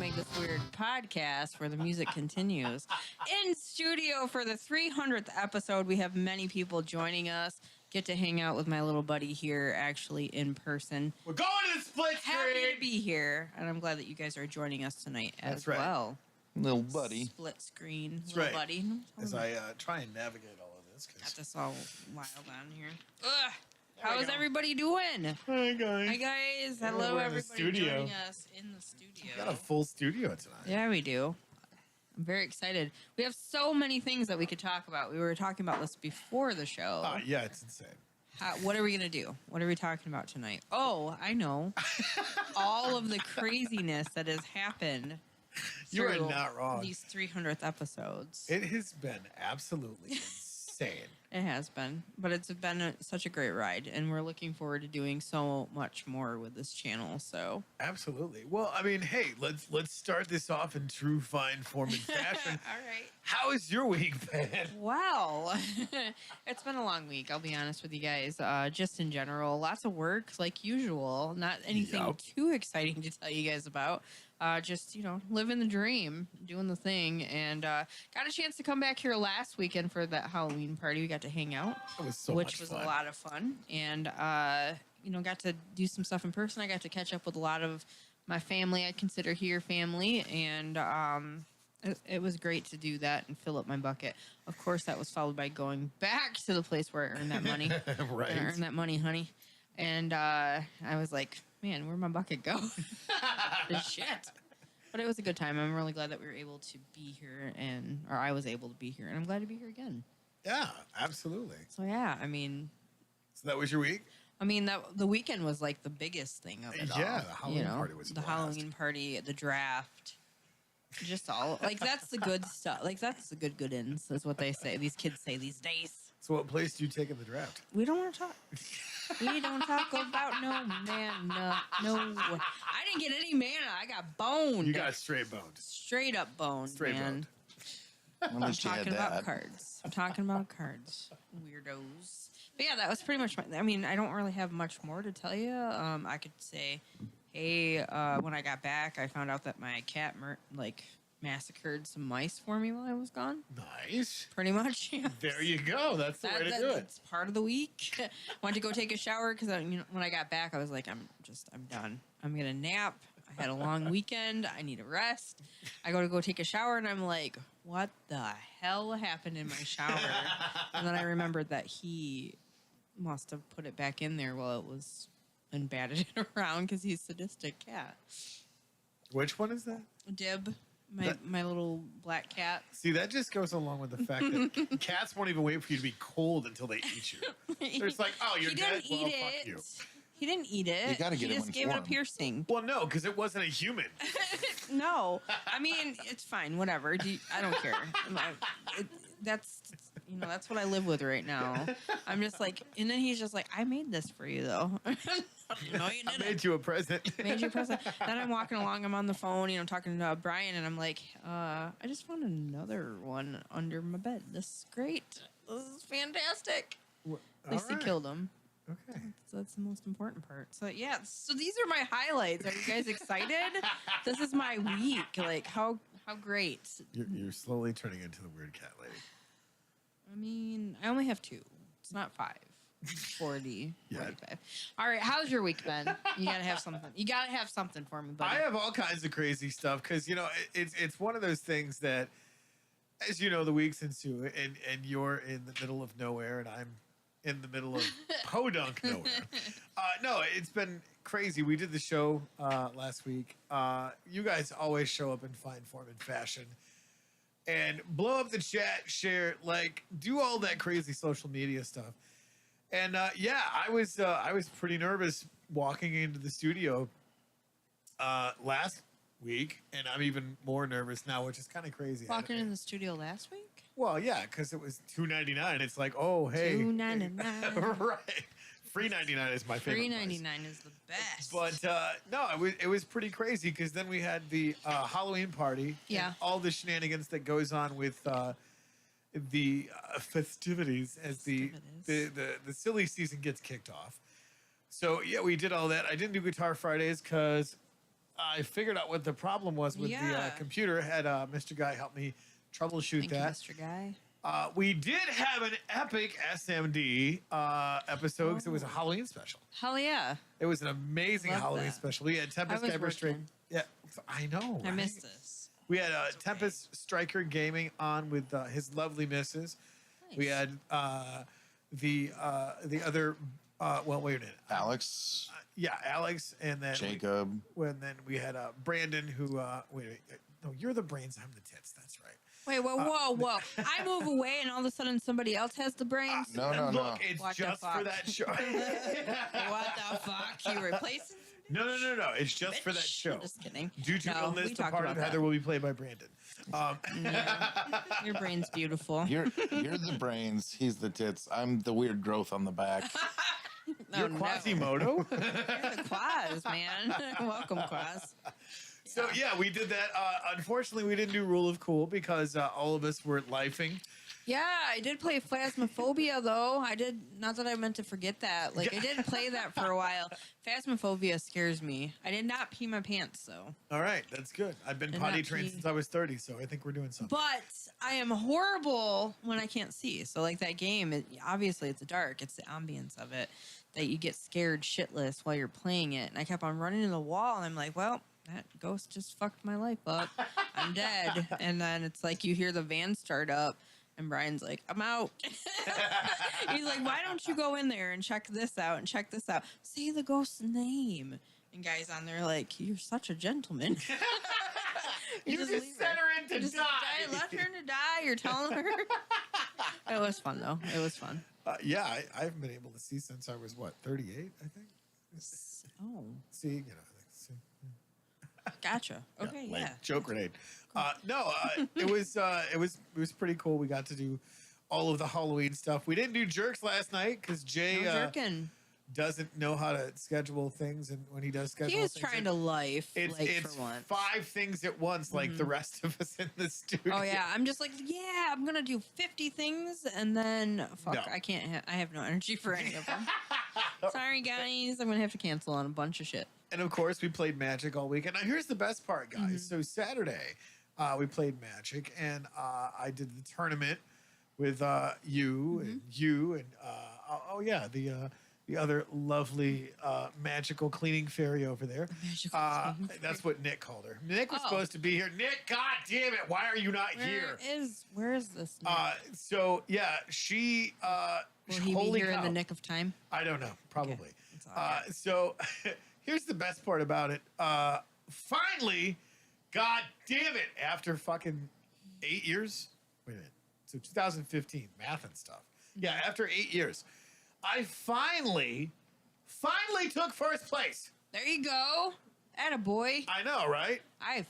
Make This Weird podcast where the music continues. In studio for the 300th episode, we have many people joining us. Get to hang out with my little buddy here, actually, in person. We're going to the split screen. Happy to be here, and I'm glad that you guys are joining us tonight as well. Little buddy. Split screen. That's little right. buddy. As I try and navigate all of this. Got this all wild on here. Ugh. How is everybody doing? Hi, guys. Hi, guys. Hello, we're in the everybody studio. joining us in the studio. We got a full studio tonight. Yeah, we do. I'm very excited. We have so many things that we could talk about. We were talking about this before the show. Yeah, it's insane. What are we going to do? What are we talking about tonight? Oh, I know. All of the craziness that has happened. You are through not wrong. These 300th episodes. It has been absolutely insane. It has been, but it's been such a great ride, and we're looking forward to doing so much more with this channel. So Absolutely. Well, I mean, hey, let's start this off in true fine form and fashion. all right. How has your week been? Well, it's been a long week. I'll be honest with you guys. Just in general, lots of work like usual. Not anything Yup. too exciting to tell you guys about. Just, living the dream, doing the thing, and got a chance to come back here last weekend for that Halloween party. We got to hang out, It was so which much was fun. a lot of fun, and got to do some stuff in person. I got to catch up with a lot of my family. I consider here family, and it was great to do that and fill up my bucket. Of course, that was followed by going back to the place where I earned that money. Right. I earned that money, honey. And I was like, man, where'd my bucket go? Shit. But it was a good time. I'm really glad that we were able to be here, or I was able to be here, and I'm glad to be here again. Yeah, absolutely. So yeah, I mean, So that was your week? that the weekend was like the biggest thing of it all. Yeah, the Halloween party was a the blast. Halloween party, the draft, just all like that's the good stuff. Like that's the good ins is what they say. These kids say these days. So what place do you take in the draft? We don't want to talk. We don't talk about no man. No. I didn't get any mana. I got boned. You got straight boned. straight up boned, Straight man. boned. At I'm least you had talking about that. cards. I'm talking about cards. Weirdos. But yeah, that was pretty much I don't really have much more to tell you. I could say, hey, when I got back, I found out that my cat massacred some mice for me while I was gone. Nice. Pretty much. Yeah. There you go. That's the way to do it. That's part of the week. Went to go take a shower because when I got back, I was like, I'm done. I'm gonna nap. I had a long weekend. I need a rest. I go take a shower, and I'm like, what the hell happened in my shower? And then I remembered that he must have put it back in there while it was and batted it around because he's a sadistic cat. Which one is that? Dib, my little black cat. See, that just goes along with the fact that cats won't even wait for you to be cold until they eat you. They're just like, oh, you're He dead? didn't Well, eat fuck it. you. He didn't eat it. You gotta get he it just when gave it's it a warm. piercing. Well, no, because it wasn't a human. No, I mean it's fine. Whatever. I don't care. That's what I live with right now. I'm just like, and then he's just like, I made this for you though. No, you I didn't. made you a present. Made you a present. Then I'm walking along. I'm on the phone. talking to Brian, and I'm like, I just found another one under my bed. This is great. This is fantastic. At least he killed him. Okay. So that's the most important part. So yeah, so these are my highlights. Are you guys excited? This is my week. Like how great. You're slowly turning into the weird cat lady. I mean, I only have 2. It's not 5. 40, Yeah. 45. All right, how's your week been? You gotta have something. You gotta have something for me, buddy. I have all kinds of crazy stuff because it's one of those things that, as you know, the weeks ensue, and you're in the middle of nowhere, and I'm in the middle of podunk nowhere. No, it's been crazy. We did the show last week. You guys always show up in fine form and fashion. And blow up the chat, share, do all that crazy social media stuff. And I was pretty nervous walking into the studio last week, and I'm even more nervous now, which is kind of crazy. Walking in the studio last week? Well, yeah, because it was $2.99. It's like, oh, hey, $2.99. right? Free 99 is my favorite. $3.99 is the best. But no, it was pretty crazy because then we had the Halloween party. Yeah. And all the shenanigans that goes on with the festivities as the silly season gets kicked off. So yeah, we did all that. I didn't do Guitar Fridays because I figured out what the problem was with the Yeah. computer. Had Mr. Guy help me troubleshoot Thank you, that. Mr. Guy. We did have an epic SMD episode because it was a Halloween special. Hell yeah. It was an amazing Love Halloween that. special. We had Tempest was Kyber Strike. working. Yeah, I know. I right? missed this. We had It's okay. Tempest Striker Gaming on with his lovely missus. Nice. We had the other. Well, wait a minute. Alex, Yeah, Alex, and then Jacob. then we had Brandon, who wait, no, you're the brains, I'm the tits. That's right. Wait, whoa. I move away and all of a sudden somebody else has the brains? No, no, Look, no. it's What the just for fuck? that show. What the fuck? You replacing me? No. It's just for that Bitch. show. Just kidding. Due to No, illness, we the talked part of about Heather that. will be played by Brandon. Yeah. Your brain's beautiful. You're the brains. He's the tits. I'm the weird growth on the back. You're no. Quasimodo. You're the Quaz, man. Welcome, Quaz. So yeah, we did that. Unfortunately, we didn't do Rule of Cool because all of us were lifing. Yeah, I did play Phasmophobia, though. I did, not that I meant to forget that. Like, I did play that for a while. Phasmophobia scares me. I did not pee my pants, though. All right, that's good. I've been Did potty not trained pee. since I was 30, so I think we're doing something. But I am horrible when I can't see. So, like, that game, obviously it's dark. It's the ambience of it that you get scared shitless while you're playing it. And I kept on running into the wall, and I'm like, well, that ghost just fucked my life up. I'm dead. And then it's like you hear the van start up, and Brian's like, I'm out. He's like, why don't you go in there and check this out and check this out? Say the ghost's name. And guys on there like, you're such a gentleman. You just leave sent her in to Just die. left her to die. You're telling her. It was fun though. It was fun. Yeah, I've been able to see since I was, what, 38, I think? Oh, See, you know. See. gotcha. Okay, like, yeah. Joke grenade. No, it was pretty cool. We got to do all of the Halloween stuff. We didn't do jerks last night because Jay No jerking. doesn't know how to schedule things, and when he does schedule, He is things, trying to life It's like it's for once. 5 things at once, like the rest of us in the studio. Oh yeah, I'm just like, yeah, I'm gonna do 50 things, and then fuck, No. I can't. I have no energy for any of them. Sorry, guys, I'm gonna have to cancel on a bunch of shit. And of course, we played Magic all weekend. Now, here's the best part, guys. Mm-hmm. So Saturday, we played Magic, and I did the tournament with you Mm-hmm. and you and the other lovely magical cleaning fairy over there. Magical cleaning That's what Nick called her. Nick was Oh. supposed to be here. Nick, god damn it, why are you not here? Where is this? Nick? So yeah, she. Will he holy be here cow. in the nick of time? I don't know. Probably. That's all right. So here's the best part about it. Finally, god damn it, after fucking 8 years. Wait a minute. So 2015, math and stuff. Yeah, after 8 years, I finally took first place. There you go. Attaboy. I know, right? I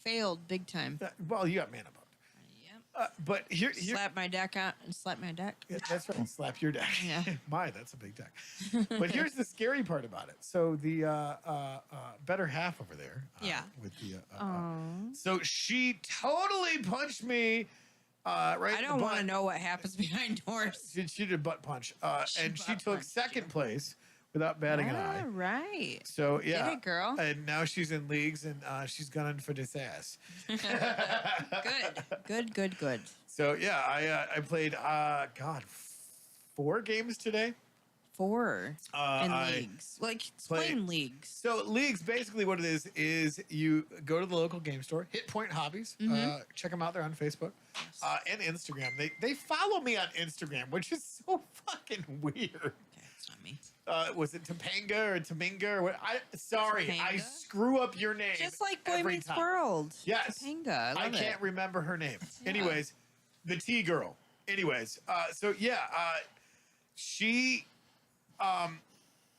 failed big time. Well, you got mana bugged. Yep. But here, Slap my deck out and slap my deck. yeah, that's right. Slap your deck. Yeah. My, that's a big deck. But here's the scary part about it. So the better half over there. Yeah. With the. Aw. So she totally punched me. Right. I don't want to know what happens behind doors. She did a butt punch, and she butt took punched second you. place without batting an eye. All right. So yeah, Get it, girl. And now she's in leagues, and she's gunning for this ass. Good. So yeah, I played 4 games today. 4 in I leagues. Like, explain leagues. So leagues, basically what it is you go to the local game store, Hit Point Hobbies, check them out. They're on Facebook and Instagram. They follow me on Instagram, which is so fucking weird. Okay, it's not me. Was it Topanga or Tominga or what? Sorry, I Topanga? screw up your name. Just like Boy every Meets time. World. Yes. Topanga. I I love can't it. remember her name. Yeah. Anyways, the T girl. Anyways, so yeah, she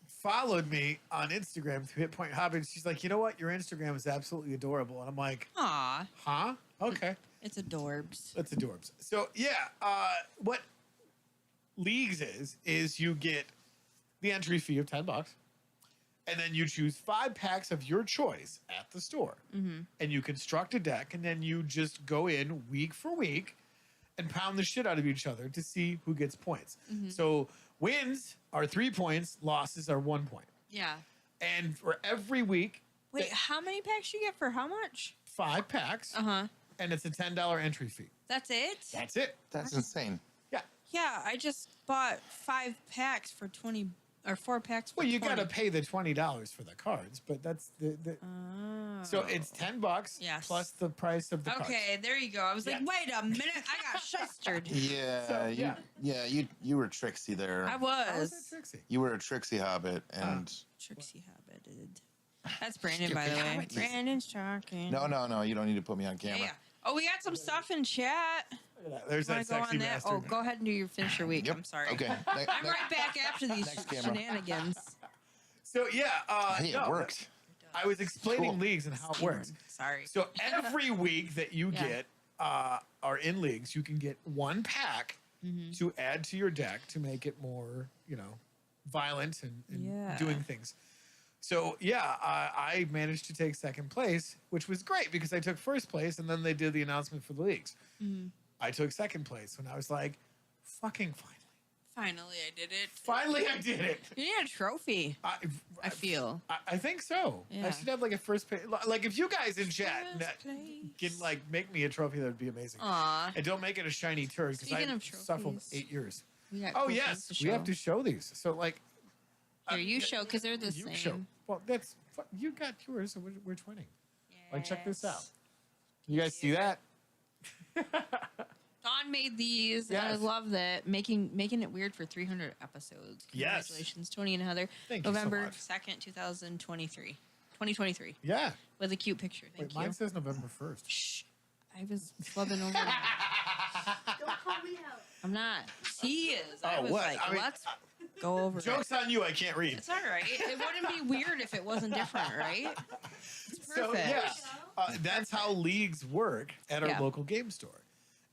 followed me on Instagram through Hit Point Hobby. She's like, you know what? Your Instagram is absolutely adorable. And I'm like, Aw, huh? Okay. it's adorbs. That's adorbs. So yeah, what leagues is you get the entry fee of $10, and then you choose 5 packs of your choice at the store, and you construct a deck, and then you just go in week for week and pound the shit out of each other to see who gets points. So wins are 3 points, losses are 1 point. Yeah. And for every week, Wait, how many packs you get for how much? 5 packs, and it's a $10 entry fee. That's it? That's it. That's insane. Yeah. Yeah, I just bought 5 packs for 20 or 4 packs for Well, you 20. got to pay the $20 for the cards, but that's the Oh. so it's $10 Yes. plus the price of the cards. Okay, there you go. I was like, Yeah. wait a minute, I got shystered. Yeah, So, you were Trixie there. I How was that was. Trixie? You were a Trixie Hobbit, and Trixie Habit. That's Brandon, by the Stupid way. Hobbit. Brandon's talking. no, you don't need to put me on Yeah, camera. yeah. Oh, we got some stuff in chat. Look at that. There's Want that to go sexy on that? bastard. Oh, go ahead and do your finish your week. Yep. I'm sorry. Okay. I'm right back after these Next camera. shenanigans. So yeah, Hey, no, it worked. I was explaining Cool. leagues and how it works. Sorry. So every week that you Yeah. get are in leagues, you can get 1 pack to add to your deck to make it more, violent and Yeah. doing things. So yeah, I managed to take 2nd place, which was great because I took 1st place, and then they did the announcement for the leagues. I took 2nd place, and I was like, "Fucking Finally, I did it. finally, I did it." You need a trophy, I feel. I think so. I Yeah. should have like a 1st place. Like if you guys in chat First place. can like make me a trophy, that would be amazing. Aw. And don't make it a shiny turd because Speaking I of suffered trophies. 8 years. We got Oh cool things yes, to we have show. to show these. So like, Here, you show, because they're the you same. show. Well, you got yours, so we're twinning. Like check this out. Yes. You guys see that? Dawn made these, and I Yes. love that. Making it weird for 300 episodes. Yes. Congratulations, Tony and Heather. Thank you so November much. 2nd, 2023. Yeah. With a cute picture. Thank Wait, you. mine says November 1st. Shh. I was flubbing over. Don't call me out. I'm not. He is. I Oh, was what? like, I mean, let's go over Joke's it. on you. I can't read. It's all right. It wouldn't be weird if it wasn't different, right? It's perfect. So yeah, that's how leagues work at our Yeah. local game store,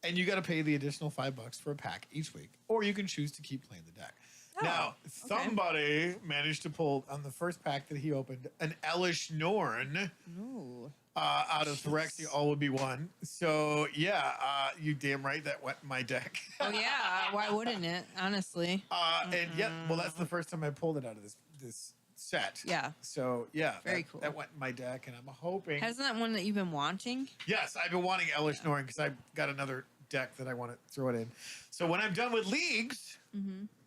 and you got to pay the additional $5 for a pack each week, or you can choose to keep playing the deck. Oh, Now, okay. somebody managed to pull on the 1st pack that he opened an Elish Norn Ooh. out of Phyrexia. All would be one. So yeah, you damn right that went in my deck. Oh yeah. Why wouldn't it? Honestly. And yeah, well, that's the first time I pulled it out of this set. Yeah. So yeah, Very that, cool. That went in my deck, and I'm hoping. Hasn't that one that you've been wanting? Yes, I've been wanting Elish Norn because I've got another deck that I want to throw it in. So when I'm done with leagues,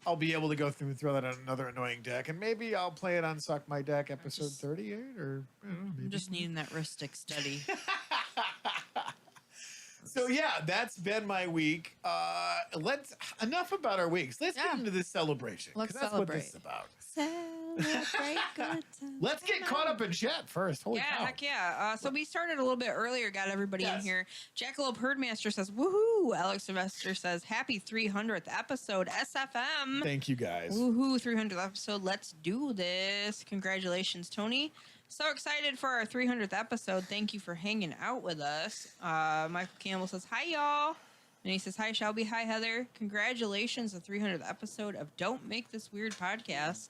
I'll be able to go through and throw that on another annoying deck, and maybe I'll play it on Suck My Deck episode 38, or I don't know, maybe. I'm just needing that wristic steady. So yeah, that's been my week. Let's enough about our weeks. Let's Yeah. get into this celebration. 'cause Let's that's what this is celebrate. about. Celebrate good times. Let's get caught up in chat first. Holy Yeah, cow. heck yeah. So we started a little bit earlier, got everybody in Yes. here. Jackalope Herdmaster says, woohoo. Alex Sylvester says, happy 300th episode, SFM. Thank you guys. Woohoo, 300th episode. Let's do this. Congratulations, Tony. So excited for our 300th episode. Thank you for hanging out with us. Michael Campbell says, hi, y'all. And he says, hi, Shelby. Hi, Heather. Congratulations, the 300th episode of Don't Make This Weird podcast.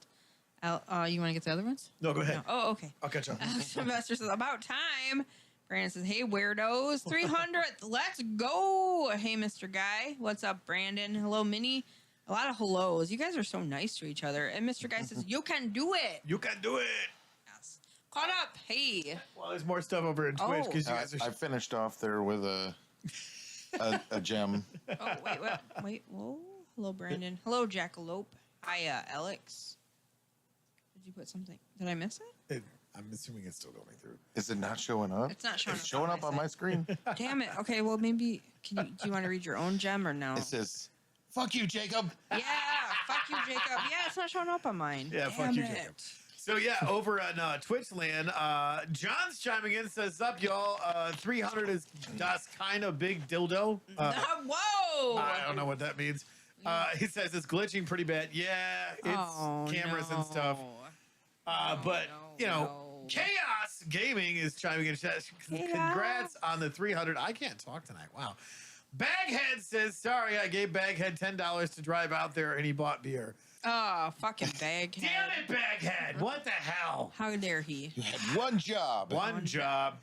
You want to get the other ones? No, go ahead. No. Oh, okay. I'll catch up. Alex Sylvester says, about time. Brandon says, hey, weirdos. 300th. Let's go. Hey, Mr. Guy. What's up, Brandon? Hello, Minnie. A lot of hellos. You guys are so nice to each other. And Mr. Guy says, you can do it. You can do it. Yes. Caught up. Hey. Well, there's more stuff over in Twitch Oh. because you guys are. I finished off there with a gem. Oh, wait. Whoa. Hello, Brandon. Hello, Jackalope. Hi, Alex. Did you put something? Did I miss it? I'm assuming it's still going through. Is it not showing up? It's not showing It's up showing on up my on my side. screen. Damn it. Okay, well, maybe. Do you want to read your own gem or no? It says, "Fuck you, Jacob." Yeah, fuck you, Jacob. Yeah, it's not showing up on mine. Yeah, fuck Damn you, it. Jacob. So yeah, over on Twitch land, John's chiming in, says, "Up, y'all. 300 is das kind of big dildo." Whoa! I don't know what that means. He says it's glitching pretty bad. Yeah, it's cameras and stuff. But you know, Chaos Gaming is chiming in. Congrats on the 300. I can't talk tonight. Wow. Baghead says, "Sorry, I gave Baghead $10 to drive out there, and he bought beer." Oh, fucking baghead. Damn it, Baghead! What the hell? How dare he? You had one job. One job.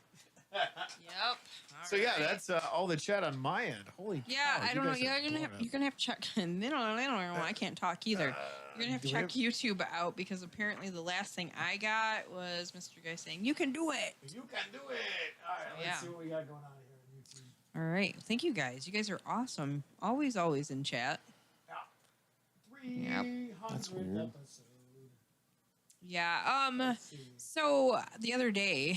Yep. So yeah, that's all the chat on my end. Holy Yeah, cow, I you don't know. guys Yeah, are you're blowing gonna have to check. I can't talk either. You're gonna have to do we check YouTube out because apparently the last thing I got was Mr. Guy saying you can do it. You can do it. All right, let's Yeah. see what we got going on here on YouTube. All right, thank you guys. You guys are awesome. Always in chat. Yeah. 300 That's weird. episode. Yeah. Let's see. So the other day,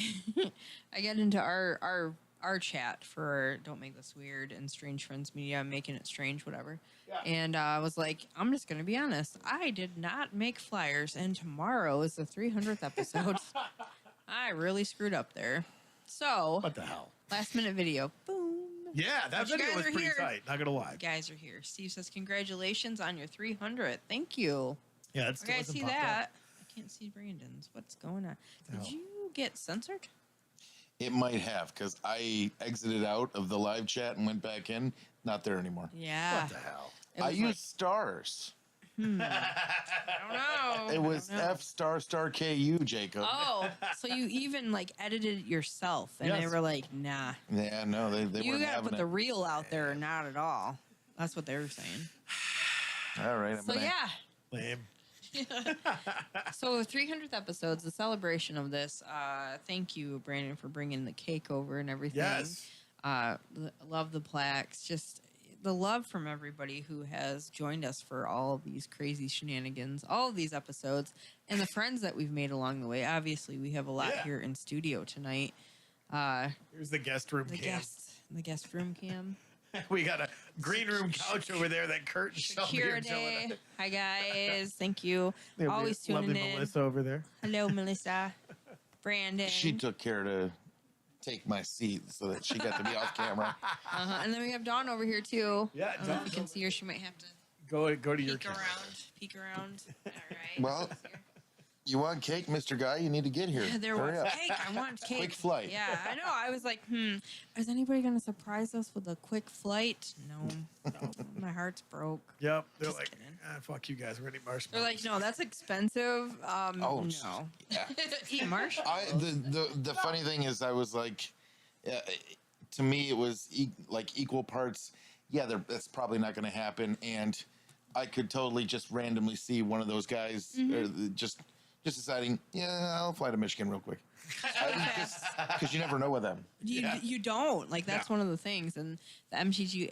I got into our chat for Don't Make This Weird and Strange Friends Media, making it strange, whatever. Yeah. And I was like, I'm just gonna be honest. I did not make flyers, and tomorrow is the 300th episode. I really screwed up there. So What the hell? last minute video, boom. Yeah, that But you video guys was are pretty here. tight. Not gonna lie. You guys are here. Steve says congratulations on your 300th. Thank you. Yeah, that's Okay, I see that. I can't see Brandon's. What's going on? hell? Did you get censored? It might have because I exited out of the live chat and went back in. Not there anymore. Yeah. What the hell? It I was used like, stars. I don't know. It was I don't know. F star star KU, Jacob. Oh, so you even like edited it yourself, and they Yes. were like, "Nah, Yeah, no, they you weren't gotta having put it. the real out there, or not at all." That's what they were saying. All right, I'm So gonna, yeah, Lame. so 300th episodes, the celebration of this. Thank you, Brandon, for bringing the cake over and everything. Yes. Love the plaques. Just the love from everybody who has joined us for all of these crazy shenanigans, all of these episodes, and the friends that we've made along the way. Obviously, we have a lot Yeah. here in studio tonight. Here's the guest room The cam. the guest room cam. We got a green room couch over there. That curtain shelf here Shakira showing Day. up. Hi guys, thank you. Yeah, we Always have tuning lovely in. Melissa over there. Hello, Melissa. Brandon. She took care to take my seat so that she got to be off camera. And then we have Dawn over here too. Yeah, I don't know if Dawn's you can over see her. She might have to Go to your peek camera. around. Peek around. All right. Well, you want cake, Mr. Guy? You need to get here. There Hurry was up. cake. I want cake. Quick flight. Yeah, I know. I was like, is anybody going to surprise us with a quick flight? No. My heart's broke. Yep. They're Just like, kidding. fuck you guys. We're gonna eat They're marshmallows. like, no, that's expensive. Oh, no. yeah. Eat marshmallows. The funny thing is, I was like, to me, it was equal parts. Yeah, that's probably not going to happen, and I could totally just randomly see one of those guys just deciding, yeah, I'll fly to Michigan real quick, because you never know with them. You don't. Like, that's Yeah. one of the things. And the MTG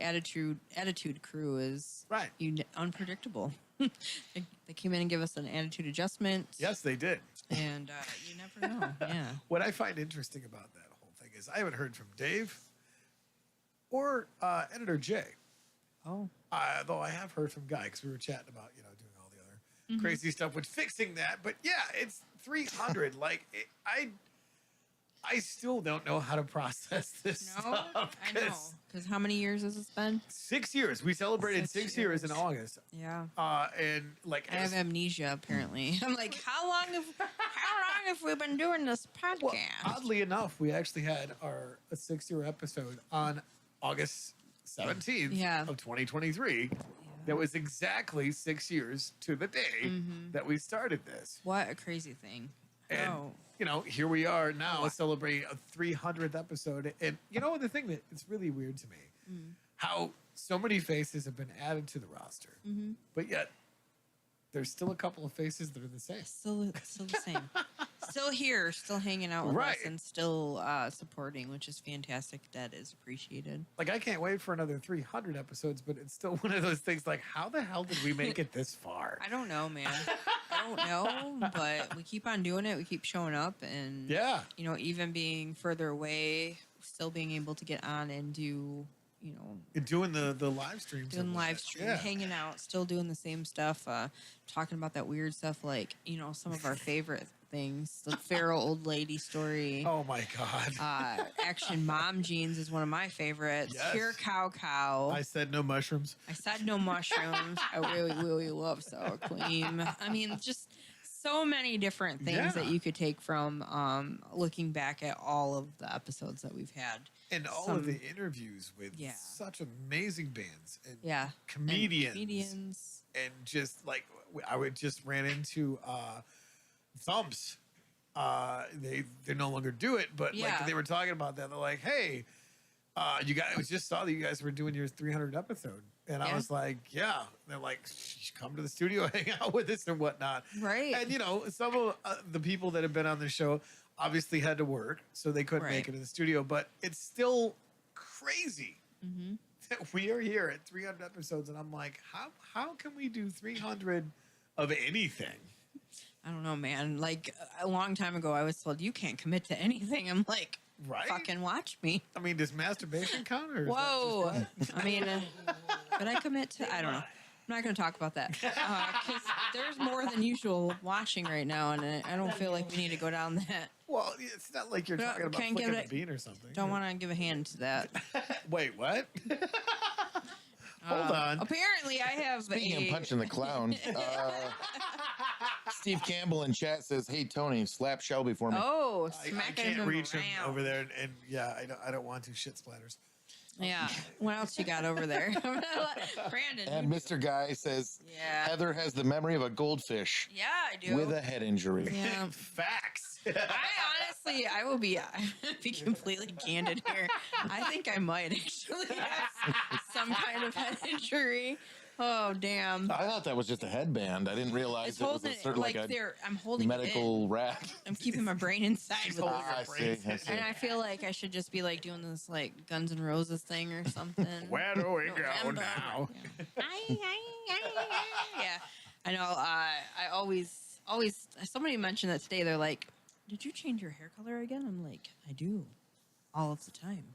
attitude crew is Right. unpredictable. They came in and give us an attitude adjustment. Yes, they did. And you never know. Yeah. What I find interesting about that whole thing is I haven't heard from Dave or Editor Jay. Oh. Though I have heard from Guy because we were chatting about doing all the other crazy stuff with fixing that. But yeah, it's 300. I still don't know how to process this No, stuff. I know. Because how many years has this been? 6 years. We celebrated 6 6 years in years. August. Yeah. And like I have amnesia, apparently. I'm like, how long have we been doing this podcast? well, oddly enough, we actually had our 6-year episode on August 17th Yeah. of 2023. That was exactly 6 years to the day that we started this. What a crazy thing. And, Oh. here we are now celebrating a 300th episode. And the thing that it's really weird to me, how so many faces have been added to the roster, but yet there's still a couple of faces that are the same. Still the same. Still here, still hanging out with Right. us, and still supporting, which is fantastic. That is appreciated. Like, I can't wait for another 300 episodes, but it's still one of those things like, how the hell did we make it this far? I don't know, man. I don't know, but we keep on doing it. We keep showing up, and Yeah. even being further away, still being able to get on and do, And doing the live streams. doing and live that. stream, Yeah. hanging out, still doing the same stuff, talking about that weird stuff, like some of our favorite things, the feral old lady story. Oh my God. Action mom jeans is one of my favorites. Yes. Pure cow. I said no mushrooms. I said no mushrooms. I really love sour cream. I mean, just so many different things that Yeah. you could take from looking back at all of the episodes that we've had. And all of the interviews with Yeah. such amazing bands and Yeah. comedians. And comedians. And just like I would just ran into Thumps they're no longer do it, but Yeah. like they were talking about that. They're like, hey, you guys, I just saw that you guys were doing your 300 episode, and I Yeah. was like, yeah. They're like, you should come to the studio, hang out with us and whatnot. Right. And you know, some of the people that have been on the show obviously had to work, so they couldn't make Right. it in the studio. But it's still crazy Mm-hmm. that we are here at 300 episodes, and I'm like, how can we do 300 of anything? I don't know, man. Like a long time ago, I was told you can't commit to anything. I'm like, Right? fucking watch me. I mean, does masturbation count? Or is that Whoa. just I mean, could I commit to? I don't know. I'm not going to talk about that because there's more than usual watching right now, and I don't feel like we need to go down that. well, it's not like you're No, talking about can't flicking give a it- bean or something. Don't want to give a hand to that. Wait, what? Hold on. Apparently, I have Speaking of punching the clown, Steve Campbell in chat says, "Hey Tony, slap Shelby for me." Oh, I smacking can't him reach him around. over there, and yeah, I don't want to shit splatters. Yeah. What else you got over there, Brandon? And Mr. Guy says, Yeah. Heather has the memory of a goldfish Yeah, I do. with a head injury. Yeah. Facts. I will be completely candid here. I think I might actually have some kind of head injury. Oh, damn. I thought that was just a headband. I didn't realize It's it was holding a sort of like a I'm holding it in. medical rack. I'm keeping my brain inside with holding it. her I see. I see. And I feel like I should just be like doing this like Guns N' Roses thing or something. Where do we go November. now? Yeah. I know. I always, somebody mentioned that today. They're like, did you change your hair color again? I'm like, I do. All of the time.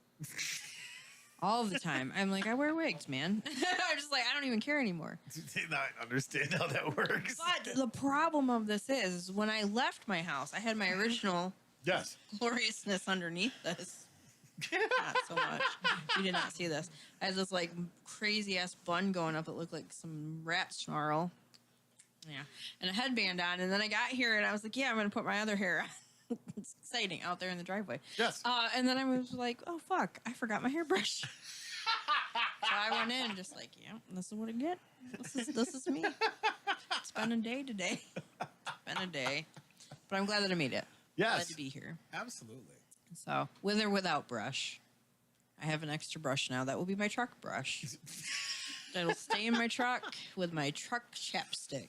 All of the time. I'm like, I wear wigs, man. I'm just like, I don't even care anymore. Do they not understand how that works? But the problem of this is when I left my house, I had my original Yes. gloriousness underneath this. Not so much. You did not see this. I had this like crazy ass bun going up. It looked like some rat snarl. Yeah. And a headband on. And then I got here and I was like, yeah, I'm going to put my other hair on. It's exciting out there in the driveway. Yes. And then I was like, oh, fuck. I forgot my hairbrush. So I went in just like, yeah, this is what I get. This is me. It's been a day today. It's been a day. But I'm glad that I made it. Glad Yes. to be here. Absolutely. So, with or without brush, I have an extra brush now. That will be my truck brush. That'll stay in my truck with my truck chapstick.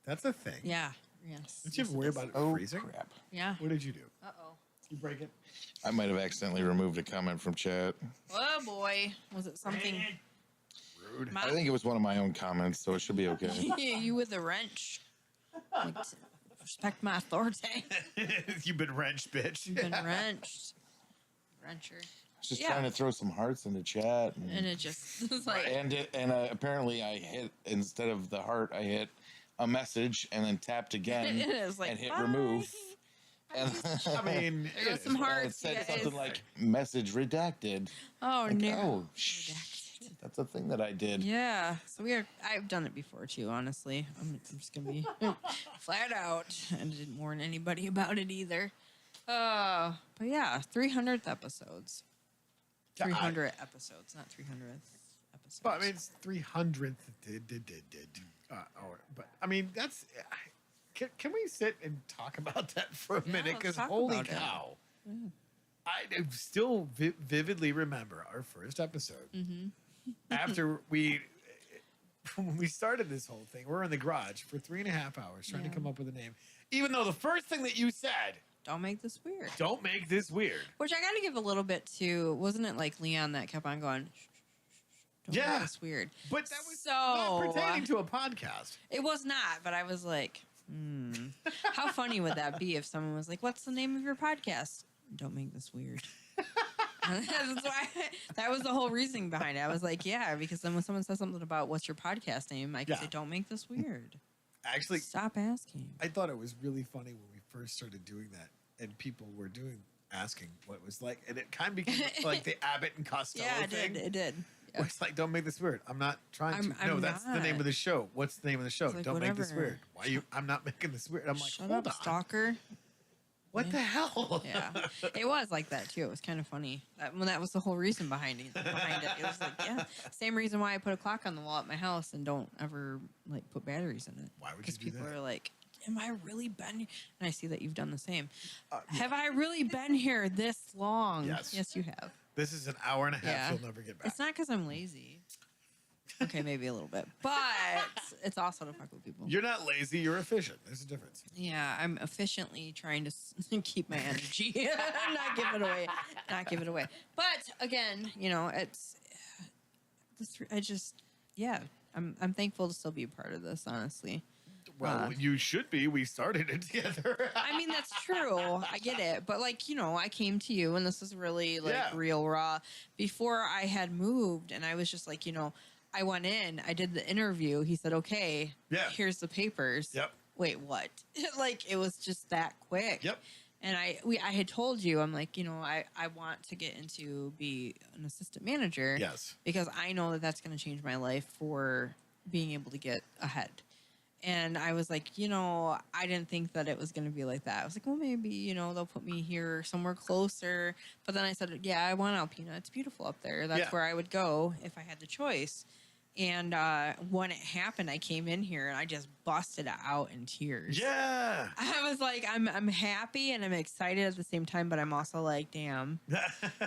That's a thing. Yeah. Yes. Did you ever worry about it Oh freezing? crap! Yeah. What did you do? Uh-oh. You break it? I might have accidentally removed a comment from chat. Oh, boy. Was it something? Rude. I think it was one of my own comments, so it should be okay. You with a wrench. Like, respect my authority. You've been wrenched, bitch. You've been wrenched. Wrencher. I was just Yeah. trying to throw some hearts into chat, And it just was like, and apparently I hit, instead of the heart, I hit a message and then tapped again it was like, and hit bye. remove. And I mean, There goes it some is. hearts. it said you guys. something like "message redacted." Oh, Like, no. oh, shit, that's a thing that I did. Yeah, so I've done it before too. Honestly, I'm just gonna be flat out, and I didn't warn anybody about it either. But yeah, 300th episodes. Yeah, 300 episodes, not 300th episodes. But I mean, it's 300th. But I mean, that's. Can we sit and talk about that for a Yeah, minute? let's Because talk holy about it. cow. I still vividly remember our first episode. Mm-hmm. After when we started this whole thing, we're in the garage for 3.5 hours trying to Yeah. come up with a name. Even though the first thing that you said, Don't make this weird. don't make this weird. Which I got to give a little bit to. Wasn't it like Leon that kept on going? Shh, shh, shh, don't Yeah. make this weird. But that was So, not pertaining to a podcast. It was not, but I was like, how funny would that be if someone was like, "What's the name of your podcast?" Don't make this weird. That's why that was the whole reasoning behind it. I was like, yeah, because then when someone says something about what's your podcast name, I can Yeah. say, "Don't make this weird." Actually, Stop asking. I thought it was really funny when we first started doing that, and people were asking what it was like, and it kind of became like the Abbott and Costello Yeah, it thing. did. It did. Yeah. Where it's like, don't make this weird. I'm not trying to. I'm no, that's the name not. of the show. What's the name of the show? It's like, Don't make this whatever. weird. Why you? I'm not making this weird. I'm like, Shut hold up, on. stalker. What the hell? Yeah, it was like that too. It was kind of funny. That was the whole reason behind it. It was like, yeah, same reason why I put a clock on the wall at my house and don't ever like put batteries in it. Why would you Because do people that? are like, am I really been here? And I see that you've done the same. Have I really been here this long? Yes. Yes, you have. This is an hour and a half Yeah. you'll never get back. It's not because I'm lazy. Okay, maybe a little bit, but it's also to fuck with people. You're not lazy. You're efficient. There's a difference. Yeah, I'm efficiently trying to keep my energy, not give it away, not give it away. But again, you know, it's this. I just, yeah, I'm thankful to still be a part of this. Honestly, Well, you should be. We started it together. I mean that's true. I get it, but like you know, I came to you, and this is really like Yeah. real raw. Before I had moved, and I was just like, you know, I went in, I did the interview. He said, "Okay, Yeah. here's the papers." Yep. Wait, what? Like it was just that quick. Yep. And I had told you, I'm like, you know, I want to get into be an assistant manager. Yes. Because I know that that's going to change my life for being able to get ahead. And I was like, you know, I didn't think that it was going to be like that. I was like, well, maybe, you know, they'll put me here somewhere closer. But then I said, yeah, I want Alpena. It's beautiful up there. That's Yeah. where I would go if I had the choice. And when it happened, I came in here and I just busted out in tears. Yeah. I was like, I'm happy and I'm excited at the same time, but I'm also like, damn,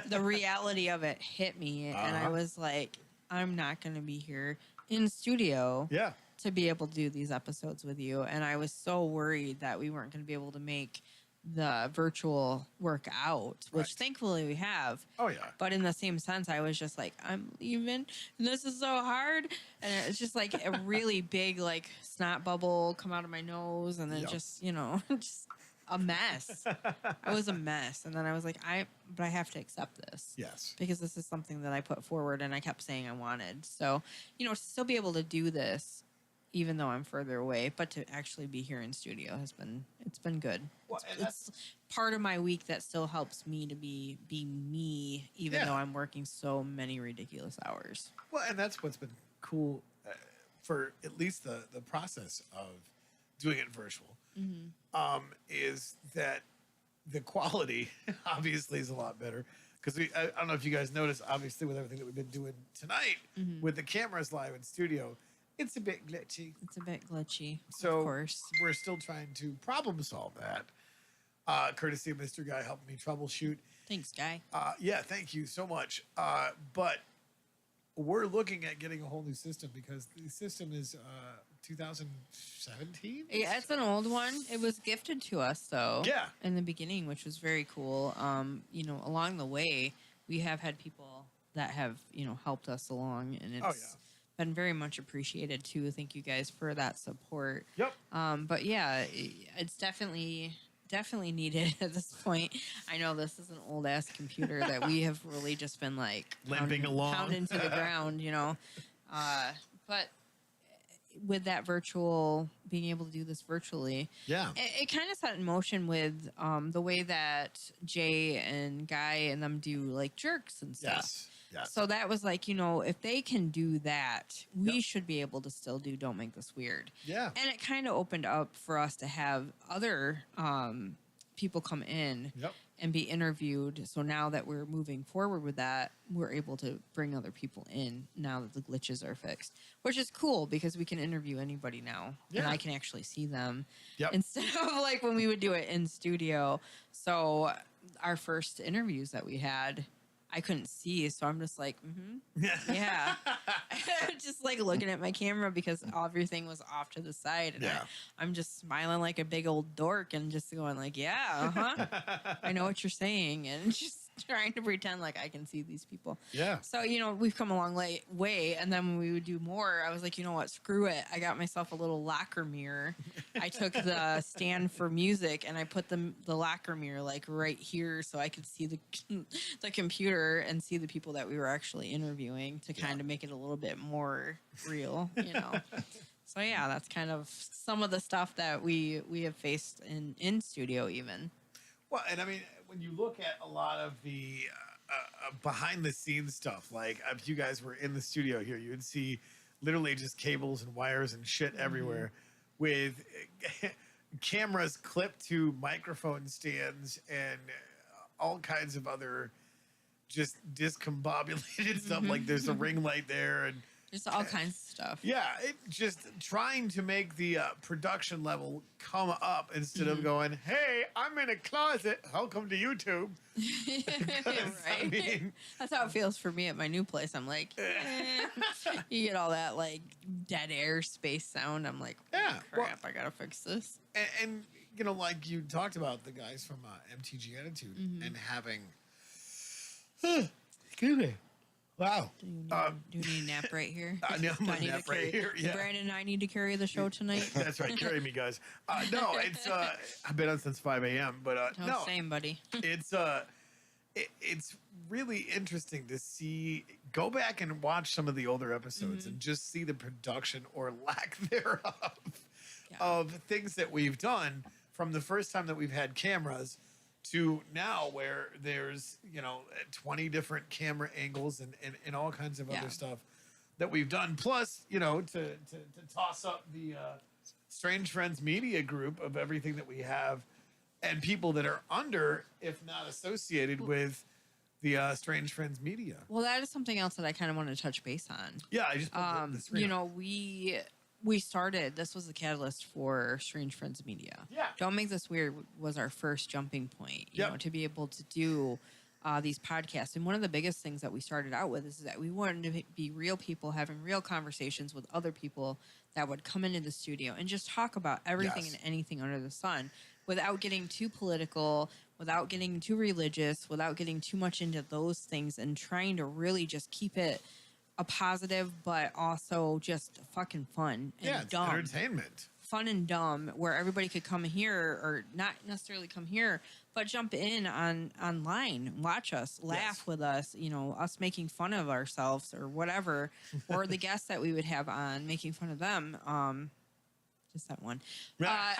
the reality of it hit me. And I Uh-huh. was like, I'm not going to be here in studio Yeah. to be able to do these episodes with you. And I was so worried that we weren't going to be able to make the virtual work out, which Right. thankfully we have. Oh, yeah. But in the same sense, I was just like, I'm leaving. And this is so hard. And it's just like a really big, like, snot bubble come out of my nose. And then Yep. just, you know, just a mess. I was a mess. And then I was like, but I have to accept this. Yes. Because this is something that I put forward and I kept saying I wanted. So, you know, to still be able to do this, even though I'm further away, but to actually be here in studio it's been good. Well, and It's part of my week that still helps me to be me, even Yeah. though I'm working so many ridiculous hours. Well, and that's what's been cool for at least the process of doing it virtual. Is that the quality obviously is a lot better because I don't know if you guys noticed, obviously with everything that we've been doing tonight with the cameras live in studio, it's a bit glitchy. It's a bit glitchy, So of course. we're still trying to problem solve that. Courtesy of Mr. Guy helping me troubleshoot. Thanks, Guy. Yeah, thank you so much. But we're looking at getting a whole new system because the system is 2017. Yeah, it's an old one. It was gifted to us, though. Yeah. In the beginning, which was very cool. You know, along the way, we have had people that have, you know, helped us along, and it's been very much appreciated too. Thank you guys for that support. Yep. But yeah, it's definitely needed at this point. I know this is an old ass computer that we have really just been like Limping along. pounding to the ground, you know. But with that virtual, being able to do this virtually, Yeah. it kind of set in motion with the way that Jay and Guy and them do like jerks and stuff. Yes. Yes. So that was like, you know, if they can do that, we Yep. should be able to still do Don't Make This Weird. Yeah. And it kind of opened up for us to have other people come in Yep. and be interviewed. So now that we're moving forward with that, we're able to bring other people in now that the glitches are fixed, which is cool because we can interview anybody now and Yeah. I can actually see them Yep. instead of like when we would do it in studio. So our first interviews that we had, I couldn't see, so I'm just like, yeah, just like looking at my camera because everything was off to the side, and Yeah. I'm just smiling like a big old dork and just going like, yeah, I know what you're saying, and just trying to pretend like I can see these people. Yeah. So, you know, we've come a long way. And then when we would do more, I was like, you know what? Screw it. I got myself a little locker mirror. I took the stand for music and I put the locker mirror like right here so I could see the computer and see the people that we were actually interviewing to kind of make it a little bit more real, you know? So, yeah, that's kind of some of the stuff that we have faced in studio even. Well, and I mean, when you look at a lot of the behind the scenes stuff, like if you guys were in the studio here, you would see literally just cables and wires and shit everywhere with cameras clipped to microphone stands and all kinds of other just discombobulated stuff. Like there's a ring light there and Just all kinds of stuff. Yeah, it just trying to make the production level come up instead of going, "Hey, I'm in a closet. Welcome to YouTube." 'Cause, I Right. mean, That's how it feels for me at my new place. I'm like, you get all that like dead air space sound. I'm like, oh, Yeah, well- crap, I gotta fix this. and you know, like you talked about the guys from MTG Attitude and having. Excuse me. Wow. Do you need a nap right here? I know, I'm Do gonna need to nap right carry- here, do yeah. Brandon and I need to carry the show tonight. That's right. Carry me, guys. No, it's I've been on since 5 a.m. But Oh, no, same, buddy. it's it's really interesting to see. Go back and watch some of the older episodes and just see the production or lack thereof Yeah. of things that we've done from the first time that we've had cameras to now where there's 20 different camera angles and all kinds of Yeah. other stuff that we've done, plus to toss up the Strange Friends Media group of everything that we have and people that are under, if not associated with the Strange Friends Media. Well, that is something else that I kind of want to touch base on. Yeah, I just put the screen up. We started, this was the catalyst for Strange Friends Media. Yeah. Don't Make This Weird was our first jumping point, you Yep. know, to be able to do these podcasts. And one of the biggest things that we started out with is that we wanted to be real people having real conversations with other people that would come into the studio and just talk about everything Yes. and anything under the sun without getting too political, without getting too religious, without getting too much into those things, and trying to really just keep it a positive, but also just fucking fun and Yeah, it's dumb. entertainment. Fun and dumb, where everybody could come here, or not necessarily come here, but jump in online, watch us, laugh with us, us making fun of ourselves or whatever, or the guests that we would have on making fun of them. Just that one. But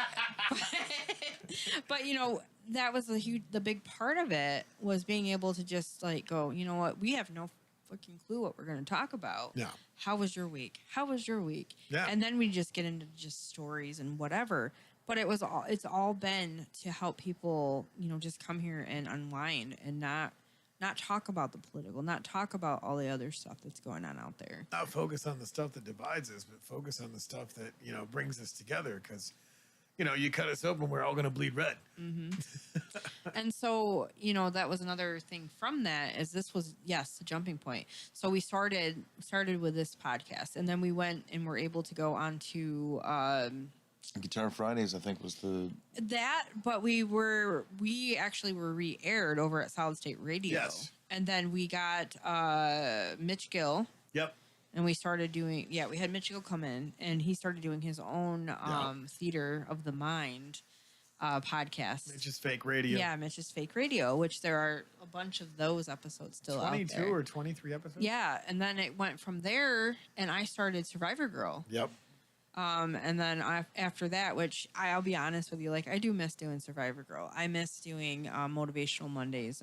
that was the big part of it, was being able to just like go, you know what, we have no fucking clue what we're going to talk about. Yeah. How was your week? How was your week? Yeah. And then we just get into just stories and whatever. But it's all been to help people, just come here and unwind and not talk about the political, not talk about all the other stuff that's going on out there. Not focus on the stuff that divides us, but focus on the stuff that brings us together. Because you cut us open, we're all going to bleed red. And so, that was another thing from that, is this was, yes, the jumping point. So we started with this podcast, and then we went and were able to go on to Guitar Fridays, I think, was the but we actually were re-aired over at Solid State Radio. Yes. And then we got Mitch Gill, Yep. and we started doing, we had Mitch Gill come in, and he started doing his own Theater of the Mind podcast. Mitch's Fake Radio. Yeah, Mitch's Fake Radio, which there are a bunch of those episodes still out 22 there. or 23 episodes. Yeah, and then it went from there, and I started Survivor Girl. Yep. And then after that, which I'll be honest with you, like, I do miss doing Survivor Girl. I miss doing Motivational Mondays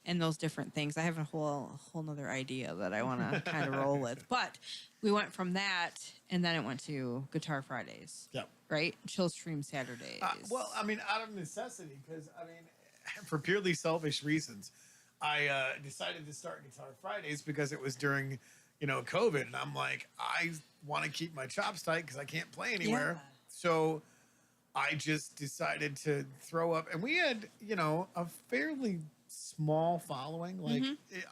and those different things. I have a whole nother idea that I want to kind of roll with. But we went from that, and then it went to Guitar Fridays. Yep. Right? Chill Stream Saturdays. Well, I mean, out of necessity, because for purely selfish reasons, I decided to start Guitar Fridays because it was during, COVID, and I'm like, I want to keep my chops tight because I can't play anywhere. Yeah. So I just decided to throw up, and we had, a fairly small following. Like,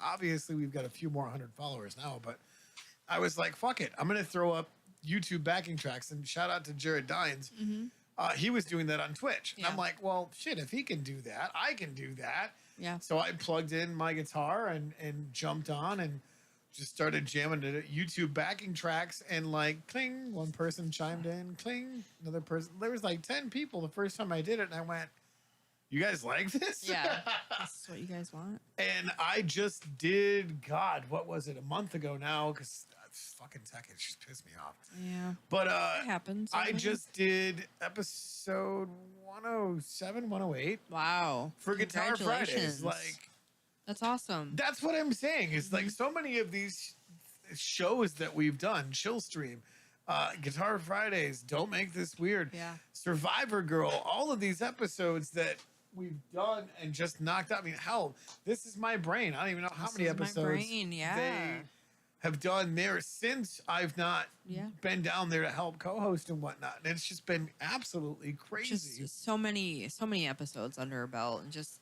obviously, we've got a few more 100 followers now, but I was like, fuck it, I'm gonna throw up YouTube backing tracks. And shout out to Jared Dines. He was doing that on Twitch. And I'm Yeah. like, well, shit, if he can do that, I can do that. Yeah. So I plugged in my guitar and jumped on and just started jamming to YouTube backing tracks, and like, cling, one person chimed in, cling, another person. There was like 10 people the first time I did it, and I went, you guys like this? Yeah. This is what you guys want. And I just did, God, what was it, a month ago now? Because fucking tech, it just pissed me off. Yeah. But It happens. I just did episode 107, 108 Wow. for Guitar Fridays. Congratulations. Like, That's awesome. that's what I'm saying. Is like so many of these shows that we've done, Chill Stream, Guitar Fridays, Don't Make This Weird, Yeah. Survivor Girl, all of these episodes that we've done and just knocked out. I mean, hell, This Is My Brain. I don't even know how This many Is My episodes Brain, yeah. they have done there since I've not Yeah. been down there to help co-host and whatnot. And it's just been absolutely crazy. Just so many episodes under our belt, and just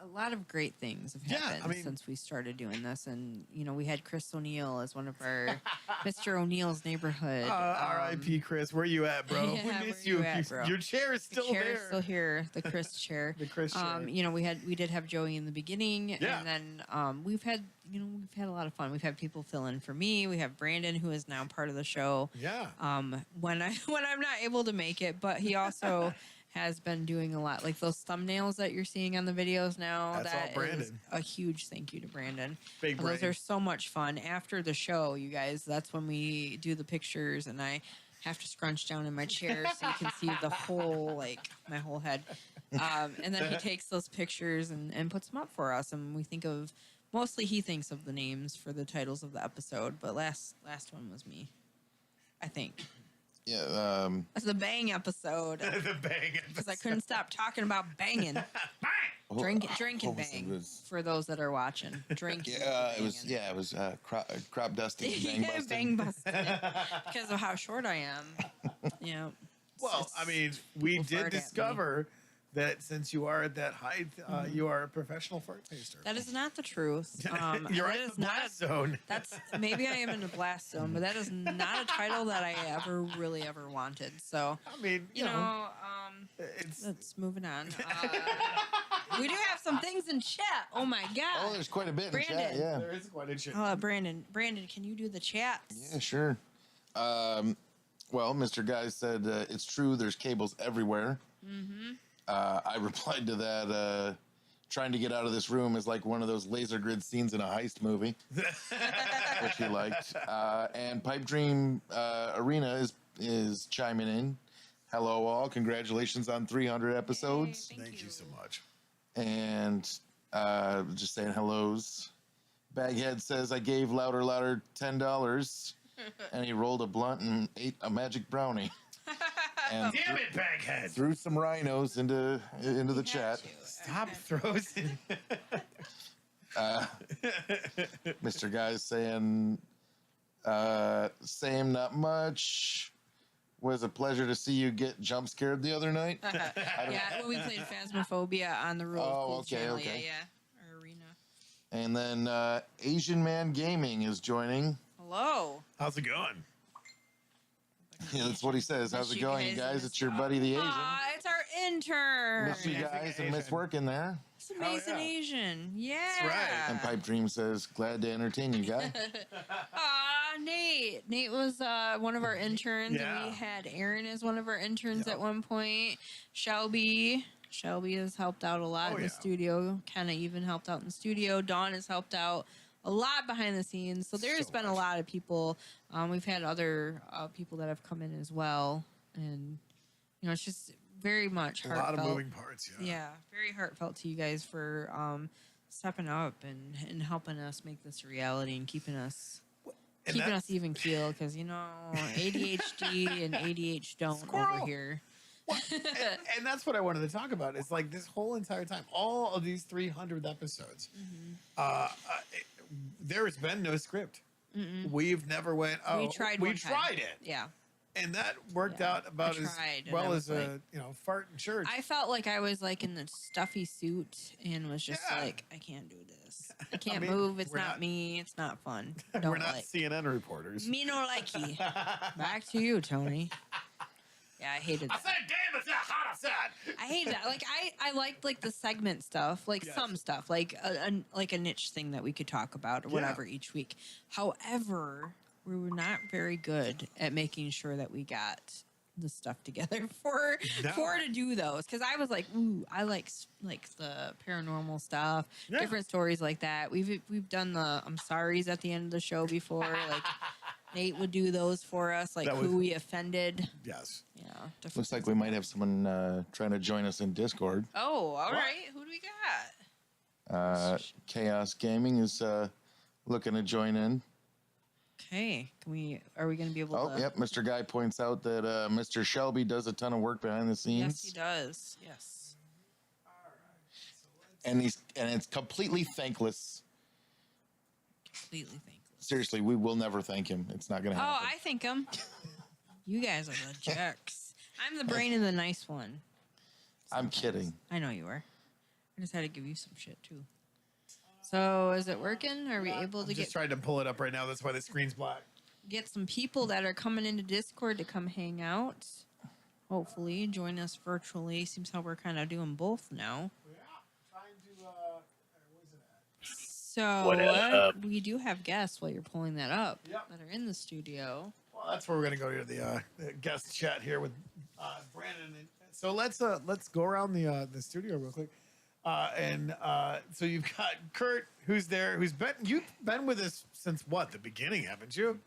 a lot of great things have Yeah, happened I mean- since we started doing this. And we had Chris O'Neill as one of our Mr. O'Neill's neighborhood. R.I.P. Chris, where you at, bro? Yeah, we where miss you you. at, bro? Your chair is The still chair there. is still here, the Chris chair. The Chris chair. We did have Joey in the beginning, Yeah. and then we've had a lot of fun. We've had people fill in for me. We have Brandon, who is now part of the show. Yeah. When I'm not able to make it, but he also has been doing a lot, like those thumbnails that you're seeing on the videos now. That's all That is Brandon. a huge thank you to Brandon. Big Those brain. are so much fun. After the show, you guys, that's when we do the pictures, and I have to scrunch down in my chair so you can see the whole, my whole head. And then he takes those pictures and puts them up for us, and we think of, mostly he thinks of the names for the titles of the episode, but last one was me, I think. Yeah. That's the bang episode. The bang. Because I couldn't stop talking about banging. Drink and what was it? bang. It was- For those that are watching. Drinking. Yeah, it was crop dusting and bang Yeah, busting. bang busting. Because of how short I am. Yeah. Well, It's- I mean, we people did fart at me. discover that since you are at that height, you are a professional fart taster. That is not the truth. You're that right in is the blast zone. That's maybe I am in the blast zone, but that is not a title that I ever wanted. So I mean, you know, it's let's moving on. We do have some things in chat. Oh my Oh, god. there's quite a bit in Brandon. chat. Yeah. there is quite a shit. Brandon, can you do the chats? Yeah, sure. Well, Mr. Guy said it's true. There's cables everywhere. Mm-hmm. I replied to that. Trying to get out of this room is like one of those laser grid scenes in a heist movie, which he liked. And Pipe Dream Arena is chiming in. Hello, all! Congratulations on 300 episodes. Hey, Thank you so much. And just saying hellos. Baghead says I gave Louder $10, and he rolled a blunt and ate a magic brownie. And Damn it, Baghead! threw some rhinos into the had chat. to. Stop throws. Mr. Guy's saying, same, not much. Was a pleasure to see you get jump scared the other night. Yeah, when we played Phasmophobia on the Rule Oh, of Cool okay, channel. okay. Yeah. Our arena. And then Asian Man Gaming is joining. Hello. How's it going? Yeah, that's what he says. How's Miss it you going, guys guys? in the It's your buddy the Asian. Aw, it's our intern. Miss you Amazing guys and miss Asian. working there. It's amazing yeah. Asian. Yeah. right. And Pipe Dream says, glad to entertain you, guy. Nate. Nate was one of our interns. And Yeah. we had Aaron as one of our interns Yep. at one point. Shelby has helped out a lot Oh, in the yeah. studio. Kind of even helped out in the studio. Dawn has helped out a lot behind the scenes. So there's So been a much. lot of people. We've had other people that have come in as well. And, it's just very much A heartfelt. lot of moving parts. Yeah. Yeah, very heartfelt to you guys for stepping up and helping us make this a reality and keeping us And keeping that's- us even keel because ADHD and ADH don't Squirrel. over here. and that's what I wanted to talk about. It's like this whole entire time, all of these 300 episodes, there has been no script. We've never went. Oh, we tried. We one time. tried it, Yeah, and that worked Yeah, out about I as tried, and well I as was a fart in church. I felt like I was like in the stuffy suit and was just Yeah. like, I can't do this. I can't mean, move. It's we're not not- me. It's not fun. We're Don't not like. CNN reporters. Me no likey. Back to you, Tony. Yeah, I hated that. said, "Damn, it's not hot outside." I hate that. Like I liked like the segment stuff, like Yes. some stuff, like a niche thing that we could talk about or whatever each week. However, we were not very good at making sure that we got the stuff together for to do those. Because I was like, ooh, I like the paranormal stuff, Yeah. different stories like that. We've done the I'm sorry's at the end of the show before, like. Nate would do those for us, like That was- who we offended. Yes. Yeah. different Looks like things we might have someone trying to join us in Discord. Oh, all right. Who do we got? Chaos Gaming is looking to join in. Okay. Are we going to be able Oh, to? yep. Mr. Guy points out that Mr. Shelby does a ton of work behind the Yes, he scenes. does. Yes. And it's completely thankless. Completely thankless. seriously, we will never thank him. It's not going to Oh, happen. I think him. You guys are the jerks. I'm the brain and the nice one. I'm kidding. I know you are. I just had to give you some shit too. So is it working? Are we able to I'm just get trying to pull it up right now. That's why the screen's black. some people that are coming into Discord to come hang out? Hopefully, join us virtually. Seems how we're kind of doing both now. Yeah, trying to. Where's it at? So What up? we do have guests while you're pulling that up Yep. that are in the studio. Well, that's where we're gonna go to the guest chat here with Brandon. So let's go around the studio real quick. So you've got Kurt, who's there, you've been with us since what, the beginning, haven't you?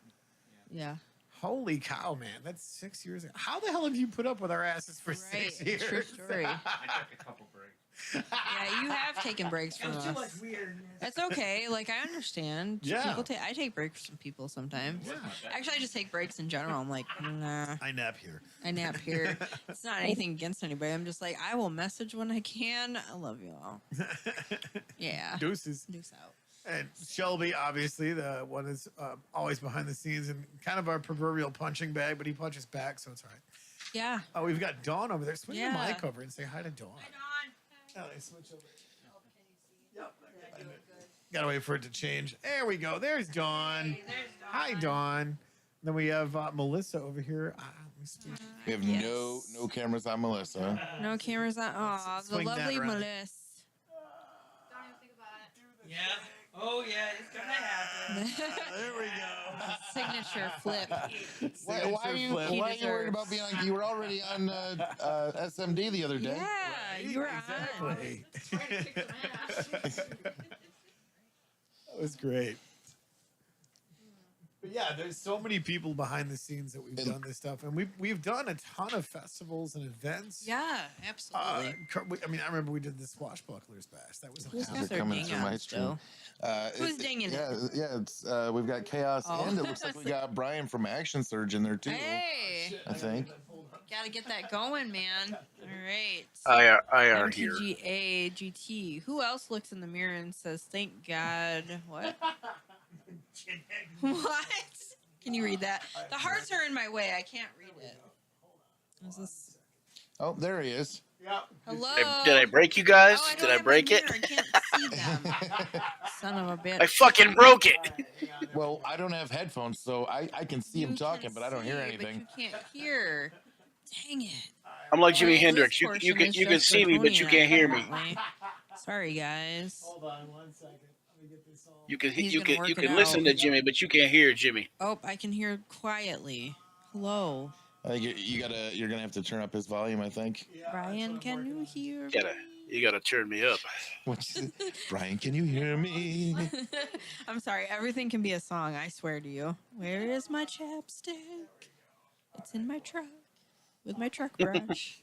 Yeah. Holy cow, man! That's 6 years ago. How the hell have you put up with our asses for 6 years? True story. I took a couple breaks. Yeah, you have taken breaks from Too much us. weirdness. That's okay. Like I understand. Yeah. I take breaks from people sometimes. Yeah. Actually, I just take breaks in general. I'm like, nah, I nap here. I nap here. It's not anything against anybody. I'm just like, I will message when I can. I love you all. Yeah. Deuces. Deuce out. And Shelby, obviously, the one is always behind the scenes and kind of our proverbial punching bag, but he punches back, so it's all right. Yeah. Oh, we've got Dawn over there. Swing Yeah. your mic over and say hi to Dawn. Oh, they switch over. Yep. Gotta wait for it to change. There we go. There's Dawn. Hi, Dawn. Then we have Melissa over here. Let me see. We have Yes. no cameras on Melissa. No cameras on. Oh, the Swing that lovely around. Melissa. Don't even think about it. Yeah. Oh yeah, it's gonna happen. There we go. Signature flip. Why are you Flip. He worried deserves. about being on? You were already on SMD the other day. Yeah, you were on. Exactly. Trying to kick some ass. That was great. But yeah, there's so many people behind the scenes that we've done this stuff, and we've done a ton of festivals and events. Yeah, absolutely. I mean, I remember we did the Swashbucklers Bash. That was Who's awesome. got They're their coming ding through on my still? Who's dinging it? Yeah. It's we've got Chaos, Oh. and it looks like we got Brian from Action Surge in there too. Hey, I think. gotta get that going, man. All right. IR here. MTGA GT. Who else looks in the mirror and says, "Thank God"? What? What? Can you read that? The hearts are in my way. I can't read it. Is this? Oh, there he is. Yep. Hello. Did I break you guys? Oh, I don't Did I have break my it? mirror. I can't see them. Son of a bitch. I fucking broke it. Well, I don't have headphones, so I can see him You talking, can but I don't hear see, anything. But you can't hear. Dang it. I'm like Jimi Well, Hendrix. this You portion can is you can just see me, but you draconian, can't hear me. apparently. Sorry, guys. Hold on 1 second. Let me get this all. You can He's you gonna can work you it can out. listen to Jimmy, but you can't hear Jimmy. Oh, I can hear quietly. Hello. I think you're gonna have to turn up his volume. I think. Yeah, that's Brian, what I'm can working you on. hear You gotta turn me up. What's it? Brian, can you hear me? me? I'm sorry. Everything can be a song. I swear to you. Where is my chapstick? It's in my truck with my truck brush.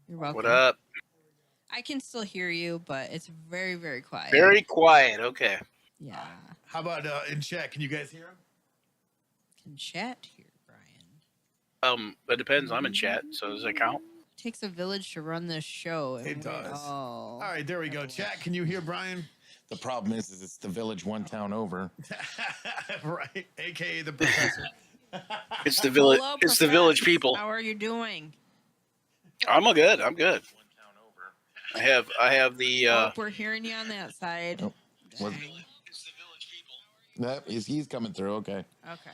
You're welcome. What up? I can still hear you, but it's very, very quiet. Very quiet. Okay. Yeah. How about in chat? Can you guys hear him? Can chat here, Brian. It depends. I'm in chat, so does that count? Takes a village to run this show. It does. Oh. All right, there we go. Chat, can you hear Brian? The problem is it's the village one town over. Right, aka the professor. It's the village. Hello, It's the village Profess. people. How are you doing? I'm good. I'm good. I have the. Oh, we're hearing you on that side. Oh, what- Dang. That is, he's coming through. Okay. Okay.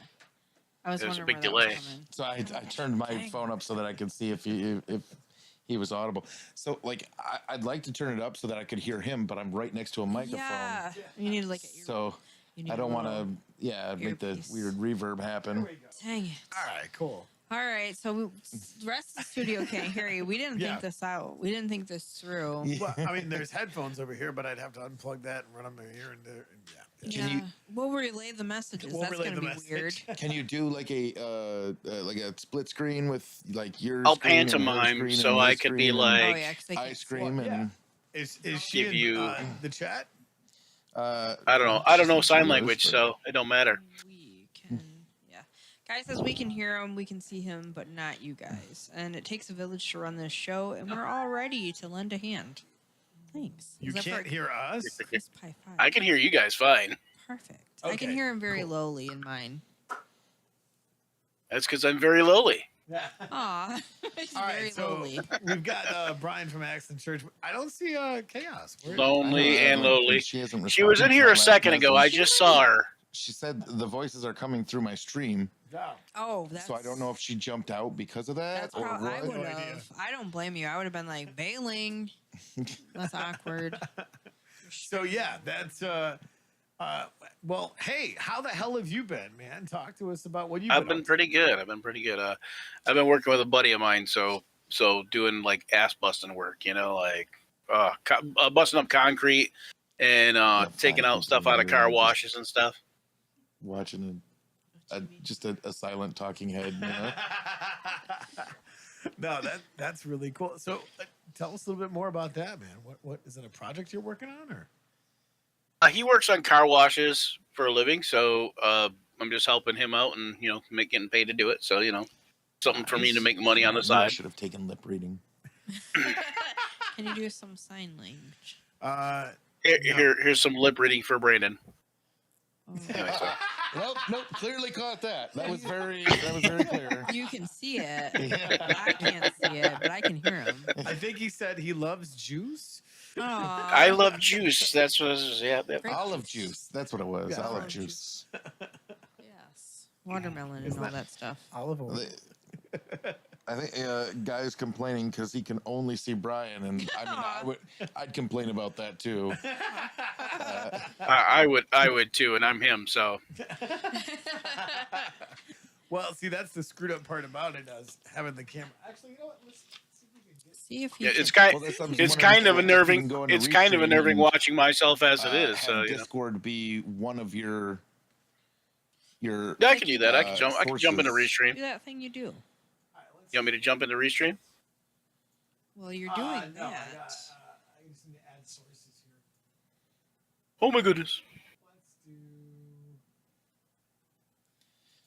I was There's a wondering big where that delay. was coming. So I turned my Dang. phone up so that I could see if he was audible. So like I'd like to turn it up so that I could hear him, but I'm right next to a microphone. Yeah. You need like a ear. So you need I a don't want little- to make the earpiece. weird reverb happen. Dang it. All right, cool. All right. So the rest of the studio can't hear you. We didn't Yeah. think this out. We didn't think this through. Yeah. Well, I mean, there's headphones over here, but I'd have to unplug that and run them here and there. And yeah. Can you- We'll relay the messages. We'll That's relay gonna the be message. weird. Can you do like a split screen with like your I'll screen and her pantomime screen so and I his could be screen and like- Oh yeah, because they ice can't see. cream Yeah. and Is she Give in you- the chat? I don't know. I don't know sign Yes, language, but- so it don't matter. We can, yeah. Guy says we can hear him, we can see him, but not you guys. And it takes a village to run this show, and we're all ready to lend a hand. Thanks. You Except can't for heir us? Chris Pie 5. I can hear you guys fine. perfect. I can Okay, hear him very cool. lowly in mine. That's because I'm very lowly. Aw, he's All very right, so lowly. we've got Brian from Accent Church. I don't see Chaos. Lonely and lowly. She hasn't. She was in responded here to a my second ago. I message. just saw her. She said the voices are coming through my stream, Oh, that's so I don't know if she jumped out because of that That's or probably I what. would No idea. have. I don't blame you. I would have been like bailing. That's awkward. So yeah, that's well, hey, how the hell have you been, man? Talk to us about what you've I've been been up to. pretty good. I've been working with a buddy of mine. So doing like ass busting work. Like busting up concrete and taking 5 out people stuff in out of here car and just washes and stuff. watching just a silent talking head. You know? No, that's really cool. So tell us a little bit more about that, man. What is it, a project you're working on, or? He works on car washes for a living, so I'm just helping him out and getting paid to do it. So something for me to Nice. make money on the I side. should have taken lip reading. Can you do some sign language? Here's some lip reading for Brandon. Oh. Anyway, so. Nope. Clearly caught that. That was very clear. You can see it. Yeah. I can't see it, but I can hear him. I think he said he loves juice. I love juice. That's what it is. Yeah. Grape Olive juice. That's what it was. Yeah. Olive Olive juice. Yes. Watermelon Isn't and all that- that stuff. Olive oil. I think guy's complaining because he can only see Brian, and I mean, I'd complain about that too. I would too, and I'm him. So Well, see, that's the screwed up part about it, is having the camera. Actually, you know what? Let's see if we can get. See if you yeah, can. it's kind Well, that's what I was it's wondering kind of if you unnerving. can go into It's kind of Restream unnerving and, watching myself as it is. have So Discord be one of your. Yeah, I can do that. I can jump. I can jump into sources. Restream. Do that thing you do. All right, let's You want me to jump into Restream? Well, you're doing no, I that. just need to add sources here. Oh my goodness! Let's do.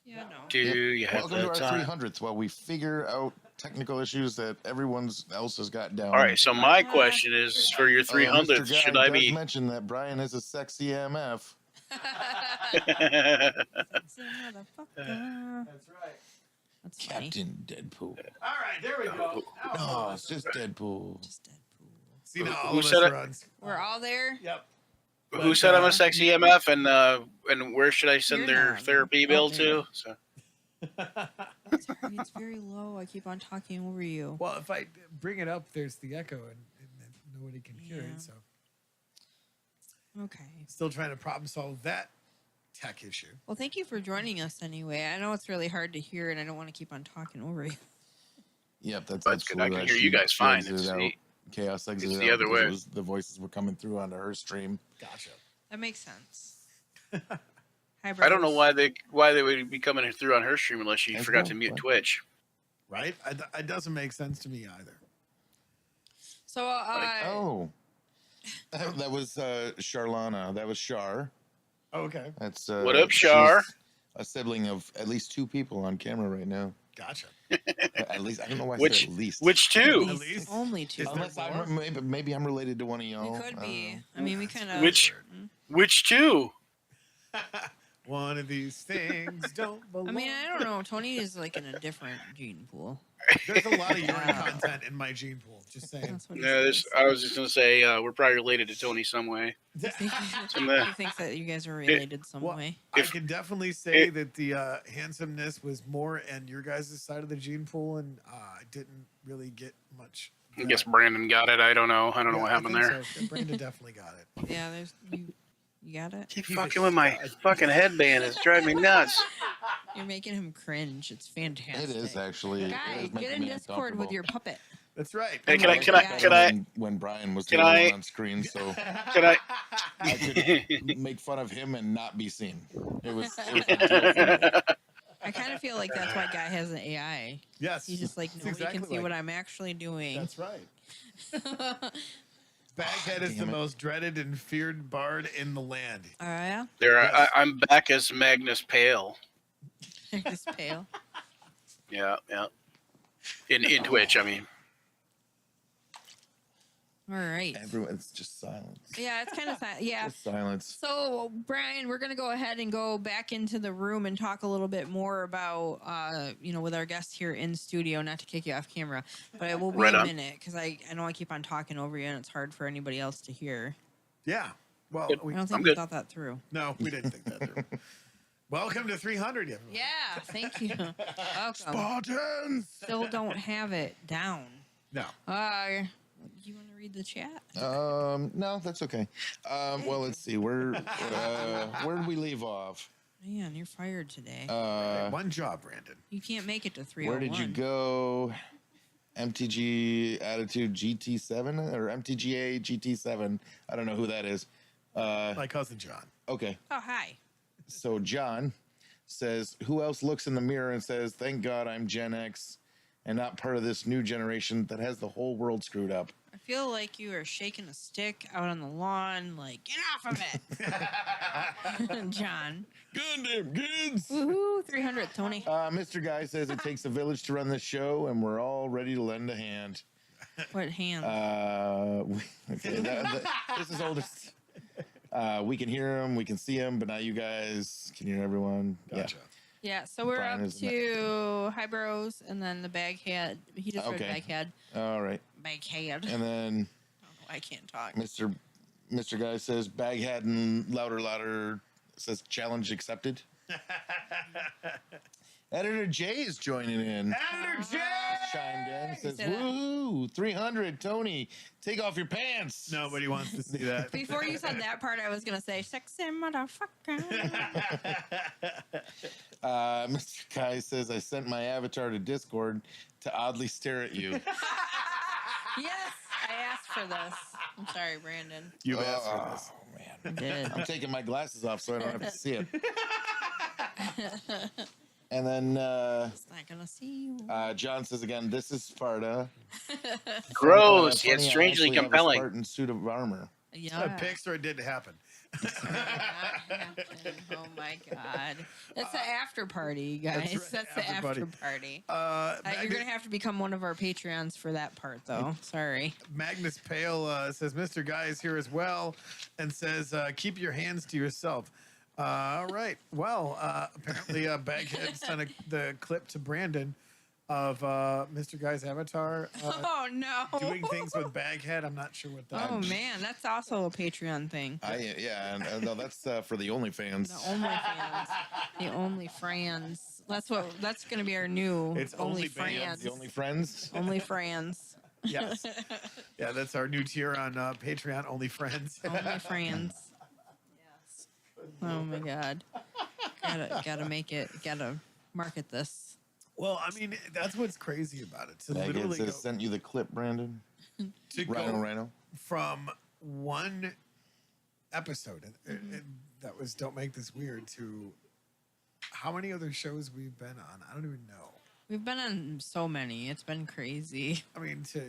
Yeah, no. Do you have Welcome to the our time? 300th while we figure out technical issues that everyone else has got down. All right. So my question is for your Mr. 300th. Guy Should I does be? mention that Brian is a sexy MF? Sexy motherfucker. That's right. That's funny. Captain Deadpool. All right, there we go. No, it's just Deadpool. Just Deadpool. See, now all Who of us said it? are on. We're all there. Yep. Who said I'm a sexy MF and where should I send You're their not. therapy Oh, bill there. to? So Sorry, it's very low. I keep on talking over you. Well, if I bring it up, there's the echo, and then nobody can hear Yeah. it. So, Okay. still trying to problem solve that tech issue. Well, thank you for joining us anyway. I know it's really hard to hear, and I don't want to keep on talking over you. Yep, that's That's good. I absolutely can right. hear you guys She fine. exited It's out. the- Chaos exited the out other because way. it was, the voices were coming through onto her stream. Gotcha. That makes sense. Hi, I don't know brothers. why they would be coming through on her stream unless she That's forgot cool. to mute Fine. Twitch. Right? It doesn't make sense to me either. So, Oh, that was Charlana. That was Char. Oh, okay. That's What up, Char? she's a sibling of at least 2 people on camera right now. Gotcha. At least I don't know why I Which- said at least. Which two? At least. only two. Is there Unless more? I'm maybe I'm related to one of y'all. We could I don't be. know. I mean, we kind of. Which two? One of these things don't belong. I mean, I don't know. Tony is like in a different gene pool. There's a lot of urine content in my gene pool. Just saying. That's what he No, says. I was just gonna say we're probably related to Tony some way. He thinks that you guys are related some Well, way. I can definitely say that the handsomeness was more in your guys' side of the gene pool, and I didn't really get much. I guess Brandon got it. I don't know. I don't know what happened there. So. Brandon definitely got it. Yeah, there's you got it. Keep He's a fucking with my stud. fucking headband. It's driving me nuts. You're making him cringe. It's fantastic. It is actually. it Guy, is get making in me Discord with uncomfortable. your puppet. That's right. Hey, can I? When Brian was the can only I- one on screen, so Can I? I could make fun of him and not be seen. It was ideal for me. I kind of feel like that's why Guy has an AI. Yes. He's just like, That's nobody can exactly see like what it. I'm actually doing. That's right. Baghead is Damn the it. most dreaded and feared bard in the land. Oh yeah, There, Yes. I'm back as Magnus Pale. just pale. Yeah. In Twitch, I mean. All right. Everyone's just silence. Yeah, it's kind of yeah. Just silence. So, Brian, we're going to go ahead and go back into the room and talk a little bit more about, with our guests here in studio, not to kick you off camera, but it will be Right a on. minute because I know I keep on talking over you and it's hard for anybody else to hear. Yeah. Well, Good. we, I don't think I'm we good. thought that through. no, we didn't think that through. Welcome to 300, everyone. Yeah, thank you. Welcome. Spartans! Still don't have it down. No. You want to read the chat? No, that's okay. Well, let's see. Where did we leave off? Man, you're fired today. One job, Brandon. You can't make it to 301. Where did you go? MTG Attitude GT7 or MTGA GT7? I don't know who that is. My cousin John. Okay. Oh, hi. So John says, who else looks in the mirror and says, thank God I'm Gen X and not part of this new generation that has the whole world screwed up? I feel like you are shaking a stick out on the lawn, like, get off of it. John. Goddamn kids! Woohoo, 300, Tony. Mr. Guy says it takes a village to run this show and we're all ready to lend a hand. What hand? Okay, this is oldest. We can hear him, we can see him, but not you guys can hear everyone. Gotcha. Yeah, so we're Brian up is to Highbrows and then the Baghead. He just read Okay. Baghead. Yeah. All right. Baghead. And then I can't talk. Mr. Guy says Baghead and louder says challenge accepted. Editor Jay is joining in. Editor Jay! Chimed in, says, said that. woohoo, 300, Tony, take off your pants. Nobody wants to see that. Before you said that part, I was going to say, sexy motherfucker. Mr. Guy says, I sent my avatar to Discord to oddly stare at you. Yes, I asked for this. I'm sorry, Brandon. You've asked for this. Oh, man. I did. I'm taking my glasses off so I don't have to see it. And then It's not going to see you. John says again, this is Sparta. Gross, Funny, yet I strangely actually have a compelling. Spartan suit of armor. Yeah. A picture it didn't happen. Not happen. Oh my god. That's the after party, guys. That's That's, right, the after after party. You're gonna have to become one of our Patreons for that part, though. Sorry. Magnus Pale says Mr. Guy is here as well and says keep your hands to yourself. All right. Well, apparently Baghead sent the clip to Brandon of Mr. Guy's avatar Oh no. doing things with Baghead. I'm not sure what that Oh man, that's also a Patreon thing. No, that's for the OnlyFans. The OnlyFans. The OnlyFans. That's gonna be our new It's OnlyFans, The only friends. OnlyFans. Yes. Yeah, that's our new tier on Patreon, Only Friends. OnlyFans. Yes. Oh my god. Gotta make it. Gotta market this. Well, I mean, that's what's crazy about it. To Megan literally says, go, sent you the clip, Brandon. to Rhino. go from one episode, and that was Don't Make This Weird, to how many other shows we've been on. I don't even know. We've been on so many. It's been crazy. I mean, to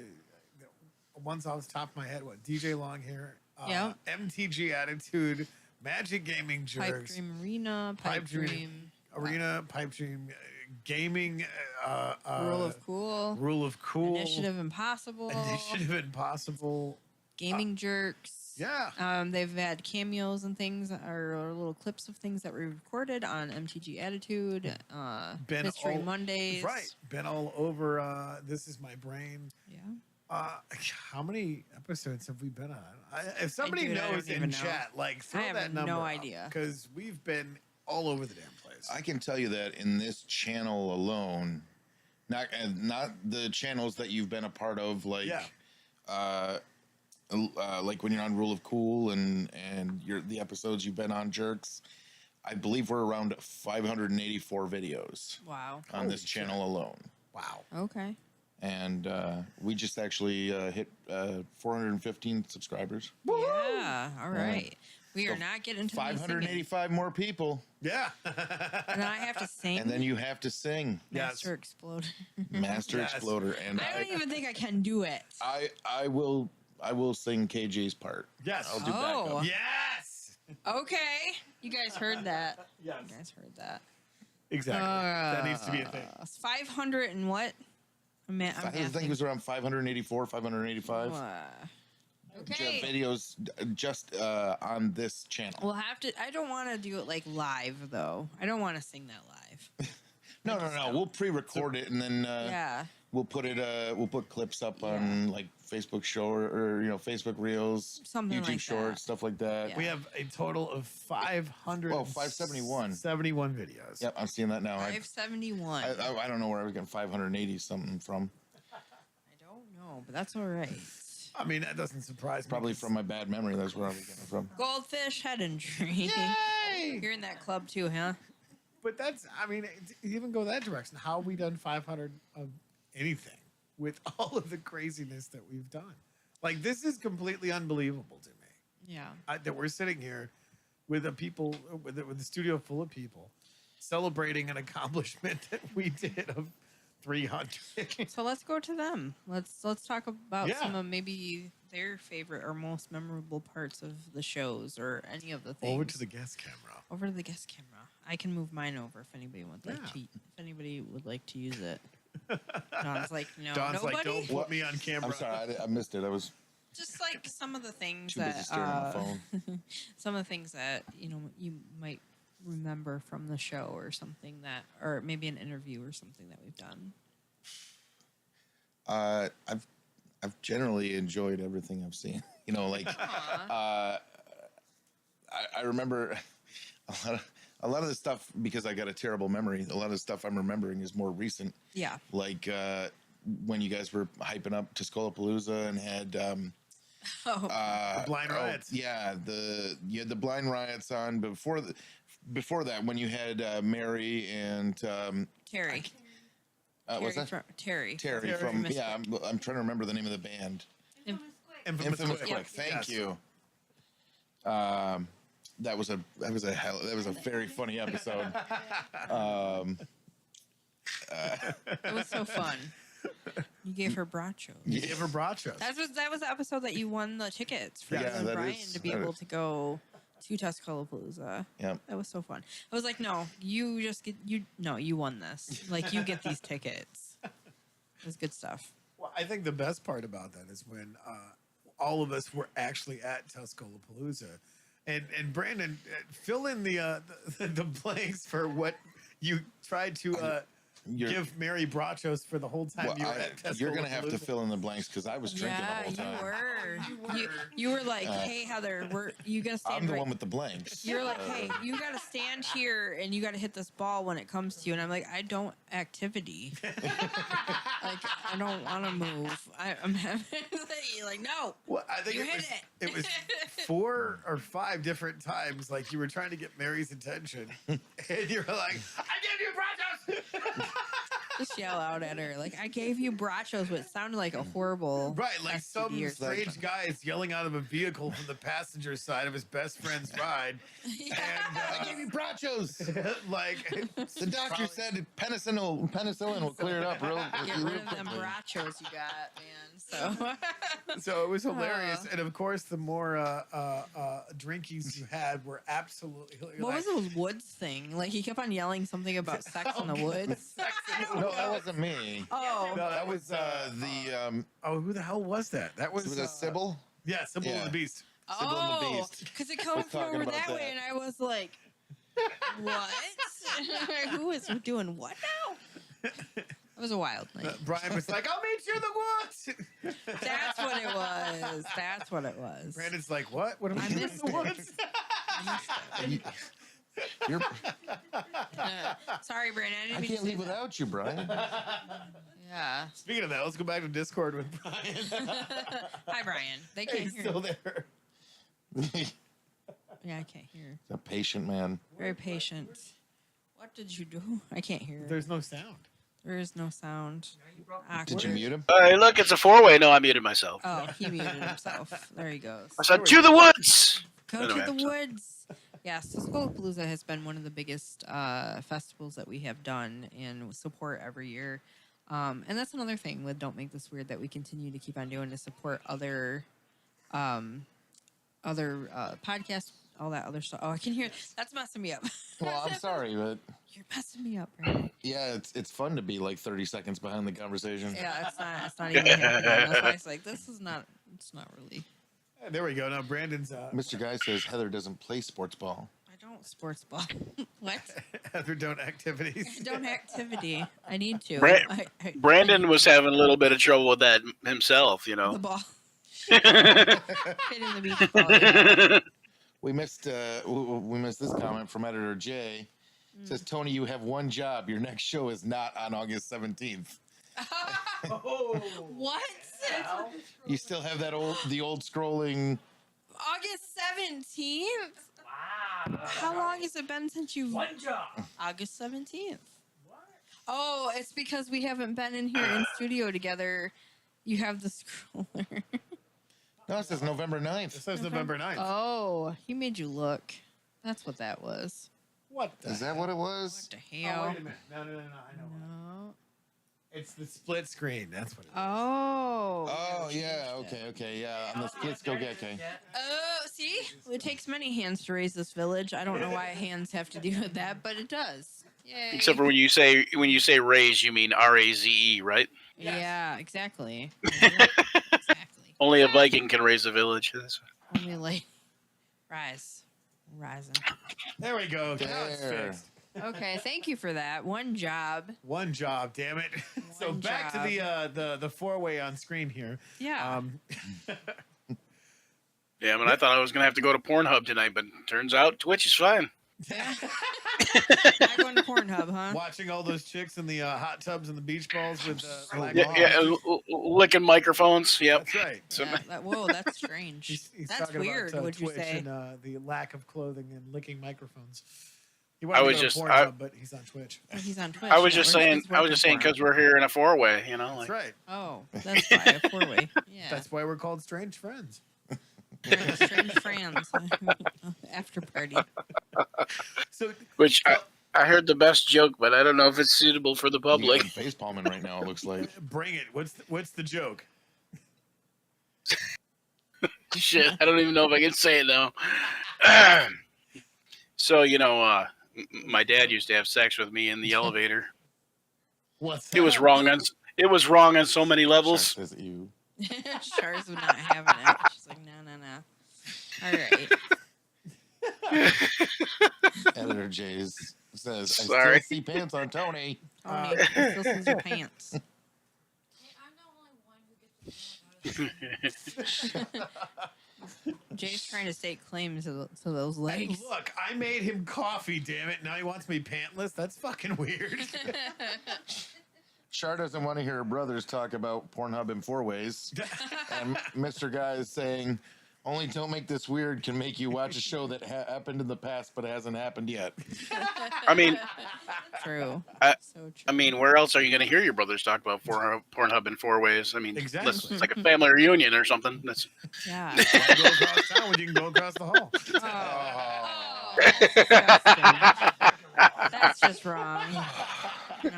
ones off the top of my head, what, DJ Longhair, Yeah. MTG Attitude, Magic Gaming Pipe Jerks, Dream Arena, Pipe Dream, Arena, Pipe Dream, Gaming, Rule of Cool, Rule of Cool, Initiative Impossible, Initiative Impossible. Gaming Jerks. Yeah. They've had cameos and things, or little clips of things that we recorded on MTG Attitude, Been Mystery all- Mondays. Right. Been all over This Is My Brain. Yeah. How many episodes have we been on? If somebody Dude, I don't knows in even know. chat, like throw I have that number no idea. because we've been all over the damn place. I can tell you that in this channel alone, not the channels that you've been a part of, like like when you're on Rule of Cool and the episodes you've been on Jerks. I believe we're around 584 videos Wow. on this channel alone. Wow. Okay. And we just actually hit 415 subscribers. Yeah. All right. We are not getting to 585 more people. Yeah. And I have to sing. And then you have to sing Master Explode. Master Yes. Exploder. And I don't even think I can do it. I will sing KJ's part. Yes. I'll do Oh. backup. Yes. Okay. You guys heard that. Yes. You guys heard that. Exactly. That needs to be a thing. 500 and what? I think it was around 584, 585. Okay. videos just on this channel. We'll have to. I don't want to do it like live though. I don't want to sing that live. No, just don't. we'll pre-record it and then Yeah. we'll put it. We'll put clips up Yeah. on like Facebook Short or Facebook Reels, Something YouTube like Shorts, that. stuff like that. Yeah. We have a total of 500. Oh, 571. 71 videos. Yep, I'm seeing that now. 571. I don't know where I was getting 580 something from. I don't know, but that's all right. I mean, that doesn't surprise me. Probably from my bad memory. That's where I was getting it from. Goldfish head injury. Yay! You're in that club too, huh? But that's, I mean, even go that direction. How have we done 500 of anything with all of the craziness that we've done? Like, this is completely unbelievable to me. Yeah. That we're sitting here with a studio full of people celebrating an accomplishment that we did of 300. So let's go to them. Let's talk about Yeah. some of maybe their favorite or most memorable parts of the shows or any of the things. Over to the guest camera. Over to the guest camera. I can move mine over if anybody would like Yeah. to. If anybody would like to use it. Don's like, no, Don's nobody. like, don't put me on camera. I'm sorry, I missed it. I was Just like some of the things too busy that staring at my phone. some of the things that you might remember from the show or something that, or maybe an interview or something that we've done. I've generally enjoyed everything I've seen. Like Aw. I remember a lot of the stuff, because I got a terrible memory. A lot of the stuff I'm remembering is more recent. Yeah. Like when you guys were hyping up Tuscolapalooza and had Oh. The blind riots. Yeah, you had the blind riots on before that when you had Mary and Terry. what's that? Terry. Terry Terry. from I'm trying to remember the name of the band. Infamous Infamous Quick. Quick. Thank Yes. you. That was a very funny episode. It was so fun. You gave her brachos. You gave her brachos. That was the episode that you won the tickets for Yeah, you and that Brian is- to be that able is. to go to Tuscolapalooza. Yeah. That was so fun. I was like, no, you just get you won this. Like you get these tickets. It was good stuff. Well, I think the best part about that is when all of us were actually at Tuscolapalooza, and Brandon, fill in the blanks for what you tried to give Mary brachos for the whole time Well, you were at Tuscolapalooza. you're gonna have to fill in the blanks because I was drinking Yeah, the whole time. you were like, hey Heather, you gotta stand I'm the right. one with the blanks. You're like, hey, you gotta stand here and you gotta hit this ball when it comes to you. And I'm like, I don't activity. Like, I don't want to move. I'm having. You're like, no. Well, I think You it hit was, it. it was 4 or 5 different times. Like you were trying to get Mary's attention, and you were like, "I gave you brachos." Just yell out at her. Like, I gave you brachos, but it sounded like a horrible. Right, like some STD or strange something. guy is yelling out of a vehicle from the passenger side of his best friend's ride, Yeah. I gave you brachos. and like The doctor said penicillin will clear it up real Get real rid of them quickly. brachos you got, man. So. so it was hilarious. And of course, the more drinkies you had were absolutely. What was those woods thing? Like he kept on yelling something about sex in the woods. No, that wasn't me. Oh, No, That was Oh, who the hell was that? That was was a Sybil. Yeah, Sybil Yeah. and the Beast. Sybil and the oh, Beast. because it comes was from talking over about that that. way, and I was like, "What? Who is doing what now?" It was a wild night. Brian was like, "I'll meet you in the woods." That's what it was. That's what it was. Brandon's like, "What? What am I I doing in missed the it. woods?" You're, Sorry, Brandon. I didn't I mean can't to say leave that. without you, Brian. Yeah. Speaking of that, let's go back to Discord with Brian. Hi, Brian. They can't He's hear. still me. there. Yeah, I can't hear. A patient man. Very patient. What did you do? I can't hear. There's no sound. There is no sound. Did you Awkward. mute him? Hey, look, it's a 4-way. No, I muted myself. Oh, he muted himself. There he goes. I said, to the woods. Go Anyway, to the I'm sorry. woods. Yes, Tuscolapalooza has been one of the biggest festivals that we have done and support every year. And that's another thing with Don't Make This Weird that we continue to keep on doing to support other podcasts, all that other stuff. Oh, I can hear. That's messing me up. Well, I'm sorry, but You're messing me up, Brandon. yeah, it's fun to be like 30 seconds behind the conversation. Yeah, it's not even happening. That's why it's like, this is not, it's not really There we go. Now Brandon's Mr. Guy says Heather doesn't play sports ball. I don't sports ball. What? Heather don't activities. I don't activity. I need to. Brandon was having a little bit of trouble with that himself, you the know. ball. Hitting the beach ball. Yeah. We missed this comment from editor Jay. It says, Tony, you have one job. Your next show is not on August 17th. What? You still have the old scrolling. August 17th? Wow. How long has it been since you? One job. August 17th. What? Oh, it's because we haven't been in here in studio together. You have the scroller. No, it says November It 9th. says November 9th. Oh, he made you look. That's what that was. What the Is that what it What was? the Oh, hell? wait a minute. No, I know. No. It's the split screen. That's what it is. Oh. Oh, we yeah. changed it. Okay. Yeah. On the split go get okay. Oh, see? It takes many hands to raise this village. I don't know why hands have to do with that, but it does. Yay. Except for when you say raise, you mean RAZE, right? Yeah, exactly. Exactly. Only a Viking can raise a village. That's- Only like rising. There we go. Now it's There. fixed. Okay, thank you for that. One job. One job, damn it. So One back job. to the four-way on screen here. Yeah. Yeah, but I thought I was gonna have to go to Pornhub tonight, but turns out Twitch is fine. Yeah. Not going to Pornhub, huh? Watching all those chicks in the hot tubs and the beach balls with black Yeah, moms. licking microphones. Yep. That's right. So- Yeah, whoa, that's strange. He's That's talking weird, about, would you Twitch say? and the lack of clothing and licking microphones. He I wanted was to go just- to Pornhub, but he's on Twitch. Oh, he's on Twitch. I was Yeah, just where's saying. his I was working just saying for him? because we're here in a four-way. You know, That's like right. Oh, that's why a four-way. Yeah. That's why we're called strange friends. Strange friends. After party. So which I heard the best joke, but I don't know if it's suitable for the public. Face palming right now. It looks like. bring it. What's the joke? Shit, I don't even know if I can say it now. So my dad used to have sex with me in the elevator. What's It was that? wrong on. It was wrong on so many levels. Shark says ew. Shar's would not having it. She's like, no. All right. Editor Jays says, I Sorry. still see pants on Tony. Tony, still sees your pants. Hey, I'm the only one who gets to know about it. Jay's trying to stake claim to those Hey, legs. look, I made him coffee, damn it. Now he wants me pantless? That's fucking weird. Char doesn't want to hear her brothers talk about Pornhub in four ways. And Mr. Guy is saying, only Don't Make This Weird can make you watch a show that happened in the past but hasn't happened yet. I mean, True. I- So true. I mean, where else are you going to hear your brothers talk about Pornhub in four ways? I mean, Exactly. unless it's like a family reunion or something. That's Yeah. Why go across town when you can go across the hall? Oh, disgusting. That's just wrong.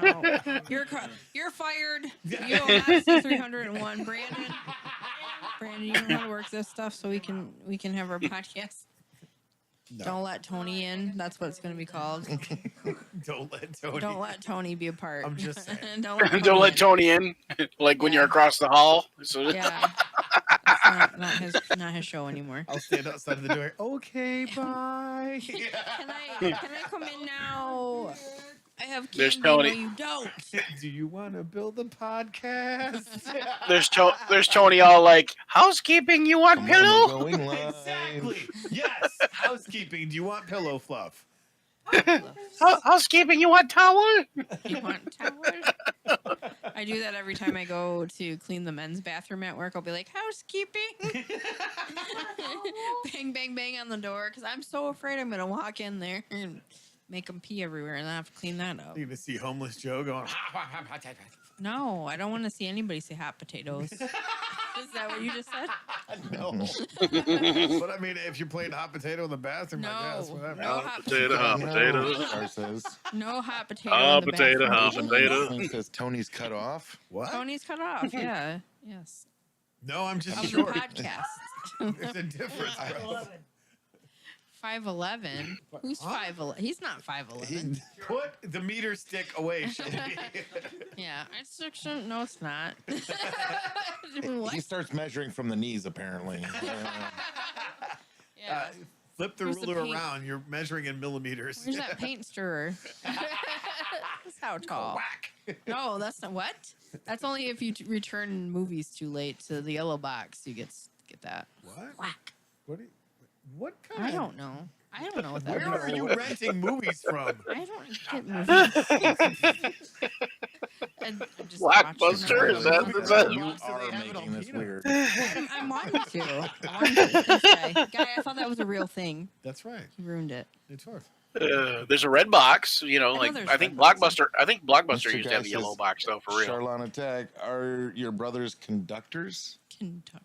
No, you're fired. You don't have 301, Brandon. Brandon, you know how to work this stuff, so we can have our podcast. No. Don't let Tony in. That's what it's going to be called. Don't let Tony. Don't let Tony be a part. I'm just saying. don't let in. Tony in, like when you're across the hall. So Yeah, it's not his show anymore. I'll stand outside of the door. Okay, bye. Can I come in now? I have candy. There's No, Tony. you don't. Do you want to build a podcast? there's Tony all like, housekeeping, you want I'm pillow? going live. Exactly. Yes. Housekeeping. Do you want pillow fluff? Housekeeping, you want towel? You want towel? I do that every time I go to clean the men's bathroom at work. I'll be like, housekeeping. Bang, bang, bang on the door because I'm so afraid I'm going to walk in there and make them pee everywhere and I have to clean that up. You're gonna see homeless Joe going. No, I don't want to see anybody say hot potatoes. Is that what you just said? No. But I mean, if you're playing hot potato in the bathroom, I guess No, whatever. no hot Potato, hot No, potato. Char says. No hot potato. Hot in the potato, bathroom. hot potato. He says Tony's cut off. What? Tony's cut off. Yeah. Yes. No, I'm just Of the short. podcast. There's a difference, bro. 5'11". Who's Huh? 5'11"? He's not 5'11". Put the meter stick away, Shelby. Yeah. Yeah, it's actually no, it's not. He What? starts measuring from the knees, apparently. Yeah. Flip the Where's the ruler paint? around. You're measuring in millimeters. Where's that paint stirrer? That's how tall. Whack. No, that's not what. That's only if you return movies too late to the yellow box. You get that. What? Whack. What kind? I don't know. I don't know what that Where means. are you renting movies from? I don't get movies. I'm just watching Blockbuster? them. Is that- Movie is that- You box, and are they have it on making this peanut. weird. I'm wanting to. This guy, I thought that was a real thing. That's right. He ruined it. It's worth. There's a red box, you know, know like there's I think red boxes. Blockbuster. I think Blockbuster Mr. used to Guy have the yellow says, box though, for real. Charlon Attack, are your brothers conductors? Conductor.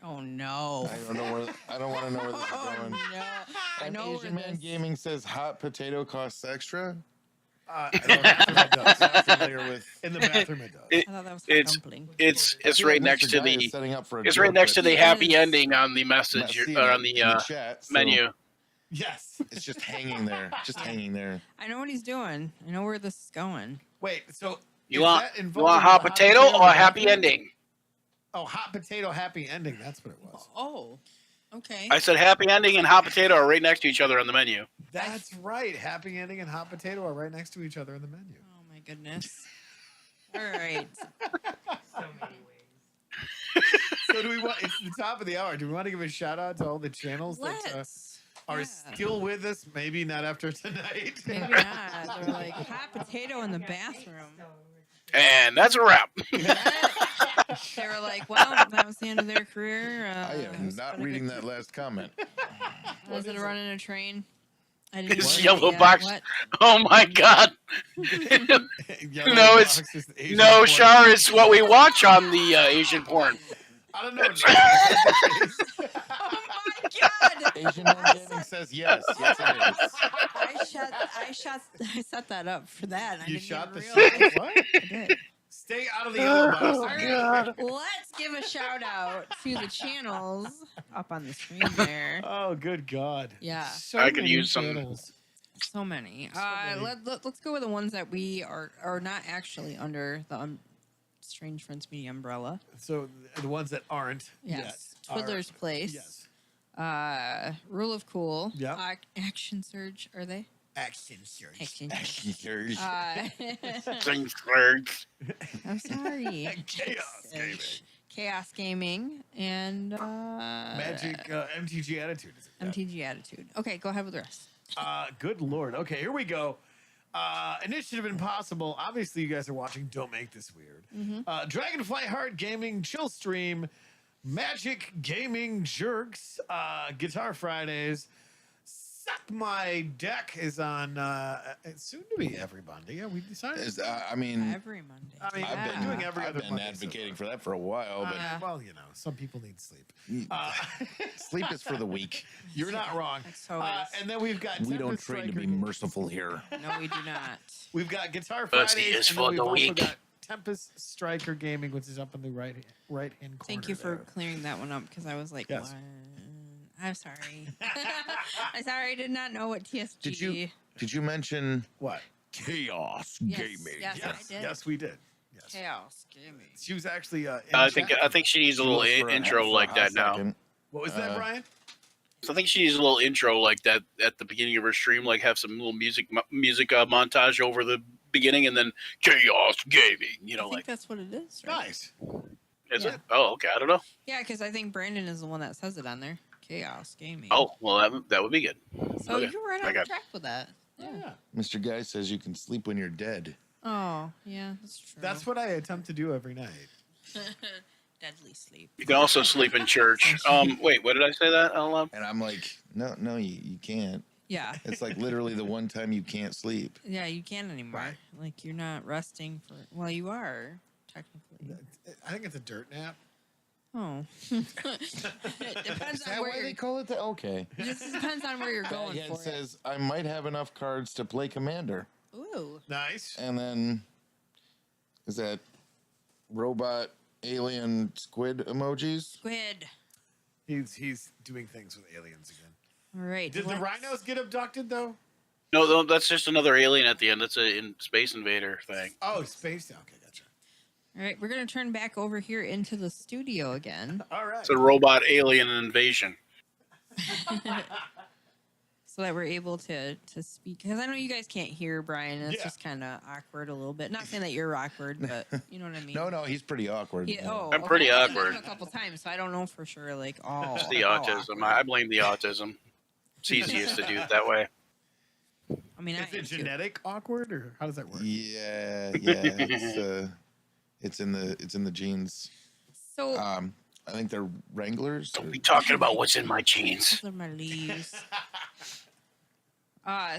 Oh no. I don't know where. I don't want to know where this is Oh going. no. I And know where Asian Man this. Gaming says hot potato costs extra. In the bathroom it does. Not familiar with. In the bathroom it does. It- I thought that was it's- dumpling. It's I feel right like next Mr. to Guy is the setting up for a it's joke right next to that- the It happy is. ending on the I'm not message seeing or it on the in chat, so menu. Yes. It's just hanging there. Just hanging there. I know what he's doing. I know where this is going. Wait. So You is want that you involved want in hot the potato or a happy bathroom? ending? Oh, hot potato happy ending. That's what it was. Oh. Okay. I said happy ending and hot potato are right next to each other on the menu. That's right. Happy ending and hot potato are right next to each other in the menu. Oh my goodness. All right. So many ways. So do we want? It's the top of the hour. Do we want to give a shout out to all the channels that Let's. are Yeah. still with us? Maybe not after tonight. Maybe not. They're like hot potato in the bathroom. And that's a wrap. They were like, well, that was the end of their career. I it am was not been a reading good- that last comment. Was it is running a train? I It's read yellow it yet. box. What? Oh my god. Yellow No, it's- box is Asian No, porn. Shar, it's what we watch on the Asian porn. I don't know. Oh my god! Asian Man Gaming says yes. Yes, it is. I set that up for that. I You didn't shot the even realize. shot. What? I did. Stay out of the yellow box. Oh, All right, God. let's give a shout out to the channels up on the screen there. Oh, good God. Yeah, So I could many use some- channels. so many. many. Let's go with the ones that we are not actually under the Strange Friends Media umbrella. So the ones that aren't Yes, yet are- Twiddler's Place. Yes. Rule of Cool. Yep. Action Surge. Are they? Action search. Action. Actually, there's- Things words. I'm sorry. Chaos Gaming. Chaos Gaming and Magic MTG Attitude. Is it? Yeah. MTG Attitude. Okay, go ahead with the rest. Good Lord. Okay, here we go. Initiative Impossible. Obviously, you guys are watching. Don't make this weird. Dragonfly Heart Gaming, Chill Stream, Magic Gaming Jerks, Guitar Fridays. Suck My Deck is on soon to be every Monday. Yeah, we decided. I mean, Every Monday. I mean, I've been been doing every I've other been Monday so advocating far. for that for a while, but Well, you know, some people need sleep. sleep is for the weak. You're not wrong. So is. And then we've got We don't Tempest train to be Striker. merciful here. No, we do not. We've got Guitar Pussy Fridays, is and for then we've the also weak. got Tempest Striker Gaming, which is up in the right hand corner. Thank you for there. clearing that one up because I was like, Yes. what? I'm sorry. I'm sorry. I did not know what TSG. Did you mention What? Chaos Yes, Gaming? yes. I did. Yes, we did. Yes. Chaos Gaming. She was actually. In I chat. think she needs a little For a- intro for a like hot that now. second. What was that, uh, Brian? So I think she needs a little intro like that at the beginning of her stream, like have some little music montage over the beginning, and then Chaos Gaming. You I know, think like that's what it is, right? Nice. is yeah. it? Oh, okay. I don't know. Yeah, because I think Brandon is the one that says it on there. Chaos Gaming. Oh, well, that would be good. so okay. you're right I on got- track with that. Yeah. Yeah. Mr. Guy says you can sleep when you're dead. Oh, yeah, that's true. That's what I attempt to do every night. Deadly sleep. You can also sleep in church. Wait, what did I say that out loud? And I'm like, no, you can't. Yeah. It's like literally the one time you can't sleep. Yeah, you can't anymore. Right. Like you're not resting for. Well, you are technically. I think it's a dirt nap. Oh. It depends Is on that where why they you're. call it the? Okay. It just depends on where you're going Baghead for says I might have enough cards to play Commander, it. Ooh. Nice. and then is that robot alien squid emojis? Squid. He's doing things with aliens again. All right. Did the let's- rhinos get abducted though? No, that's just another alien at the end. That's a Space Invader thing. Oh, space. Okay, gotcha. All right, we're gonna turn back over here into the studio again, All right. It's a robot alien invasion. so that we're able to speak. Because I know you guys can't hear Brian, and it's Yeah. just kind of awkward a little bit. Not saying that you're awkward, but you know what I mean. No, he's pretty awkward. Oh, I'm pretty I've met him awkward. a couple times, so I don't know for sure. Like, oh, It's the how autism. awkward. I blame the autism. It's easiest to do it that way. I mean, Is I it am too. genetic awkward or how does that work? Yeah. It's in the genes. So I think they're Wranglers. Don't or- be talking about what's in my jeans. those are my leaves.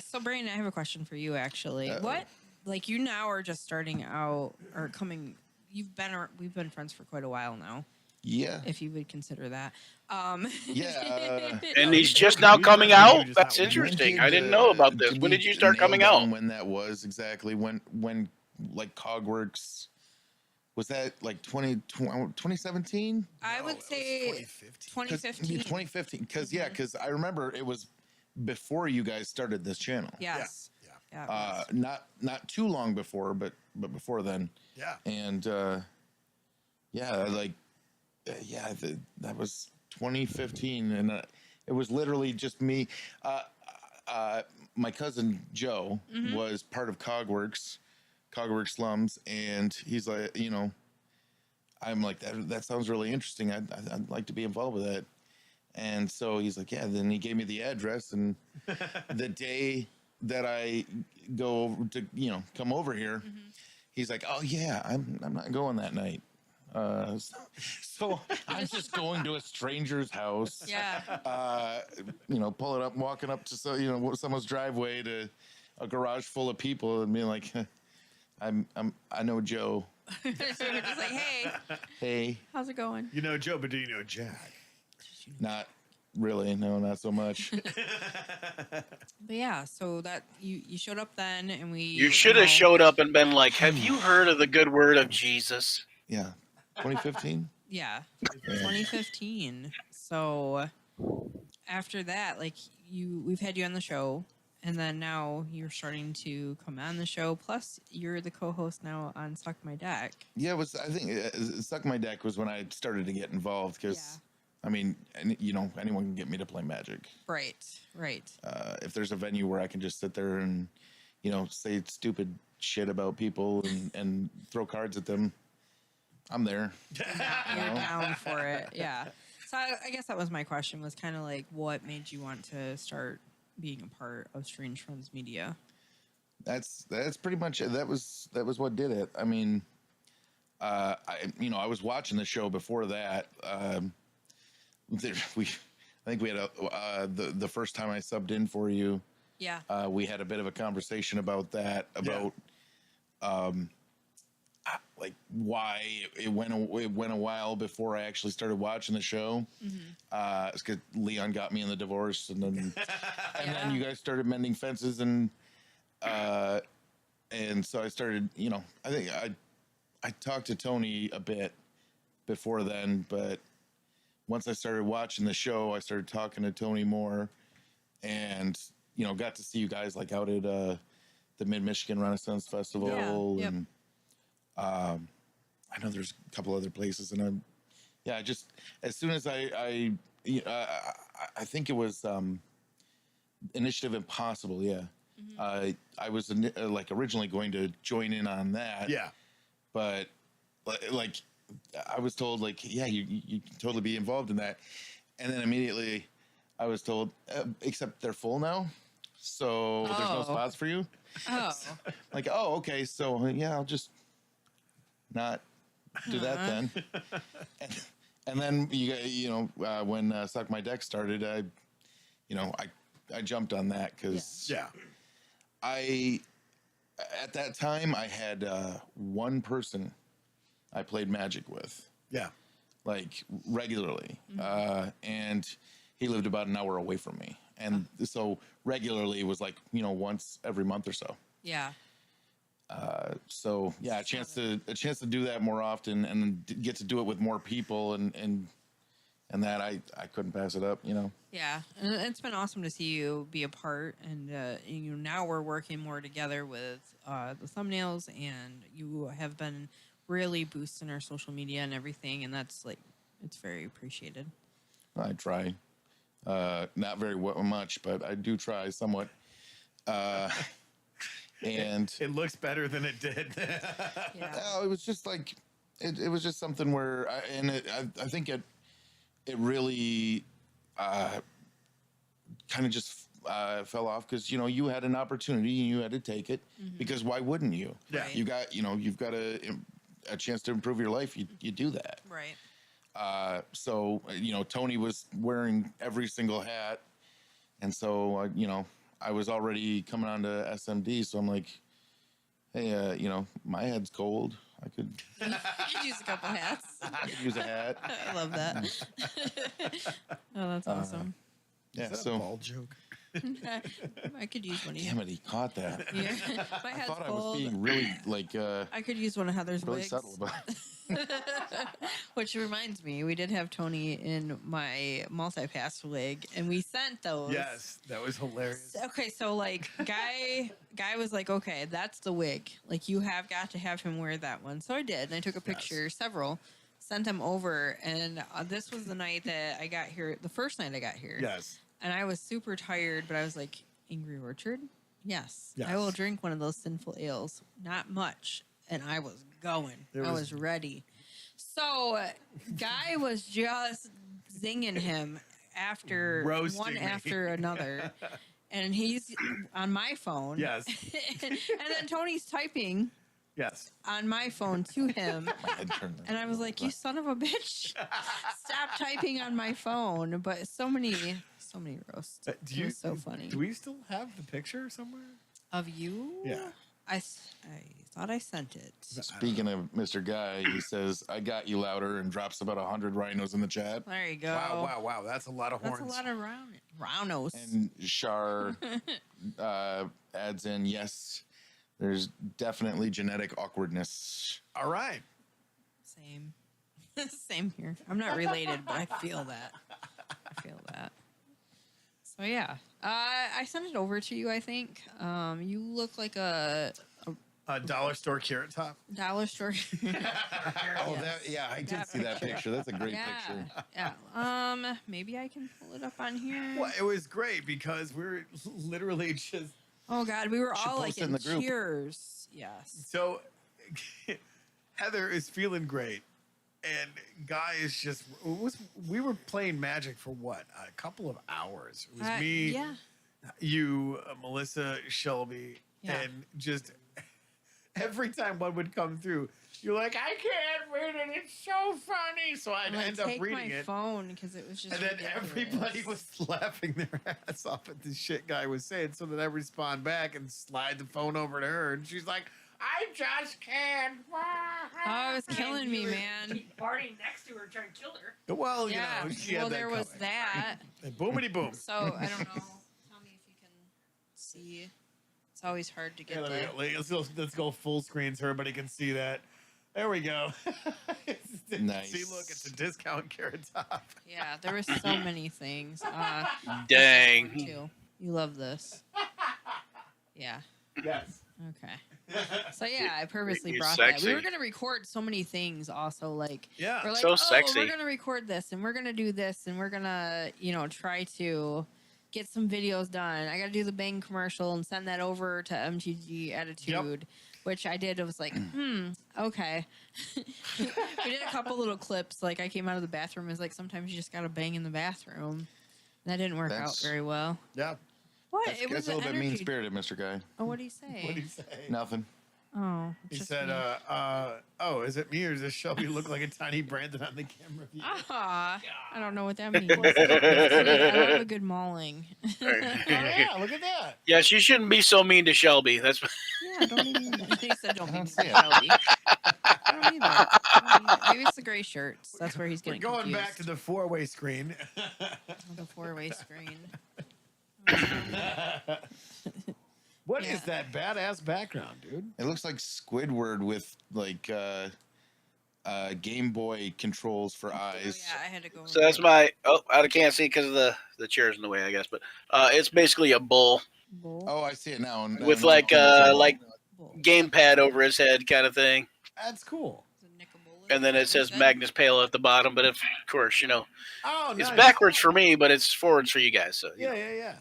So Brian, I have a question for you. Actually, Uh-oh. what, like, you now are just starting out or coming? We've been friends for quite a while now, Yeah. if you would consider that. Yeah. And he's just now coming out? That's When interesting. did, I didn't know about this. did When we did you start nail coming down out? When that was exactly when like Cogworks was that like 2017? I would say 2015. 2015 because I remember it was before you guys started this channel. Yes. Yeah. Yeah. it was. Not too long before, but before then. Yeah. And that was 2015, and it was literally just me. My cousin Joe was part of Cogworks Slums, and he's like, I'm like, that sounds really interesting. I'd like to be involved with that. And so he's like, yeah. Then he gave me the address, and the day that I go over to, come over here, he's like, oh yeah, I'm not going that night. So I'm just going to a stranger's house. Yeah. Pulling up, walking up to someone's driveway to a garage full of people, and being like, I know Joe. So we're just like, hey, Hey, how's it going? You know Joe, but do you know Jack? not really. No, not so much. But yeah, so that you showed up then, and we. You should have showed up and been like, have you heard of the good word of Jesus? Yeah, 2015. Yeah, 2015. So after that, like we've had you on the show, and then now you're starting to come on the show. Plus, you're the co-host now on Suck My Deck. Yeah, I think Suck My Deck was when I started to get involved because. Yeah. I mean, anyone can get me to play Magic. Right. If there's a venue where I can just sit there and, say stupid shit about people and throw cards at them, I'm there. You're down for it. Yeah. So I guess that was my question. Was kind of like, what made you want to start being a part of Strange Friends Media? That's pretty much it. That was what did it. I mean, I was watching the show before that. I think we had the first time I subbed in for you. Yeah. We had a bit of a conversation about that, like why it went a while before I actually started watching the show. It's because Leon got me in the divorce, and then then you guys started mending fences, and so I started. I think I talked to Tony a bit before then, but once I started watching the show, I started talking to Tony more, and got to see you guys like out at the Mid Michigan Renaissance Festival, Yeah, yep. and I know there's a couple other places, and just as soon as I think it was Initiative Impossible, I was like originally going to join in on that, but like. I was told like, yeah, you can totally be involved in that. And then immediately I was told, except they're full now. So there's no spots for you. Oh. Like, oh, okay. So yeah, I'll just not do that then. And then when Suck My Deck started, I jumped on that because at that time I had one person I played Magic with. Yeah. Like regularly. And he lived about an hour away from me. And so regularly was like, once every month or so. Yeah. So yeah, a chance to do that more often and get to do it with more people and that I couldn't pass it up, Yeah, and it's been awesome to see you be a part, and now we're working more together with the thumbnails, and you have been really boosting our social media and everything, and that's like it's very appreciated. I try. Not very much, but I do try somewhat. And It looks better than it did. Yeah. no, it was just like it was just something where I think it really kind of just fell off because you had an opportunity and you had to take it because why wouldn't you? Yeah. Right. You've got a chance to improve your life. You do that. Right. So Tony was wearing every single hat, and so I was already coming on to SMD, so I'm like, hey, my head's cold. I could You could use a couple hats. use a hat. I love that. Oh, that's awesome. Yeah. Is that a So ball joke? I could use one of damn it, he caught that. Yeah. My I head's thought I was cold. being really like I could use one of Heather's really wigs. subtle about it. Which reminds me, we did have Tony in my multi-pass wig, and we sent those. Yes, that was hilarious. Okay, so like, guy was like, okay, that's the wig. Like, you have got to have him wear that one. So I did, and I took a picture, several, sent them over, and this was the night that I got here. The first night I got here. Yes. And I was super tired, but I was like, Angry Orchard? Yes. Yes. I will drink one of those sinful ales. Not much. And I was going. I was ready. So, Guy was just zinging him after Roasting one me. after another. And he's on my phone. Yes. And then Tony's typing Yes. on my phone to him. My head turned And I was like, you son of a bitch. Stop typing on my phone. But so many roasts. It was so funny. Do we still have the picture somewhere? Of you? Yeah. I thought I sent it. Speaking of Mr. Guy, he says, I got you louder, and drops about 100 rhinos in the chat. There you go. Wow. That's a lot of That's horns. a lot of rhinos. And Shar adds in, yes, there's definitely genetic awkwardness. All right. Same. Same here. I'm not related, but I feel that. So yeah, I sent it over to you. I think you look like a Dollar store carrot top. dollar store. Oh, I did That see that picture. That's a great picture. Yeah. Maybe I can pull it up on here. Well, it was great because we're literally just Oh God, we were Should all like post it in in the group. cheers. Yes. so. Heather is feeling great, and Guy is just. We were playing Magic for what, a couple of hours. It was me, Yeah. you, Melissa, Shelby, Yeah. and just every time one would come through, you're like, I can't read it. It's so funny. So I'd I'm gonna end up take reading my it. phone because it was just. And then ridiculous. everybody was laughing their ass off at the shit Guy was saying. So then I respond back and slide the phone over to her. And she's like, I just can't. Oh, it was killing me, man. Keep partying next to her, trying to kill her. Well, Yeah. you know, she Well, had that there was coming. that. And boomity boom. So I don't know. Tell me if you can see. It's always hard to get Yeah, the. let's go full screen so everybody can see that. There we go. Nice. See, look, it's a discount carrot top. Yeah, there were so many things. Dang. This one, too. You love this. Yeah. Yes. Okay. So yeah, I purposely You're brought that. sexy. We were gonna record so many things. Also, like Yeah. we're like, So oh, sexy. we're gonna record this, and we're gonna do this, and we're gonna, try to get some videos done. I gotta do the Bang commercial and send that over to MTG Attitude, which I did. It was like, okay. We did a couple little clips. Like I came out of the bathroom. It was like sometimes you just gotta bang in the bathroom. That didn't work out That's- very well. Yeah. What? That's, It was that's a little the bit energy. mean-spirited, Mr. Guy. Oh, what did he say? What did he say? Nothing. Oh, it's He just said, me. oh, is it me or does Shelby look like a tiny Brandon on the camera view? Ah, I don't know what that means. I love a good mauling. Oh, yeah, look at that. Yes, you shouldn't be so mean to Shelby. That's Yeah, don't mean that. He said don't I mean don't see it. Shelby. I don't need that. I don't need that. Maybe it's the gray shirts. That's where he's We're getting going confused. back to the four-way screen. The four-way screen. What is Yeah. that badass background, dude? It looks like Squidward with like Game Boy controls for Oh, eyes. yeah, I had to go. so. That's my. Oh, I can't see because of the chairs in the way, I guess. But it's basically a bull Bull. Oh, I see it now. with Now like it's a ball. like Bull. gamepad over his head kind of thing. That's cool. And then it says Magnus Pale at the bottom, but of course, Oh, it's nice. backwards for me, but it's forwards for you guys. So Yeah, yeah, yeah.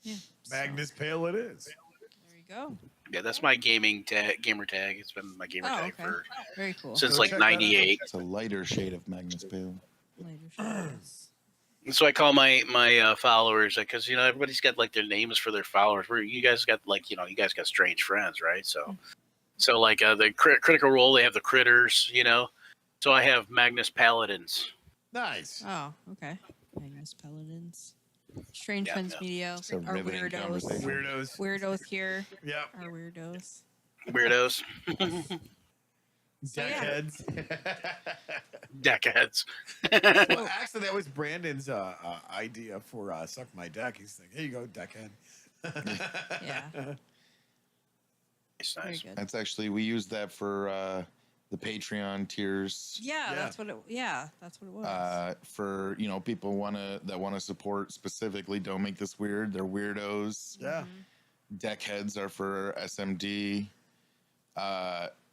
Yeah. Magnus Pale it is. There you go. Yeah, that's my gamer tag. It's been my gamer tag Okay. for Very cool. since Go like check that out. '98. It's a lighter shade of Magnus Pale. Later shows. And so I call my followers because everybody's got like their names for their followers. Where you guys got like you guys got strange friends, right? So like the Critical Role, they have the critters, So I have Magnus Paladins. Nice. Oh, okay. Magnus Paladins. Strange Yeah, Friends yeah. Media. It's a Our riveting weirdos. conversation. Weirdos. Weirdos here. Yep. Our weirdos. Weirdos, Deckheads. deckheads. Well, actually, that was Brandon's idea for Suck My Deck. He's like, here you go, deckhead. Yeah. It's Very nice. good. That's actually, we used that for the Patreon tiers. Yeah, Yeah. that's what it. Yeah, that's what it was. For people that want to support specifically, don't make this weird. They're weirdos. Yeah. Deckheads are for SMD.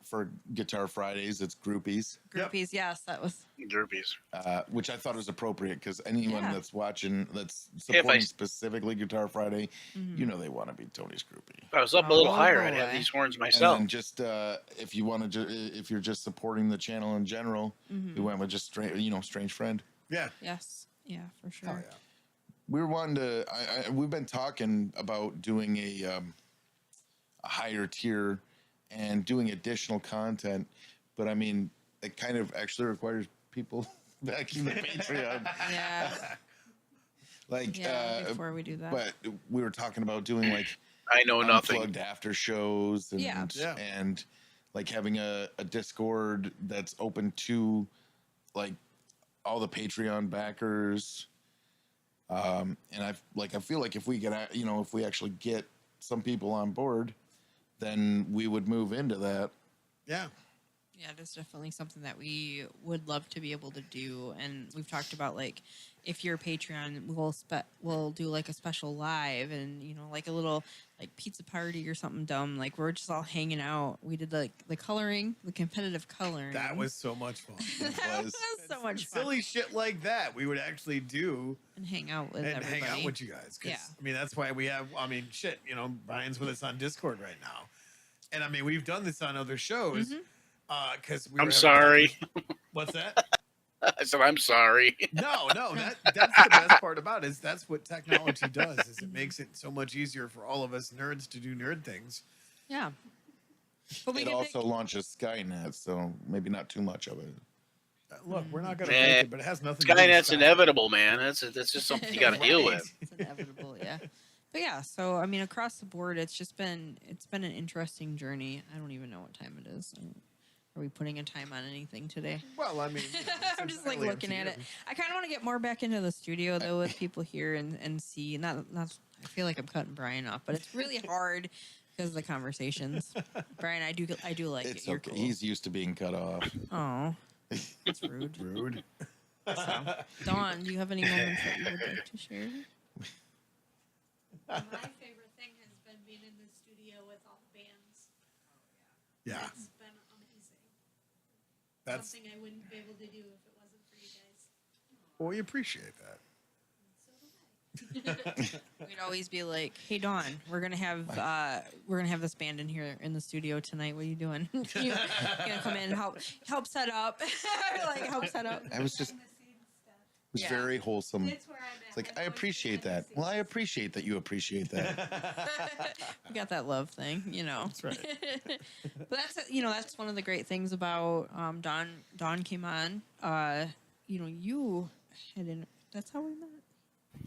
For Guitar Fridays, it's groupies, Yep. Groupies. Yes, that was. Groupies. which I thought was appropriate because anyone Yeah. that's watching that's If I- supporting specifically Guitar Friday, Mhm. they want to be Tony's groupie. If I was up a little Oh, higher, I'd have boy. these horns And myself. then just if you want to, if you're just supporting the channel in general, Mhm. we went with just strange friend. Yeah. Yes. Yeah, for sure. Oh, yeah. We were wanting to. We've been talking about doing a higher tier and doing additional content, but I mean, it kind of actually requires people backing the Patreon. Yeah. Like, Yeah. Before we do that. but we were talking about doing like I know nothing. unplugged after shows and Yeah. Yeah. and like having a Discord that's open to like all the Patreon backers. And I feel like if we get if we actually get some people on board, then we would move into that. Yeah. Yeah, that's definitely something that we would love to be able to do. And we've talked about like if you're a Patreon, we'll do like a special live and like a little like pizza party or something dumb. Like we're just all hanging out. We did like the coloring, the competitive coloring. That was so much fun. that was so much fun. Silly shit like that we would actually do And hang out with and everybody. hang out with you guys. 'Cause, Yeah. I mean, that's why we have, shit, Brian's with us on Discord right now. And I mean, we've done this on other shows. Mhm. Because I'm sorry. What's that? I said I'm sorry. No, that's the best part about it is that's what technology does is it makes it so much easier for all of us nerds to do nerd things. Yeah. But we It get also launches Skynet, so maybe not too much of it. Look, we're not going to Eh, make it, but it has nothing to do with Skynet's Sky. inevitable, man. That's just something you got to deal with. It's inevitable, yeah. But yeah, so I mean, across the board, it's been an interesting journey. I don't even know what time it is. Are we putting a time on anything today? Well, I mean, it's I'm just like entirely up looking to at you. it. I kind of want to get more back into the studio though with people here and see. Not. I feel like I'm cutting Brian off, but it's really hard because of the conversations. Brian, I do like It's it. You're okay. cool. He's used to being cut off. Oh, that's rude. Rude. So, Dawn, do you have any moments that you would like to share? My favorite thing has been being in the studio with all the bands. Yeah, It's been amazing. that's Something I wouldn't be able to do if it wasn't for you guys. well, we appreciate that. So do I. We'd always be like, "Hey, Dawn, we're gonna have this band in here in the studio tonight. What are you doing? you gonna come in and help set up? Like help set up? I was just Behind the scenes stuff. It was Yeah. very wholesome. That's where I'm at. It's like, I'm I always appreciate behind that. the Well, I scenes. appreciate that you appreciate that. You got that love thing, That's right. But that's one of the great things about Dawn. Dawn came on. You had that's how we met.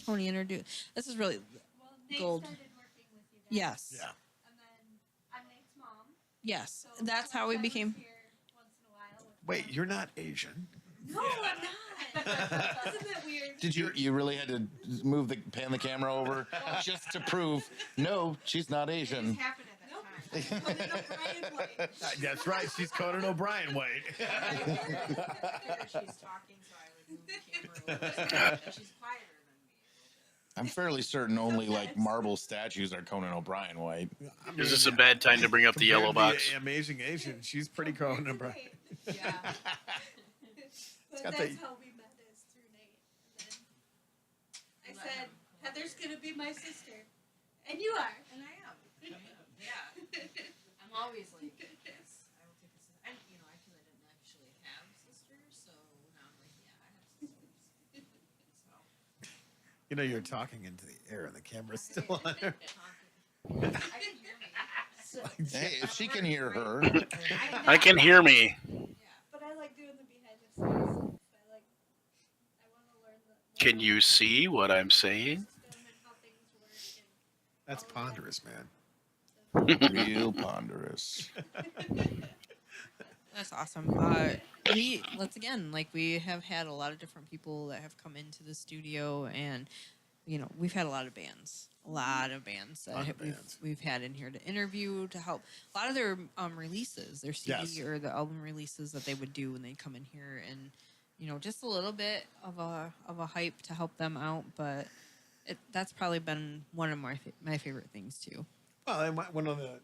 Tony introduced. This is really Well, Nate gold. started working with you guys. yes, Yeah. And then I'm Nate's mom. yes. So That's how we sometimes became. here once in a while with Wait, them. you're not Asian. No, I'm not. Isn't that weird? Did you really had to pan the camera over just to prove no, she's not Asian. happened at Nope. that time. Conan O'Brien White. That's right. She's Conan O'Brien White. She's talking, so I would move the camera a little bit. She's quieter than me. I'm fairly certain only like marble statues are Conan O'Brien white. I mean, Is this a bad time to bring up the compared yellow to box? Amazing Asian, she's pretty Conan O'Brien. Yeah. But got that's the- how we met, is through Nate. And then I said, Heather's gonna be my sister. And you are. And I am. Yeah. I'm always like, yes, I will take a sister. I, you know, actually, I didn't actually have sisters, so now I'm like, yeah, I have sisters. So. You know, you're talking into the air and the camera's still on there. I can hear me. So, Hey, if she can hear her, I can hear me. yeah. But I like doing the behind the scenes stuff. I want to learn the Can you see what I'm saying? system and how things work. That's ponderous, man. real ponderous. That's awesome. Let's again, like we have had a lot of different people that have come into the studio, and you know, we've had a lot of bands that Lot of bands. we've had in here to interview to help. A lot of their releases, their CD Yes. or the album releases that they would do when they come in here, and you know, just a little bit of a hype to help them out. But that's probably been one of my favorite things too. Well, and one of the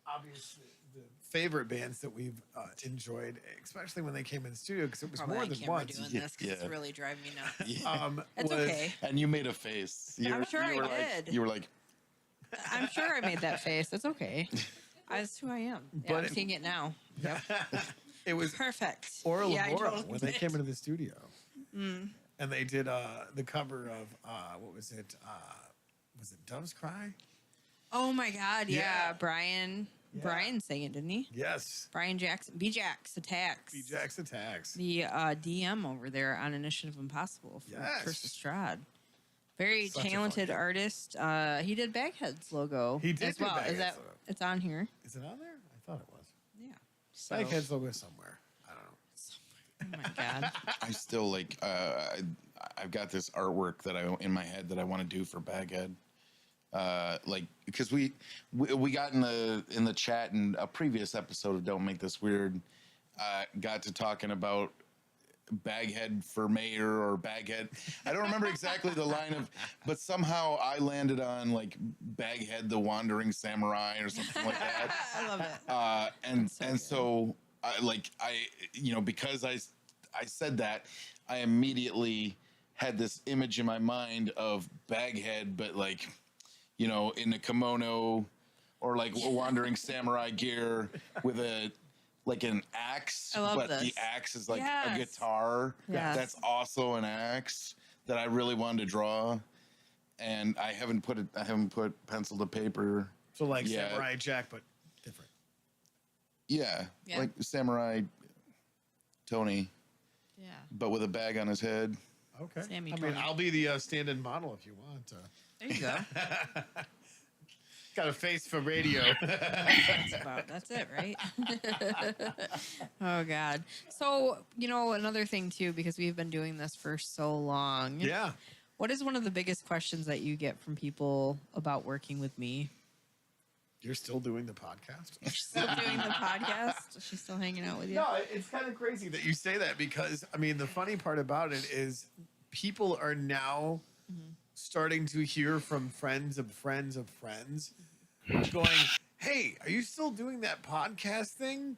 obvious the favorite bands that we've enjoyed, especially when they came in the studio, because it was Probably more on than camera once. doing Yeah, this because it's yeah. really driving me nuts. Yeah. It's was- okay. And you made a face. I'm sure I were did. You were like, I'm sure I made that face. It's okay. That's who I am. Yeah, But I'm it- seeing it now. Yep. It was Perfect. Aura Yeah, I Lamora totally when they did. came into the studio. Mm. And they did the cover of what was it? Was it Dove's Cry? Oh my God! Yeah, Yeah. Brian. Yeah. Brian sang it, didn't he? Yes. Brian Jackson. B-Jax Attacks. B-Jax Attacks. The DM over there on Initiative Impossible for Yes. Chris Estrad. Very Such a fun talented kid. artist. He did Baghead's logo. He did as do well. Is Baghead's that logo. it's on here? Is it on there? I thought it was. Yeah. So, Baghead's logo somewhere. I don't know. oh my God. I still like. I've got this artwork that I in my head that I want to do for Baghead. Like because we got in the chat in a previous episode of Don't Make This Weird, got to talking about Baghead for mayor or Baghead. I don't remember exactly the line of, but somehow I landed on like Baghead the Wandering Samurai or something like that. I love it. And so and good. so because I said that, I immediately had this image in my mind of Baghead, but like, you know, in a kimono or like wandering samurai gear with an axe, I love but this. the axe is like a Yes. guitar. Yes. That's also an axe that I really wanted to draw, and I haven't put pencil to paper. So like Yeah. Samurai Jack, but different. Yeah, Yeah. like Samurai Tony, Yeah. but with a bag on his head. Okay. Sammy I mean, Tony. I'll be the stand-in model if you want. There you go. Got a face for radio. That's it, right? Oh God. So, you know, another thing too, because we've been doing this for so long. Yeah. What is one of the biggest questions that you get from people about working with me? You're still doing the podcast? Still doing the podcast? She's still hanging out with you? No, it's kind of crazy that you say that because, I mean, the funny part about it is people are now starting to hear from friends of friends of friends going, hey, are you still doing that podcast thing?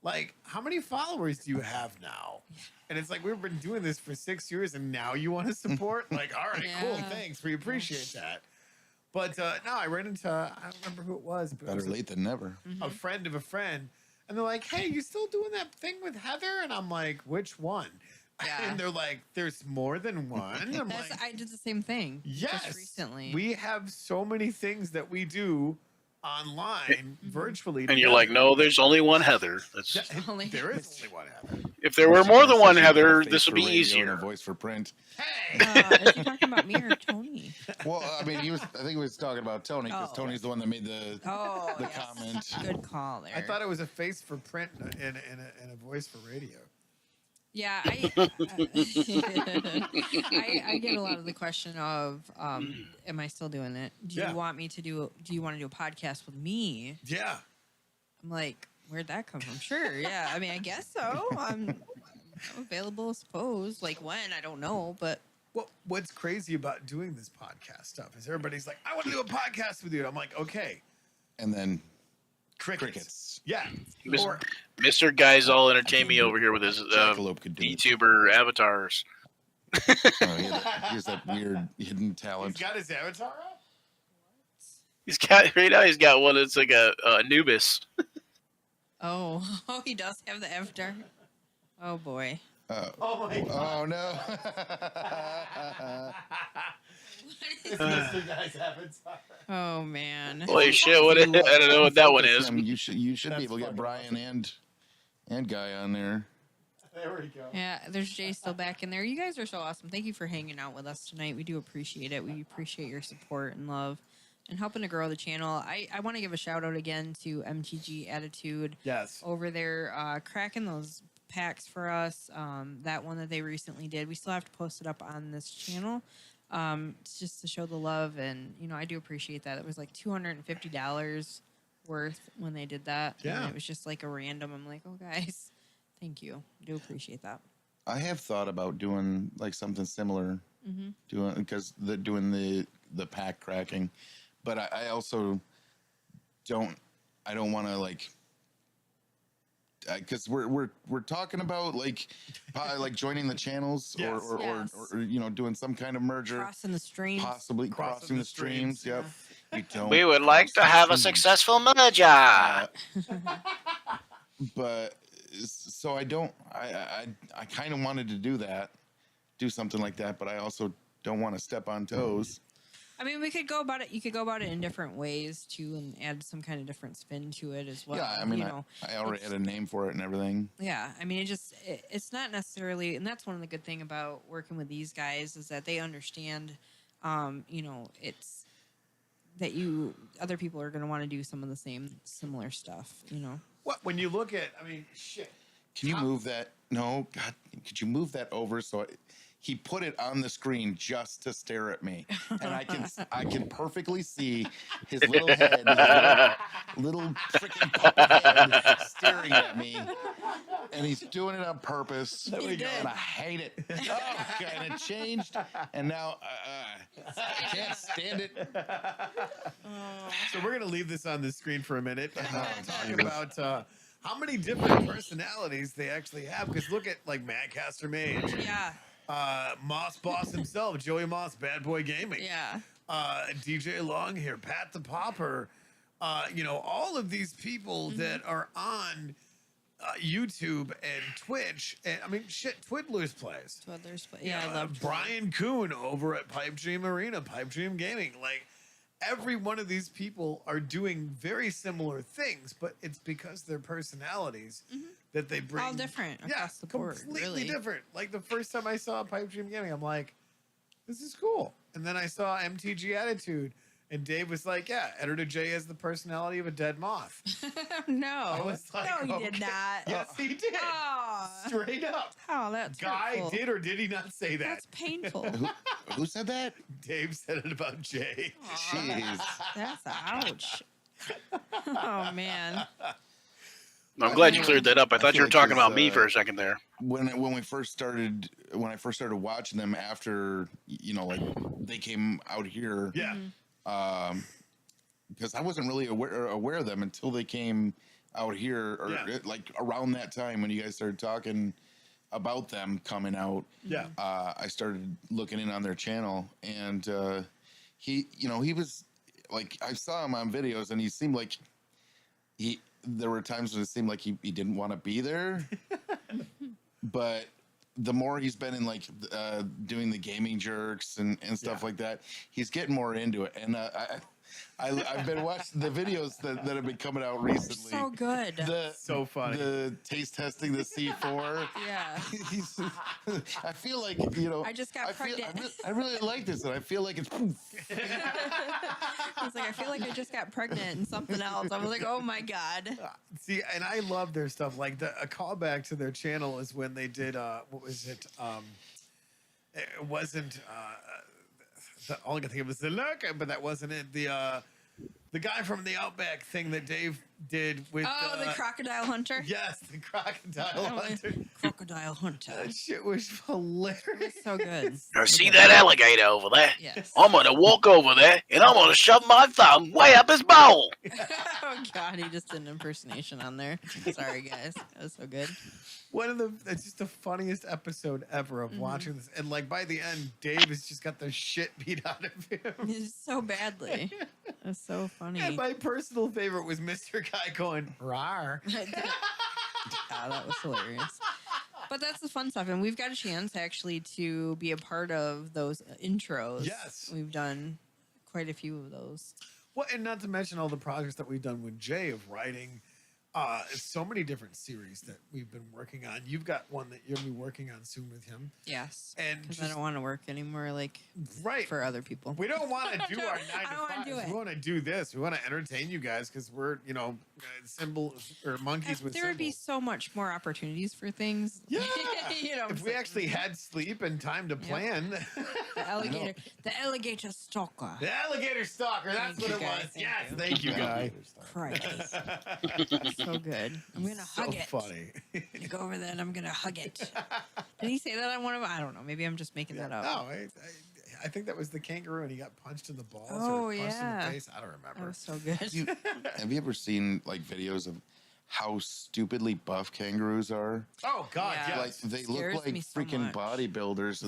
Like, how many followers do you have now? And it's like, we've been doing this for 6 years and now you want to support? Like, all right, cool, Yeah. thanks. We appreciate that. But no, I ran into, I don't remember who it was, but it Better was late than never. a friend of a friend. And they're like, hey, you still doing that thing with Heather? And I'm like, which one? Yeah. And they're like, there's more than one. I'm That's, like, I did the same thing. yes. Just recently. We have so many things that we do online, virtually. And you're like, together. no, there's only one Heather. That's Only- There is only one Heather. if there were more than one She's got a Heather, face this would for be radio and easier. a voice for print. Hey! Is he talking about me or Tony? Well, I mean, I think he was talking about Tony because Oh. Tony's the one that made the Oh, the yes. comment. Good call there. I thought it was a face for print and a voice for radio. Yeah, I get a lot of the question of, am I still doing it? Do Yeah. you want me to do? Do you want to do a podcast with me? Yeah. I'm like, where'd that come from? Sure, yeah. I mean, I guess so. I'm available, I suppose. Like when, I don't know, but what's crazy about doing this podcast stuff is everybody's like, I want to do a podcast with you. And I'm like, okay. And then Crickets. Yeah. Mis- Or Mr. Guys all entertain me over here with his Jackalope could do it. VTuber avatars. Oh, he has that weird hidden he's talent. got his avatar up? He's got right now. He's got one that's like a Anubis. Oh, he does have the avatar. Oh boy. Oh my God. Oh no! It's Mr. Guy's avatar. Oh man. Holy shit! What? I don't know what that one is. You should be That's able to get fucking Brian and Guy on there. There we go. Yeah, there's Jay still back in there. You guys are so awesome. Thank you for hanging out with us tonight. We do appreciate it. We appreciate your support and love and helping to grow the channel. I want to give a shout out again to MTG Attitude Yes. over there, cracking those packs for us. That one that they recently did. We still have to post it up on this channel. It's just to show the love, and I do appreciate that. It was like $250 worth when they did that. Yeah. And it was just like a random. I'm like, oh guys, thank you. I do appreciate that. I have thought about doing like something similar, doing the pack cracking, but I also don't. I don't want to like. Because we're talking about like joining the channels Yes. or doing some kind of merger, Crossing the streams. possibly crossing the streams. Yep. We don't. We would like to cross the have a streams. successful merger. But so I don't. I kind of wanted to do something like that, but I also don't want to step on toes. I mean, we could go about it. You could go about it in different ways too, and add some kind of different spin to it as well. Yeah, I mean, I already had a name for it and everything. Yeah, I mean, it's not necessarily, and that's one of the good thing about working with these guys is that they understand, it's that other people are going to want to do some of the similar stuff. What when you look at? I mean, shit. Can you move that? No, God, could you move that over he put it on the screen just to stare at me, and I can perfectly see his little head, little freaking puppet head staring at me, and he's doing it on purpose. There we go. And I hate it. Oh, God, and it changed, and now I can't stand it. So we're gonna leave this on the screen for a minute and talk about how many different personalities they actually have. Because look at like Madcaster Mage, Yeah, Moss Boss himself, Joey Moss, Bad Boy Gaming, yeah. DJ Longhair, Pat the Popper, all of these people that are on YouTube and Twitch, and I mean, shit, Twiddlers plays. Yeah, I love Brian Kuhn over at Pipe Dream Arena, Pipe Dream Gaming. Like, every one of these people are doing very similar things, but it's because their personalities that they bring. all different across the board. Completely Really. different. Like the first time I saw Pipe Dream Gaming, I'm like, this is cool. And then I saw MTG Attitude, and Dave was like, yeah, Editor J has the personality of a dead moth. No, I was like, no, he did okay. not. Yes, he did. Oh, Straight up. oh, that's Guy hurtful. did or did he not say that? That's painful. Who said that? Dave said it about Jay. Jeez. That's ouch. Oh man. I'm glad you cleared that up. I thought you were talking about me for a second there. When I first started watching them after like they came out here, Yeah. because I wasn't really aware of them until they came out here, or like around that time when you guys started talking about them coming out. Yeah. I started looking in on their channel, and he was like, I saw him on videos, and he seemed like there were times when it seemed like he didn't want to be there, but the more he's been in like doing the gaming jerks and stuff like that, he's getting more into it. And I've been watching the videos that have been coming out recently. So good. So funny. The taste testing the C4. Yeah. I feel like I just got pregnant. I really like this, and I feel like it's poof. I was like, I feel like I just got pregnant and something else. I was like, oh my god. See, and I love their stuff. Like a callback to their channel is when they did what was it? It wasn't all I can think of was the look, but that wasn't it. the guy from the Outback thing that Dave did with. Oh, the crocodile hunter. Yes, the crocodile Oh, hunter. Crocodile hunter. That shit was hilarious. It's so good. Now, see that alligator over there? Yes. I'm gonna walk over there and I'm gonna shove my thumb way up his bowl. Oh God, he just did an impersonation on there. Sorry, guys. That was so good. It's just the funniest episode ever of Mhm. watching this. And like by the end, Dave has just got the shit beat out of him. He's so badly. That's so funny. And my personal favorite was Mr. Guy going, rawr. Yeah, that was hilarious. But that's the fun stuff, and we've got a chance actually to be a part of those intros. Yes. We've done quite a few of those. Well, and not to mention all the projects that we've done with Jay of writing so many different series that we've been working on. You've got one that you'll be working on soon with him. Yes. And Because I just- don't want to work anymore like Right. for other people. We don't want to do our 9 I to don't wanna 5. do it. We want to do this. We want to entertain you guys because we're, symbols or monkeys with There would be symbols. so much more opportunities for things. Yeah. You know, If we actually had sleep and time to plan. the alligator stalker. The alligator stalker. That's Thank what you, it guys. was. Thank Yes. you. Thank you, guy. Christ. So good. I'm gonna so hug it. funny. I'm gonna go over there and I'm gonna hug it. Did he say that on one of? I don't know. Maybe I'm just making that up. No, I think that was the kangaroo and he got punched in the balls Oh, or punched in yeah. the face. I don't That remember. was so good. Have you ever seen like videos of how stupidly buff kangaroos are? Oh God, Yeah. yes. Like they look Scares like me so freaking much. bodybuilders,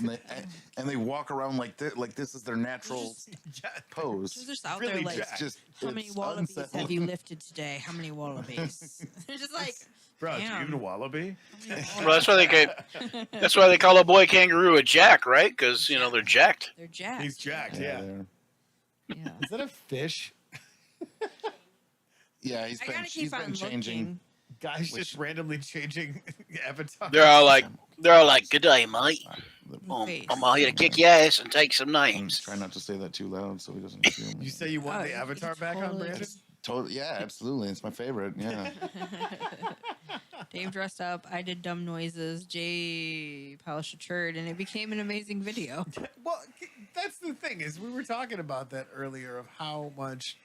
and they walk around like this. Like this is their natural Yeah. pose. They're just out Really there like, jacked. It's just how many it's wallabies have unsettling. you lifted today? How many wallabies? They're just like, Bro, do you Damn. even a wallaby? how many Well, that's why they wallabies? that's why they call a boy kangaroo a jack, right? Because they're jacked. They're jacked. He's jacked, yeah. they're- Yeah. Is that a fish? Yeah, I gotta he's keep been on changing. looking. Guys Which- just randomly changing avatars. They're all like, "Good day, mate. Face. I'm here to kick your ass and take some I'm names." trying not to say that too loud so he doesn't hear me. You say you want Oh, the you avatar can back on, totally Brandon? just- Totally, yeah, absolutely. It's my favorite. Yeah. Dave dressed up. I did dumb noises. Jay polished a turd, and it became an amazing video. Well, that's the thing is we were talking about that earlier of how much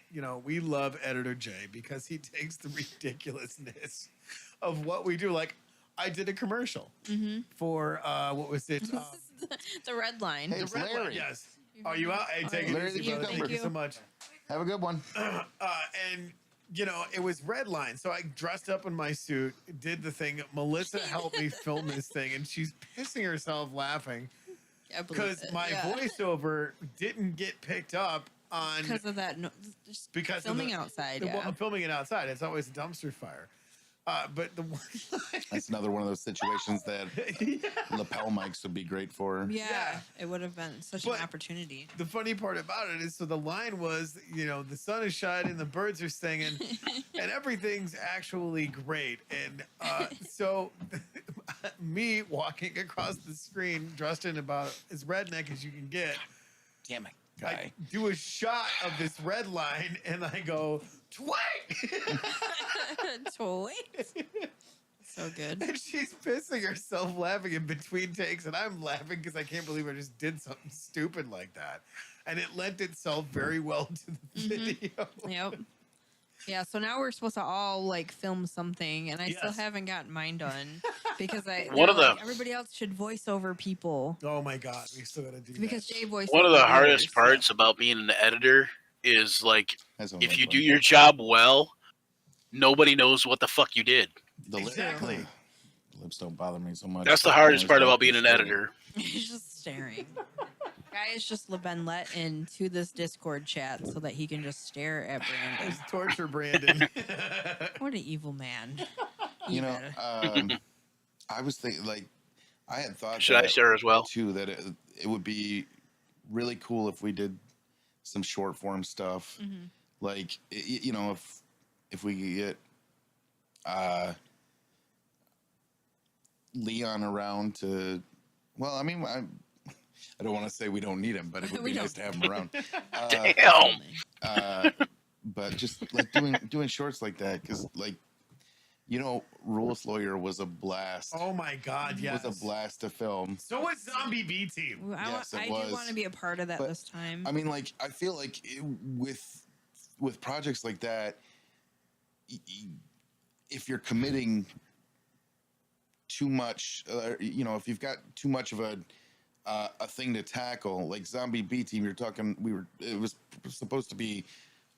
we love Editor Jay because he takes the ridiculousness of what we do. Like I did a commercial Mm-hmm. for what was it? The red line. Hey, The it's red one, Larry. yes. Are you out? Hey, take it Larry easy, the brother. cucumber. Thank you so much. Have a good one. And it was red line. So I dressed up in my suit, did the thing. Melissa helped me film this thing, and she's pissing herself laughing I believe because it, my yeah. voiceover didn't get picked up on because of that. No, just because of filming the- outside. the- Yeah. filming it outside. It's always a dumpster fire. But the one That's another one of those situations that lapel mics would be great for. Yeah, it would have been such But- an opportunity. the funny part about it is, so the line was, the sun is shining, the birds are singing, and everything's actually great. And so me walking across the screen dressed in about as redneck as you can get, Damn it, I guy. do a shot of this red line and I go, twang! Toy. So good. And she's pissing herself laughing in between takes, and I'm laughing because I can't believe I just did something stupid like that. And it lent itself very well to the video. Yep. Yeah, so now we're supposed to all like film something, and I still Yes. haven't gotten mine done because One of they're the- like, everybody else should voice over people Oh my God, we still gotta do because that. Jay voiced One of the over hardest yours. parts about being an editor is like That's a if hard you one. do your job well, nobody knows what the fuck you did. The lip- Exactly. the lips don't bother me so much. That's the but hardest always part got about being an this editor. He's just staring. Guys just been let into this Discord chat so that he can just stare at Brandon. It's torture, Brandon. What an evil man. You know, Evil. I was thinking, like, I had thought Should I that, share as well? too, that it would be really cool if we did some short form stuff. Mhm. Like, if we could get Leon around to, well, I mean, I don't want to say we don't need him, but it would We be nice don't. to have him around. Damn. But just like doing shorts like that, because like, Rules Lawyer was a blast. Oh my God, yes. Was a blast to film. So was Zombie B Team. I Yes, it do was. want to be a part of that But, this time. I mean, like, I feel like with with projects like that, if you're committing too much, if you've got too much of a thing to tackle, like Zombie B Team, it was supposed to be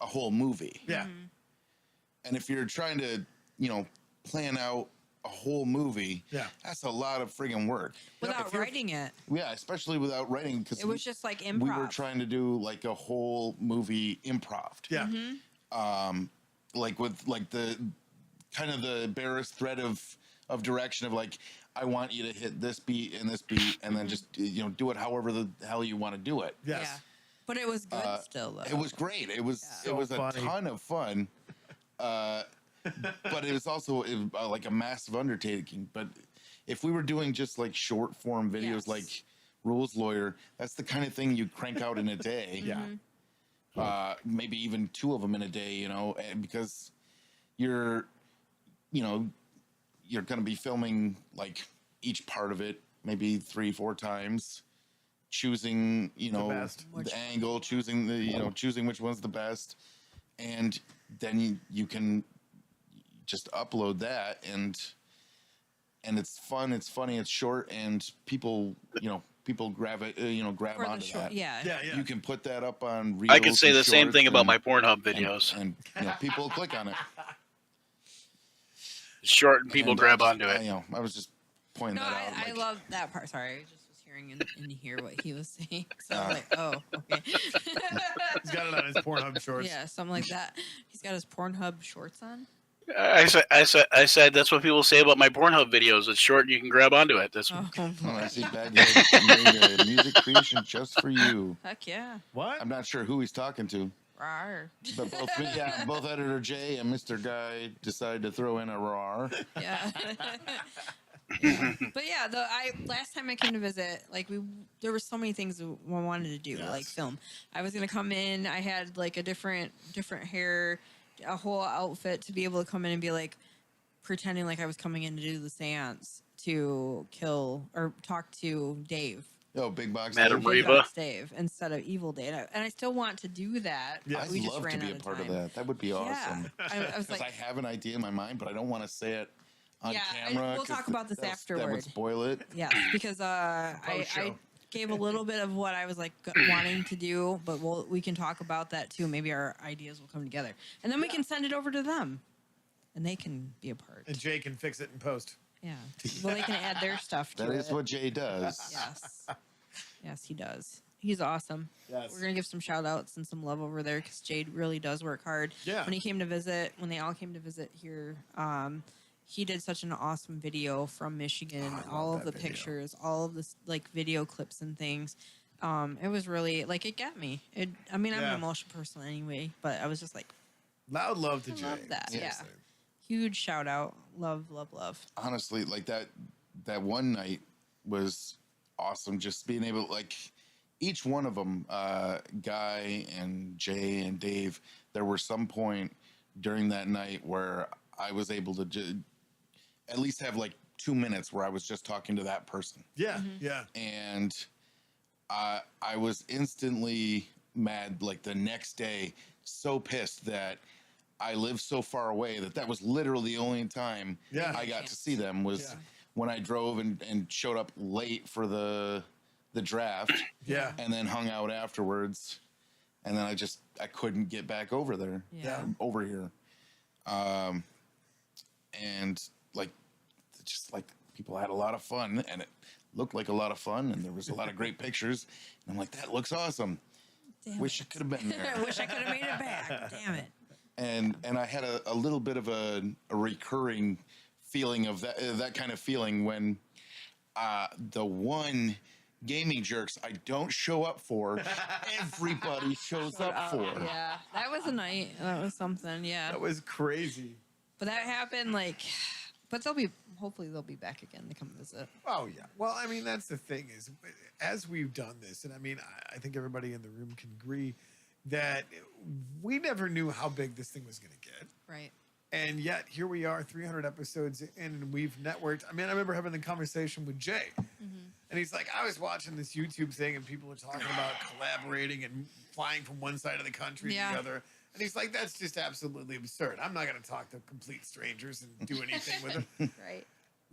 a whole movie. Yeah. And if you're trying to, plan out a whole movie, that's a lot of friggin' work. Without writing it. Yeah, especially without writing, because It was just like improv. we were trying to do like a whole movie improv. Yeah. Like with like the kind of the barest thread of direction of like, I want you to hit this beat and this beat, and then just do it however the hell you want to do it. Yes. Yeah. But it was good still, though. It was great. It was So it was a funny. ton of fun. But it was also like a massive undertaking. But if we were doing just like short form videos, Yes. like Rules Lawyer, that's the kind of thing you crank out in a day. Yeah. Maybe even 2 of them in a day, and because you're going to be filming like each part of it maybe 3-4 times, choosing, best. the angle, choosing choosing which one's the best. And then you can just upload that, and it's fun, it's funny, it's short, and people grab it, grab For the onto short, that. yeah. Yeah. Yeah. You can put that up on Reels I could say and the same Shorts thing about and- my Pornhub videos. and people click on it. Short and people And, grab onto it. I was just pointing No, that out. I like, love that part. Sorry, I just was hearing and hear what he was saying. So I was like, oh, okay. He's got it on his Pornhub shorts. Yeah, something like that. He's got his Pornhub shorts on. I said that's what people say about my Pornhub videos. It's short and you can grab onto it. That's Oh, Oh, I boy. see Bad Guy made a music creation just for you. Heck yeah. What? I'm not sure who he's talking to, Rawr. but both Editor Jay and Mr. Guy decided to throw in a RAR. Yeah. But yeah, last time I came to visit, like there were so many things we wanted to do, like film. I was gonna come in. I had like a different hair, a whole outfit to be able to come in and be like pretending like I was coming in to do the seance to kill or talk to Dave. Oh, Big Box. Madam Dave. Big Reba. Box Dave instead of Evil Dave, and I still want to do that. Yeah. but I'd we just love to ran be out a of part of time. that. That would be awesome. Yeah, I was Because like, I have an idea in my mind, but I don't want to say it on Yeah, camera. we'll 'cause talk about this that would afterward. spoil it. yeah, because I Post-show. gave a little bit of what I was like wanting to do, but we can talk about that too. Maybe our ideas will come together, and then we can send it over to them, and they can be a part. And Jay can fix it in post. Yeah, well, they can add their stuff to That it. is what Jay does. Yes, he does. He's awesome. Yes. We're gonna give some shout outs and some love over there because Jade really does work hard. Yeah. When he came to visit, when they all came to visit here, he did such an awesome video from Michigan. Oh, I love all of that the video. pictures, all of this like video clips and things. It was really like it got me. I'm Yeah. an emotional person anyway, but I was just like, Loud love to I Jay. love that. Yeah. Seriously. Huge shout out. Love, love, love. Honestly, like that one night was awesome. Just being able, like, each one of them, Guy and Jay and Dave, there were some point during that night where I was able to at least have like 2 minutes where I was just talking to that person. Yeah. Yeah. And I was instantly mad, like the next day, so pissed that I live so far away that was literally the only time Yeah. I got to see them was Yeah. when I drove and showed up late for the draft Yeah. and then hung out afterwards. And then I couldn't get back over there, Yeah. over here. And like, just like people had a lot of fun and it looked like a lot of fun and there was a lot of great pictures. And I'm like, that looks awesome. Damn Wish I it. could have been there. I wish I could have made it back. Damn it. And I had a little bit of a recurring feeling of that kind of feeling when the one gaming jerks I don't show up for, everybody shows up for. Yeah, that was a night. That was something. Yeah, That was crazy. but that happened but hopefully they'll be back again to come visit. Oh yeah. Well, I mean, that's the thing is, as we've done this, and I mean, I think everybody in the room can agree that we never knew how big this thing was going to get, Right. and yet here we are, 300 episodes in, and we've networked. I mean, I remember having the conversation with Jay, and he's like, I was watching this YouTube thing, and people are talking about collaborating and flying from one side of the country to Yeah. the other. And he's like, that's just absolutely absurd. I'm not going to talk to complete strangers and do anything with them. Right.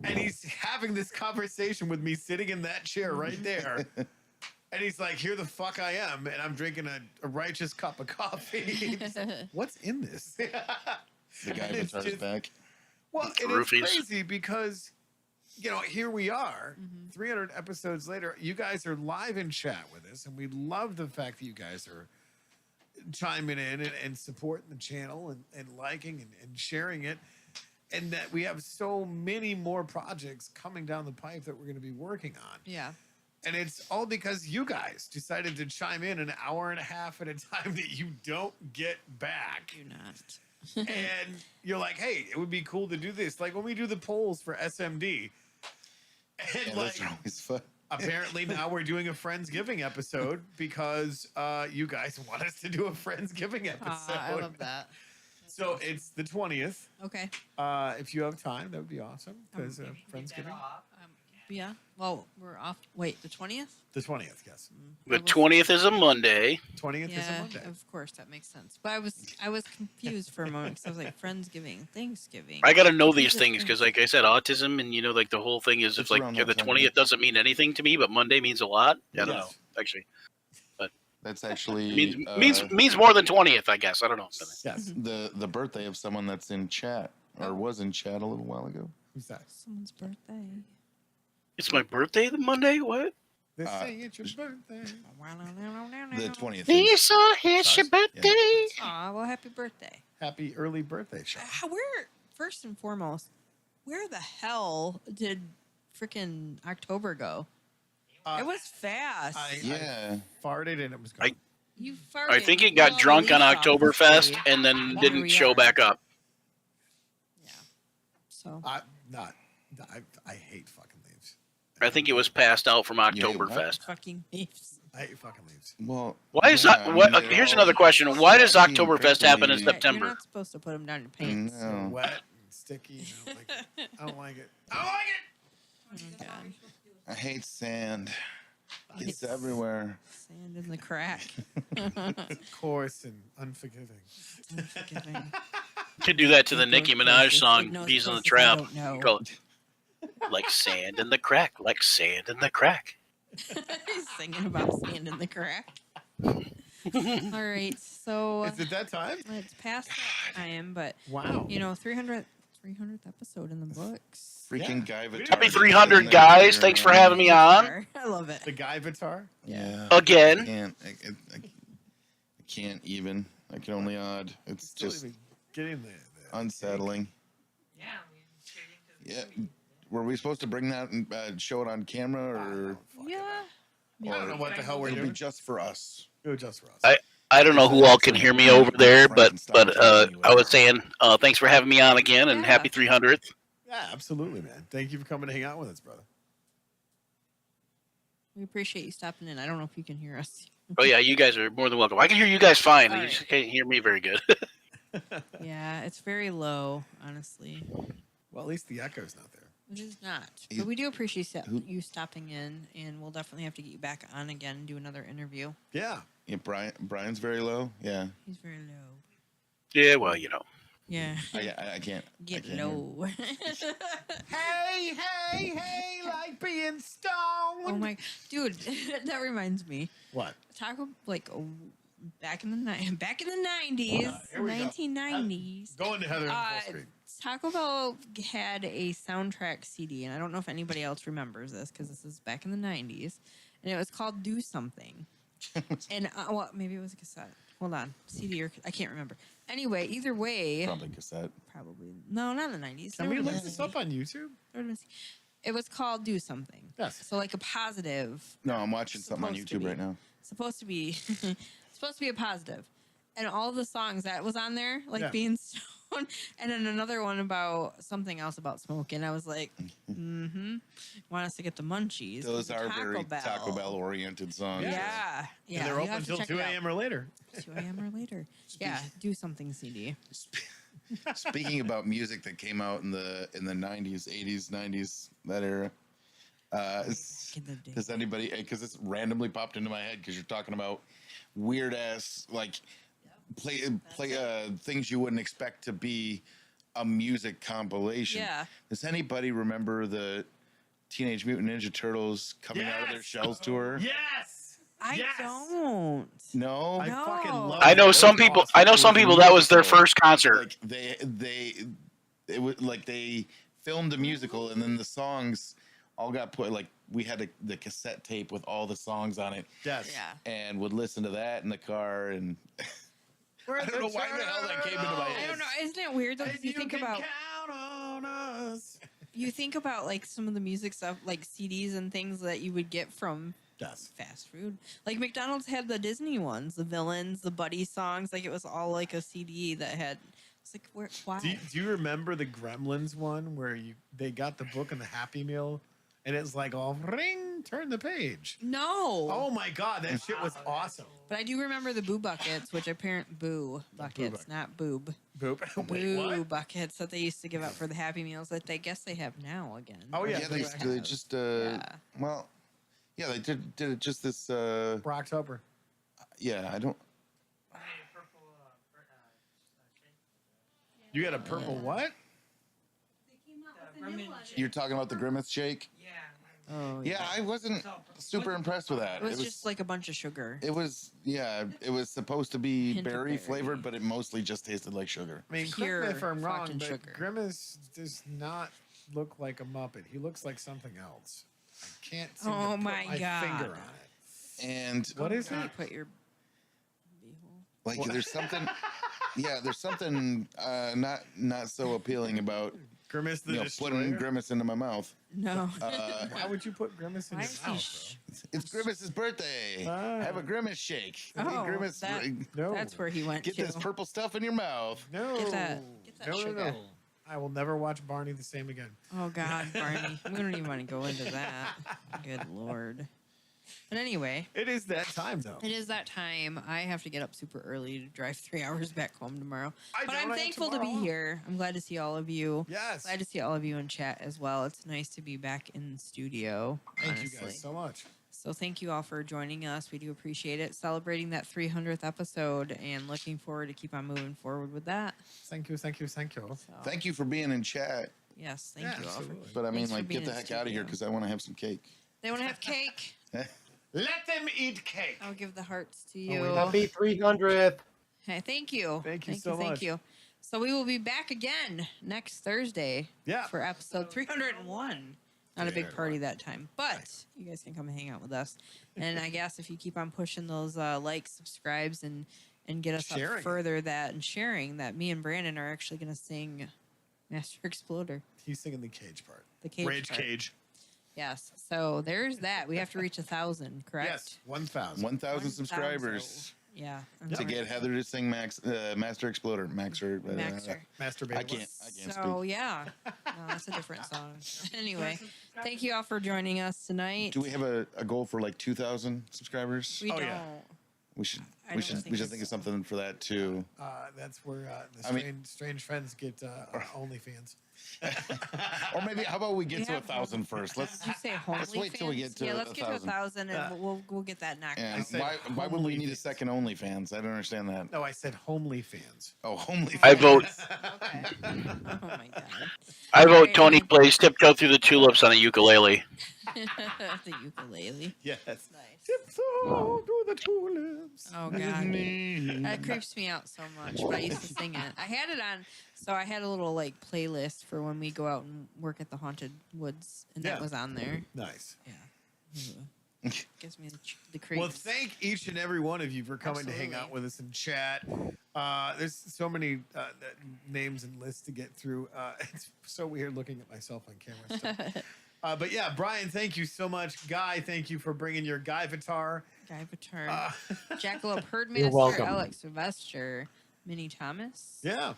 And he's having this conversation with me sitting in that chair right there. And he's like, here the fuck I am. And I'm drinking a righteous cup of coffee. What's in this? The guy And it's guitar's just- back. Well, and it's Roofies. crazy because, here we are, 300 episodes later. You guys are live in chat with us. And we love the fact that you guys are chiming in and supporting the channel and liking and sharing it. And that we have so many more projects coming down the pipe that we're going to be working on. Yeah. And it's all because you guys decided to chime in an hour and a half at a time that you don't get back. Do not. And you're like, hey, it would be cool to do this. Like when we do the polls for SMD. And Yeah, like, those are always fun. apparently now we're doing a Friendsgiving episode because you guys want us to do a Friendsgiving episode. I love that. So it's the 20th. Okay. If you have time, that would be awesome. Because Friendsgiving. Yeah. Well, we're off. Wait, the 20th? The 20th, yes. The 20th is a Monday. 20th is a Yeah, Monday. of course that makes sense. But I was confused for a moment because I was like Friendsgiving, Thanksgiving. I got to know these things because, like I said, autism and like the whole thing is It's if like around the that time, 20th yeah. doesn't mean anything to me, but Monday means a lot. I don't know Yes. actually. That's actually Means more than 20th, I guess. I don't know. Yes. the birthday of someone that's in chat or was in chat a little while ago. Who's that? Someone's birthday. It's my birthday the Monday. What? They Uh, say it's your birthday. The 20th. Lisa, it's your birthday. Aw, well, happy birthday. Happy early birthday, Sean. Where, first and foremost, where the hell did freaking October go? It was fast. Yeah. I farted and it was gone. You farted. I think it got drunk on Lisa. Oktoberfest and then Here didn't we show are. back up. Yeah. So. I hate fucking leaves. I think it was passed out from hate what? Oktoberfest. Fucking leaves. I hate fucking leaves. Well, Why is yeah, that? I mean, What? they're Here's all another question. Why does sticky and Oktoberfest happen in prickly. September? You're not supposed to put them down your pants. No. Wet and sticky. And I don't like it. I don't like it. Oh, God. I hate sand. It's It's- everywhere. Sand in the crack. Coarse and unforgiving. Unforgiving. Could do that to the Nicki Minaj song No, "Bees in the places Trap." I don't know. Call it like sand in the crack, like sand in the crack. He's singing about sand in the crack. All right, so Is it that time? it's past that time, but Wow. 300th episode in the books. Freaking Yeah. guy We Vitar. didn't- Happy 300, guys! Thanks for having me on I love it. The guy Vitar? Yeah. again. I can't even. I can only odd. It's Still just even getting the unsettling. Yeah, Yeah. Were we supposed to bring that and show it on camera, or Yeah. I don't know what the hell we're it'll be doing. just for us? Do it just for us. I don't know who all can hear me over there, but I was saying thanks for having me on again, and Yeah. happy 300th. Yeah, absolutely, man. Thank you for coming to hang out with us, brother. We appreciate you stopping in. I don't know if you can hear us. Oh yeah, you guys are more than welcome. I can hear you guys fine. All You right. just can't hear me very good. Yeah, it's very low, honestly. Well, at least the echo's not there. It is not. You- But we do appreciate who- you stopping in, and we'll definitely have to get you back on again and do another interview. Yeah. Yeah, Brian's very low. Yeah. He's very low. Yeah, well, Yeah. I can't. Get I can't hear. low. Hey, like being stoned. Oh my, dude, that reminds me. What? Taco, like back in the 90s, Here we go. 1990s. Go into Heather in Uh, full screen. Taco Bell had a soundtrack CD, and I don't know if anybody else remembers this because this is back in the 90s, and it was called "Do Something." And well, maybe it was a cassette. Hold on, CD or I can't remember. Anyway, either way, Probably cassette. probably no, not in the 90s. Can There we would've look been this up on YouTube? there would've been- It was called "Do Something." Yes. So like a positive. No, I'm watching something on Supposed to YouTube be. right now. Supposed to be supposed to be a positive, and all the songs that was on there, like Yeah. being stoned, and then another one about something else about smoking. I was like, want us to get the munchies? Those are very Bell. Taco Bell oriented songs. Yeah, yeah. And they're you open have to until check 2 it out. a.m. or later. 2 a.m. or later. Yeah, do something CD. Speaking about music that came out in the 90s, 80s, 90s, that era. Back in the day. Does anybody? Because it's randomly popped into my head because you're talking about weird ass like play things you wouldn't expect to be a music compilation. Yeah. Does anybody remember the Teenage Mutant Ninja Turtles coming out of their Yes! shells tour? Yes. I Yes! don't. No, I fucking No. love I it. know It some was people. awesome. I know It some was a people that was their musical. first concert. like it was like they filmed a musical and then the songs all got put like we had the cassette tape with all the songs on it Yes. Yeah. and would listen to that in the car and I don't know why the hell that came into my I head. don't know. Isn't it weird though? 'Cause And you think can about count on us. like some of the music stuff, like CDs and things that you would get from Yes. fast food. Like McDonald's had the Disney ones, the villains, the buddy songs. Like it was all like a CD that had. It's like why? Do you remember the Gremlins one where they got the book and the Happy Meal, and it's like all ring, turn the page. No. Oh my god, that shit was awesome. But I do remember the boo buckets, which apparent boo buckets, bucket. not boob. Boop. Wait, Boo what? buckets that they used to give out for the Happy Meals that they guess they have now again. Oh, yeah, yeah, they they just well yeah they did it just this Rocktober. yeah I don't You got a purple what? They came out with a new one. you're talking about the Grimace shake. Oh Yeah, I wasn't super impressed with that. It was just like a bunch of sugar. it was supposed to be Hint of berry berry. flavored, but it mostly just tasted like sugar. I mean, Pure correct me if I'm wrong, fucking but sugar. Grimace does not look like a Muppet. He looks like something else. I can't seem Oh to put my my God. finger on it. And What is Can you it? put your beehole? like What? there's something there's something not so appealing about Grimace the putting Destroyer? Grimace into my mouth. No. Why would you put Grimace in Why your is he mouth, It's Grimace's birthday. Ah. Have a Grimace shake. Oh, Grimace, that- bro? No. That's where he went get to. this purple stuff in your mouth. No. Get that no, sugar. no. I will never watch Barney the same again. Oh God, Barney. We don't even want to go into that. Good Lord. But anyway, It is that time, though. it is that time. I have to get up super early to drive 3 hours back home tomorrow. I But don't I'm have thankful to be tomorrow. here. I'm glad to see all of you. Yes. Glad to see all of you in chat as well. It's nice to be back in the studio. Thank honestly. you guys so much. So thank you all for joining us. We do appreciate it. Celebrating that 300th episode and looking forward to keep on moving forward with that. Thank you, thank you, thank you. So, Thank you for being in chat. yes, thank Yeah, you all. For, absolutely. But I mean, Thanks for like, being get the in heck out of here studio. because I want to have some cake. They want to have cake. Let them eat cake. I'll give the hearts to Oh, you. wait, Happy 300th. Hey, thank you. Thank you so Thank much. you. So we will be back again next Thursday Yeah. for episode 301. Not a big party that time, but you guys can come and hang out with us. And I guess if you keep on pushing those likes, subscribes, and get us Sharing up it. further, that and sharing that, me and Brandon are actually going to sing Master Exploder, He's singing the cage part. the cage. Rage part. cage. Yes. So there's that. We have to reach 1,000, correct? Yes, 1,000. 1,000 subscribers Yeah. to get Heather to sing Master Exploder. Maxer. Maxer. Masturbate. I can't So speak. yeah, no, that's a different song. Anyway, thank you all for joining us tonight. Do we have a goal for like 2,000 subscribers? We Oh, don't. yeah. We should I we don't should think we should it's- think of something for that too. That's where the I mean- strange friends get OnlyFans. Or maybe how about we get We to have- 1,000 first? Let's Did you say homely let's wait till we fans? get to Yeah, let's get to 1,000. 1,000 and we'll get that knocked And out. said why would we need a OnlyFans. second OnlyFans? I don't understand that. No, I said homely fans. Oh, homely. I vote. Okay. Oh my god. I vote Alright, Tony and plays Tiptoe Through the Tulips on a ukulele. the ukulele. Yes. Nice. Tiptoe through the tulips. Oh god. That creeps me out so much, but I used to sing it. I had it on, so I had a little like playlist for when we go out and work at the haunted woods, and that Yeah. was on there. Nice. Yeah. Gives me the creeps. Well, thank each and every one of you for coming to hang out Absolutely. with us and chat. There's so many names and lists to get through. It's so weird looking at myself on camera. Still. But yeah, Brian, thank you so much. Guy, thank you for bringing your Guy Vitar. Guy Paturn, Uh, Jackalope Herdmaster, You're welcome. Alex Sylvester, Minnie Thomas, yeah.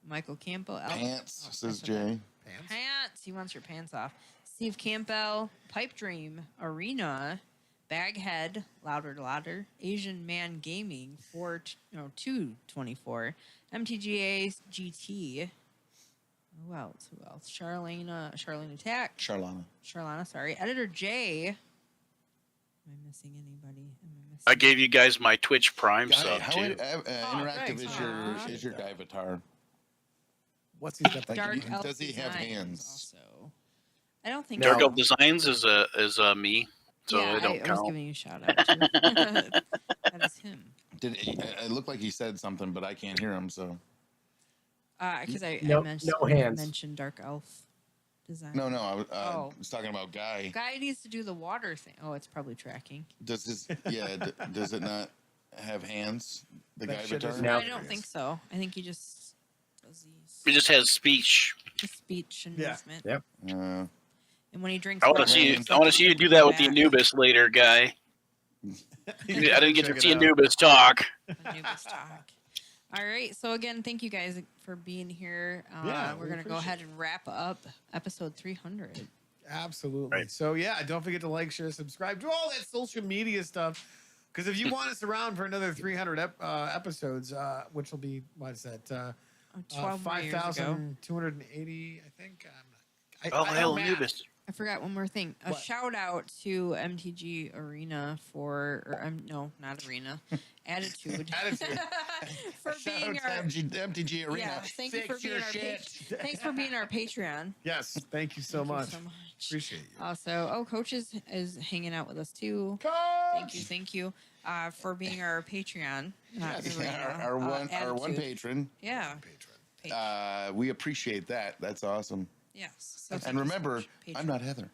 Michael Campbell, Pants, Oh, says that's okay. Jay. Pants. Pants. He wants your pants off. Steve Campbell, Pipe Dream, Arena, Baghead, Louder, Asian Man Gaming, 224, MTGA GT. Who else? Charlene Attack. Charlana. Charlana, sorry. Editor J. I missing anybody? Am I missing? I gave you guys my Twitch Prime Guy, sub how too. interactive thanks. is your guy avatar? What's he's got? Like, Dark Elf does he have Designs hands? Also, I don't think. Dark so. Elf Designs is me, so yeah, it don't I was count. giving you a shout out too. That is him. Did it looked like he said something, but I can't hear him. So Because I No- mentioned, no hands. mentioned Dark Elf Design. no, Oh. I was talking about Guy. Guy needs to do the water thing. Oh, it's probably tracking. Does his does it not have hands? The That guy shit avatar. is No. I don't think so. I think he just does It these just has speech. speech and Yeah. movement. Yep. And when he drinks, I want water, to see you. it's I like want to he see you can do bring that with the back Anubis later, guy. I didn't get to Check see it out. Anubis talk. Anubis talk. All right. So again, thank you guys for being here. Yeah, we're we gonna go appreciate ahead and wrap up episode 300. Absolutely. Right. So yeah, don't forget to like, share, subscribe, do all that social media stuff. Because if you want us around for another 300 episodes, which will be what is that? 12 more years ago. 5,280, I think. I Oh don't hell, math. Anubis. I forgot one more thing. A What? shout out to MTG Arena no, not Arena, Attitude. Attitude. for Shout being out our to MTG Arena. yeah. Thank you for Fix being your our shit. thanks for being our Patreon. Yes, thank you so Thank you much. so much. Appreciate you. Also, Coach is hanging out with us too. Thank you for being our Patreon. Yes. Arena, Our one Attitude. patron. Yeah. Patron. We appreciate that. That's awesome. Yes. So thank And you so remember, much, I'm Patreon. not Heather.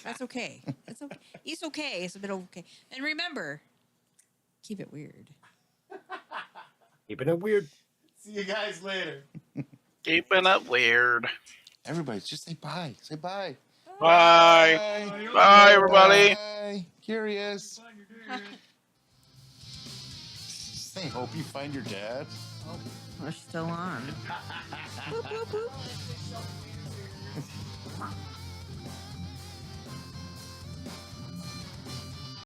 That's okay. It's okay. It's okay. It's a bit okay. And remember, keep it weird. Keeping it weird. See you guys later. Keeping it weird. Everybody, just say bye. Say bye. Bye. Bye, everybody. Bye. Curious. Say, hope you find your dad. We're still on. Boop, boop, boop.